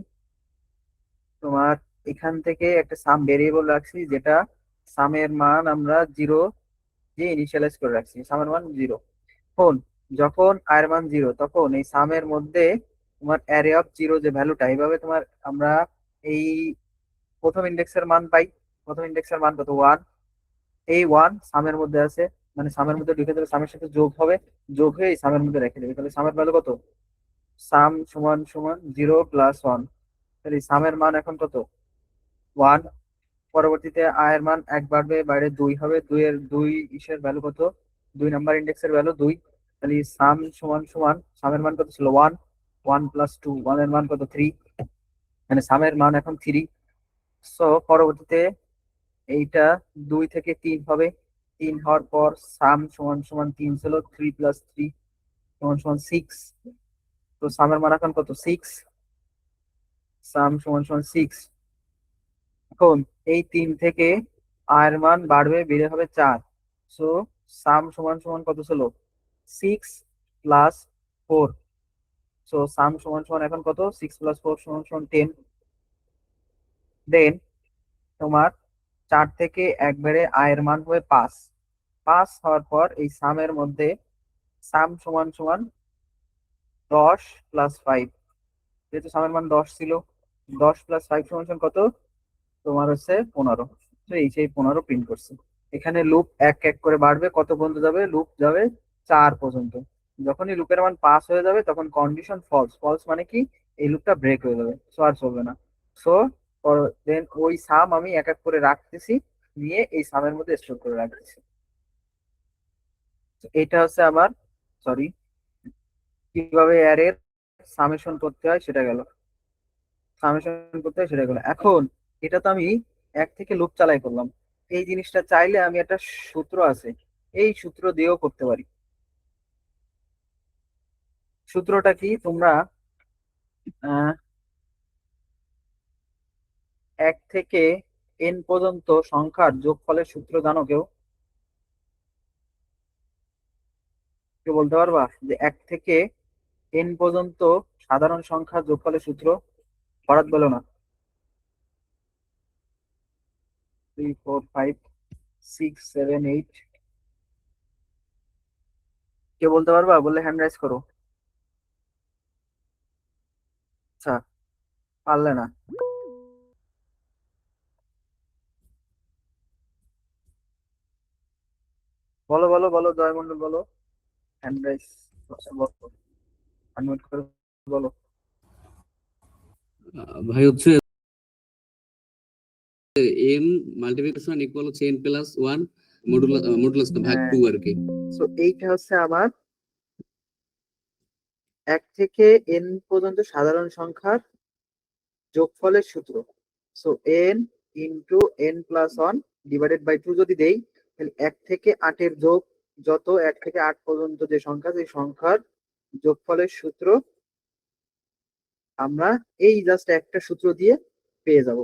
তোমার, এখান থেকে একটা সাম ভেরিয়েবল রাখছি, যেটা সামের মান আমরা 0 দিয়ে ইনিশিয়ালাইজ করে রাখছি, সামের মান 0। এখন যখন আয়ের মান 0, তখন এই সামের মধ্যে তোমার অ্যারে অফ 0 যে ভ্যালুটা, এইভাবে তোমার আমরা এই প্রথম ইন্ডেক্সের মান পাই। প্রথম ইন্ডেক্সের মান কত? 1। এই 1 সামের মধ্যে আছে, মানে সামের মধ্যে ঢুকে দেবে, সামের সাথে যোগ হবে, যোগ হয়ে এই সামের মধ্যে রেখে দেবে। তাহলে সামের ভ্যালু কত? সাম সমান সমান 0 প্লাস 1। তাহলে এই সামের মান এখন কত? 1। পরবর্তীতে আয়ের মান 1 বাড়বে, বাইরে 2 হবে, 2 এর 2 ইসের ভ্যালু কত? 2 নাম্বার ইন্ডেক্সের ভ্যালু 2। তাহলে সাম সমান সমান সামের মান কত ছিল? 1। 1 প্লাস 2, 1 এর মান কত? 3। মানে সামের মান এখন 3। সো পরবর্তীতে এইটা 2 থেকে 3 হবে। 3 হওয়ার পর সাম সমান সমান 3 ছিল, 3 প্লাস 3 সমান সমান 6। তো সামের মান এখন কত? 6। সাম সমান সমান 6। এখন এই 3 থেকে আয়ের মান বাড়বে, বেড়ে হবে 4। সো সাম সমান সমান কত ছিল? 6 প্লাস 4। সো সাম সমান সমান এখন কত? 6 প্লাস 4 সমান সমান 10। দেন তোমার 4 থেকে একবারে আয়ের মান হবে 5। 5 হওয়ার পর এই সামের মধ্যে সাম সমান সমান 10 প্লাস 5, যেহেতু সামের মান 10 ছিল, 10 প্লাস 5 সমান সমান কত? তোমার হচ্ছে 15। তো এই সেই 15 প্রিন্ট করছে। এখানে লুপ এক এক করে বাড়বে, কত পর্যন্ত যাবে? লুপ যাবে 4 পর্যন্ত। যখনই লুপের মান পাস হয়ে যাবে, তখন কন্ডিশন ফলস। ফলস মানে কি? এই লুপটা ব্রেক হয়ে যাবে, সো আর চলবে না। সো দেন ওই সাম আমি এক এক করে রাখতেছি, নিয়ে এই সামের মধ্যে স্টোর করে রাখতেছি। তো এটা হচ্ছে আমার, সরি, কিভাবে অ্যারের সামেশন করতে হয় সেটা গেল, সামেশন করতে হয় সেটা গেল। এখন এটা তো আমি 1 থেকে লুপ চালাই করলাম। এই জিনিসটা চাইলে আমি একটা সূত্র আছে, এই সূত্র দিয়েও করতে পারি। সূত্রটা কি? তোমরা 1 থেকে n পর্যন্ত সংখ্যার যোগফলের সূত্র জানো কেউ? কেউ বলতে পারবা যে 1 থেকে n পর্যন্ত সাধারণ সংখ্যার যোগফলের সূত্র? বরাদ বলো না। 3 4 5 6 7 8, কেউ বলতে পারবা? বললে হ্যান্ড রাইজ করো। আচ্ছা, পারলে না। বলো বলো বলো জয় মন্ডল বলো। হ্যান্ড রাইস বলো, unmute করে বলো। ভাই হচ্ছে এন মাল্টিপ্লিকেশন ইকুয়াল হচ্ছে এন প্লাস ওয়ান মডুলাস ভাগ হ্যাঁ, টু আর কি। সো এইটা হচ্ছে আমার 1 থেকে n পর্যন্ত সাধারণ সংখ্যার যোগফলের সূত্র। So n into n plus one divided by two যদি দেই, তাহলে 1 থেকে 8 এর যোগ, যত 1 থেকে 8 পর্যন্ত যে সংখ্যা, সেই সংখ্যার যোগফলের সূত্র আমরা এই জাস্ট একটা সূত্র দিয়ে পেয়ে যাব।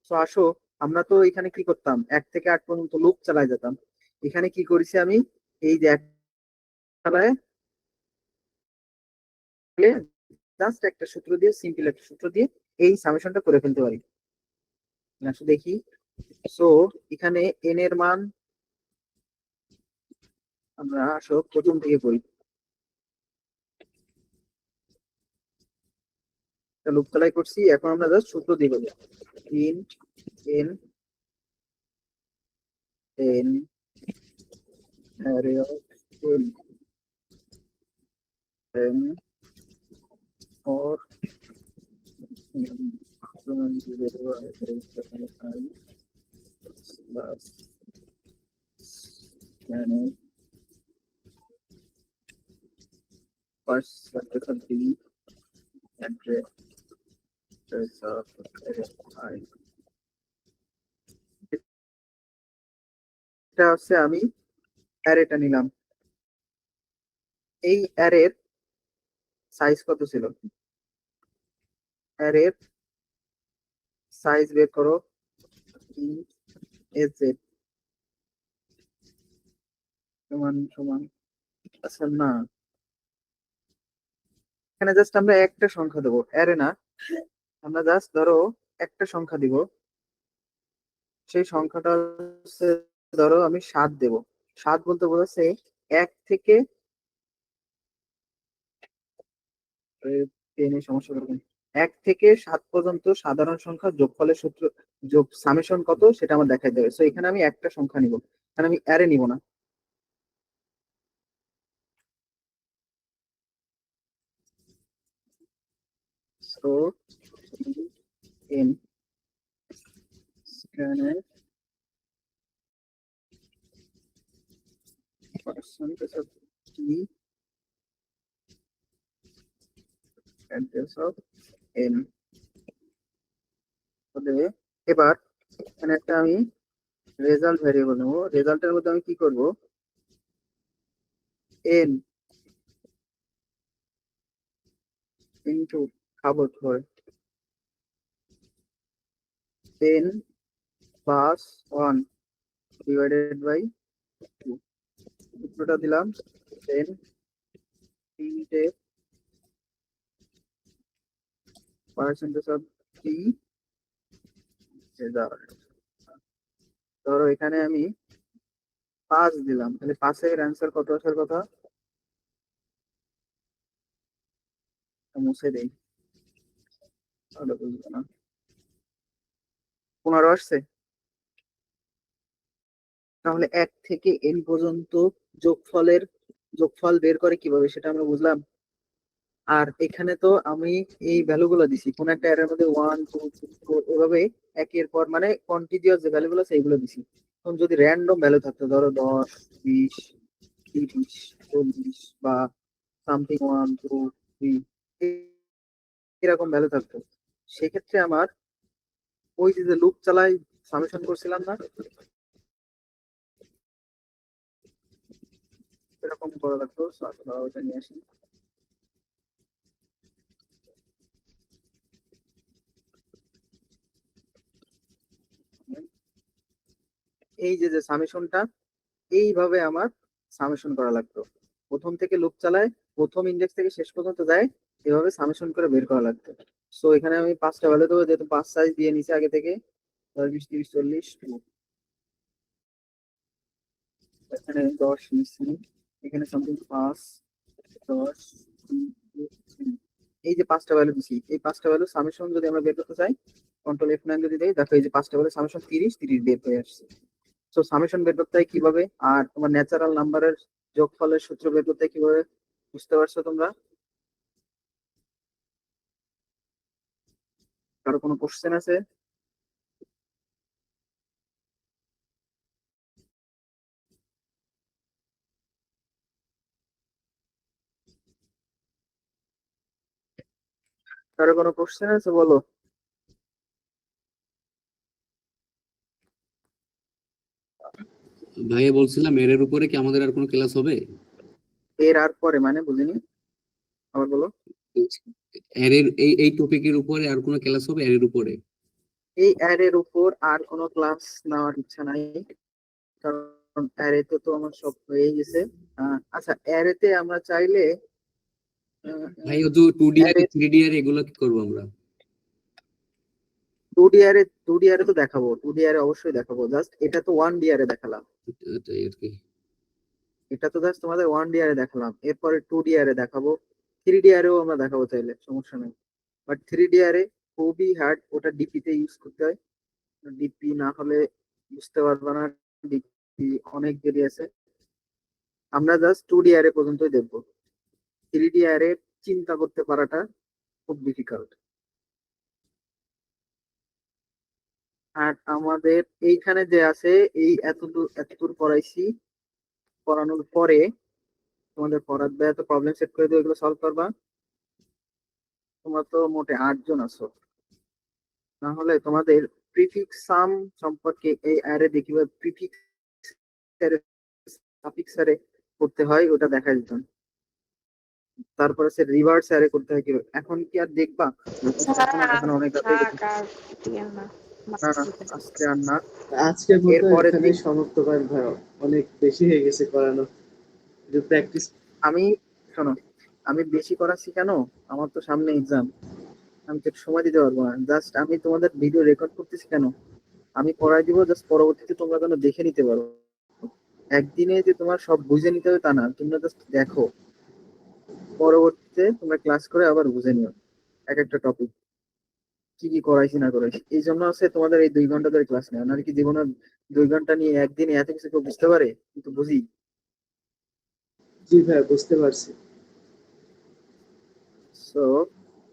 তো আসো, আমরা তো এখানে কি করতাম, 1 থেকে 8 পর্যন্ত লুপ চালাই যেতাম। এখানে কি করেছি আমি, এই যে এক চালায় জাস্ট একটা সূত্র দিয়ে, সিম্পল একটা সূত্র দিয়ে এই সামেশনটা করে ফেলতে পারি। আসো দেখি। সো এখানে n এর মান আমরা আসো প্রথম থেকে করি। লুপ চালাই করছি, এখন আমরা জাস্ট সূত্র দিয়ে বলি। 3 n n array of n or first the address of I. এটা হচ্ছে আমি অ্যারেটা নিলাম। এই অ্যারের সাইজ কত ছিল, অ্যারের সাইজ বের করো। এস জেড সমান সমান, আচ্ছা না, এখানে জাস্ট আমরা একটা সংখ্যা দেবো, অ্যারে না, আমরা জাস্ট ধরো একটা সংখ্যা দিব। সেই সংখ্যাটা হচ্ছে ধরো আমি 7 দেব। 7 বলতে বোঝাচ্ছে 1 থেকে টেনে সমস্যা করবেন, 1 থেকে 7 পর্যন্ত সাধারণ সংখ্যা যোগফলের সূত্র, যোগ সামেশন কত সেটা আমার দেখাই দেবে। সো এখানে আমি একটা সংখ্যা নিব, এখানে আমি অ্যারে নিব না। সো এন স্ক্যানের percentage of T address of N দেবে। এবার এখানে একটা আমি রেজাল্ট ভ্যারিয়েবল নেবো। রেজাল্টের মধ্যে আমি কি করব, এন ইন্টু খাবো ধরে 10 প্লাস 1 ডিভাইডেড বাই 2, সূত্রটা দিলাম 10 তিনটে পার্সেন্টেজ অফ টি রেজাল্ট। ধরো এখানে আমি 5 দিলাম, তাহলে 5-এর অ্যান্সার কত আসার কথা, মুছে দেই তাহলে বুঝবো না। 15 আসছে। তাহলে 1 থেকে n পর্যন্ত যোগফল বের করে কিভাবে সেটা আমরা বুঝলাম। আর এখানে তো আমি এই ভ্যালু গুলো দিছি, কোন একটা অ্যারের মধ্যে 1 2 3 4 এভাবে একের পর মানে কন্টিনিউয়াস যে ভ্যালু গুলো সেইগুলো দিছি। এখন যদি র্যান্ডম ভ্যালু থাকতো, ধরো 10 20 30 40 বা সামথিং 1 2 3 এরকম ভ্যালু থাকতো, সেক্ষেত্রে আমার ওই যে লুপ চালাই সামেশন করছিলাম না, এরকম করা লাগতো। So, আসলে ওটা নিয়ে আসি। এই যে যে সামেশনটা, এইভাবে আমার সামেশন করা লাগতো। প্রথম থেকে লুপ চালায়, প্রথম ইন্ডেক্স থেকে শেষ পর্যন্ত যায়, এভাবে সামেশন করে বের করা লাগতো। সো এখানে আমি 5টা ভ্যালু দেবো, যেহেতু 5 সাইজ দিয়ে নিছি আগে থেকে, 10 20 30 40 এখানে 10 নিচ্ছি, এখানে সামথিং 5 10 এই যে 5টা ভ্যালু দিছি, এই 5টা ভ্যালু সামেশন যদি আমরা বের করতে চাই, কন্ট্রোল F9 যদি দেই, দেখো এই যে 5টা ভ্যালু সামেশন 30 30 বের হয়ে আসছে। তো সামেশন বের করতে হয় কিভাবে, আর তোমার ন্যাচারাল নাম্বারের যোগফলের সূত্র বের করতে হয় কিভাবে, বুঝতে পারছো তোমরা? কারো কোনো কোশ্চেন আছে? কারো কোনো কোশ্চেন আছে, বলো। ভাইয়া বলছিলাম এর উপরে কি আমাদের আর কোনো ক্লাস হবে? এর আর পরে মানে বুঝিনি, আবার বলো। এর এই টপিকের উপরে আর কোনো ক্লাস হবে এর উপরে? এই অ্যারের উপর আর কোনো ক্লাস নেওয়ার ইচ্ছা নাই, কারণ অ্যারেতে তো আমার সব হয়ে গেছে। আচ্ছা, অ্যারেতে আমরা চাইলে ভাই ও যে 2D আর অ্যারে 3D আর এগুলো কি করবো আমরা? 2D আরে তো দেখাবো, 2D আরে অবশ্যই দেখাবো, জাস্ট এটা তো 1D আরে দেখালাম। তাই আর কি। এটা তো জাস্ট তোমাদের 1D আরে দেখালাম, এরপরে 2D আরে দেখাবো, 3D আরেও আমরা দেখাবো চাইলে, সমস্যা নেই। বাট 3D আরে খুবই হার্ড, ওটা ডিপি তে ইউজ করতে হয়। ডিপি না হলে বুঝতে পারবে না, ডিপি অনেক দেরি আছে। আমরা জাস্ট 2D আরে পর্যন্তই দেখবো, 3D আরে চিন্তা করতে পারাটা খুব ডিফিকাল্ট। আর আমাদের এইখানে যে আছে, এই এতদূর পড়াইছি, পড়ানোর পরে তোমাদের পড়ার দেয় তো প্রবলেম সেট করে দিও, এগুলো সলভ করবা। তোমরা তো মোটে 8 জন আছো, তাহলে তোমাদের প্রিফিক্স সাম সম্পর্কে এই অ্যারে দেখিবা, প্রিফিক্স সাফিক্স অ্যারে করতে হয় ওটা দেখা যেত। তারপরে সে রিভার্স অ্যারে করতে হয় কিভাবে, এখন কি আর দেখবা? এখন এখন অনেক রাত হয়ে গেছে। থাক আর দিয়েন না, না না, মাস্টার দিতে আজকে আর না, আজকের মতো এরপরের এখানে দিন। সমাপ্ত করেন ভাই, অনেক বেশি হয়ে গেছে করানো, যে প্র্যাকটিস। আমি শোনো, আমি বেশি করাচ্ছি কেন, আমার তো সামনে এক্সাম, আমি তো একটু সময় দিতে পারবো না। জাস্ট আমি তোমাদের ভিডিও রেকর্ড করতেছি কেন, আমি পড়াই দিব, জাস্ট পরবর্তীতে তোমরা যেন দেখে নিতে পারো। একদিনে যে তোমার সব বুঝে নিতে হবে তা না, তোমরা জাস্ট দেখো, পরবর্তীতে তোমরা ক্লাস করে আবার বুঝে নিও এক একটা টপিক কি কি করাইছি না করাইছি। এই জন্য আছে তোমাদের এই 2 ঘন্টা ধরে ক্লাস নেওয়া, নাহলে কি জীবনে 2 ঘন্টা নিয়ে একদিনে এত কিছু কেউ বুঝতে পারে? কিন্তু বুঝি। জি ভাই, বুঝতে পারছি। সো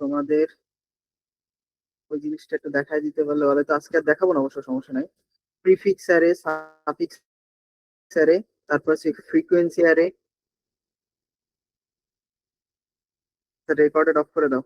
তোমাদের ওই জিনিসটা একটু দেখাই দিতে পারলে বলে, তো আজকে আর দেখাবো না অবশ্য, সমস্যা নাই। প্রিফিক্স অ্যারে, সাফিক্স অ্যারে, তারপর ফ্রিকোয়েন্সি অ্যারে। রেকর্ডেড অফ করে দাও।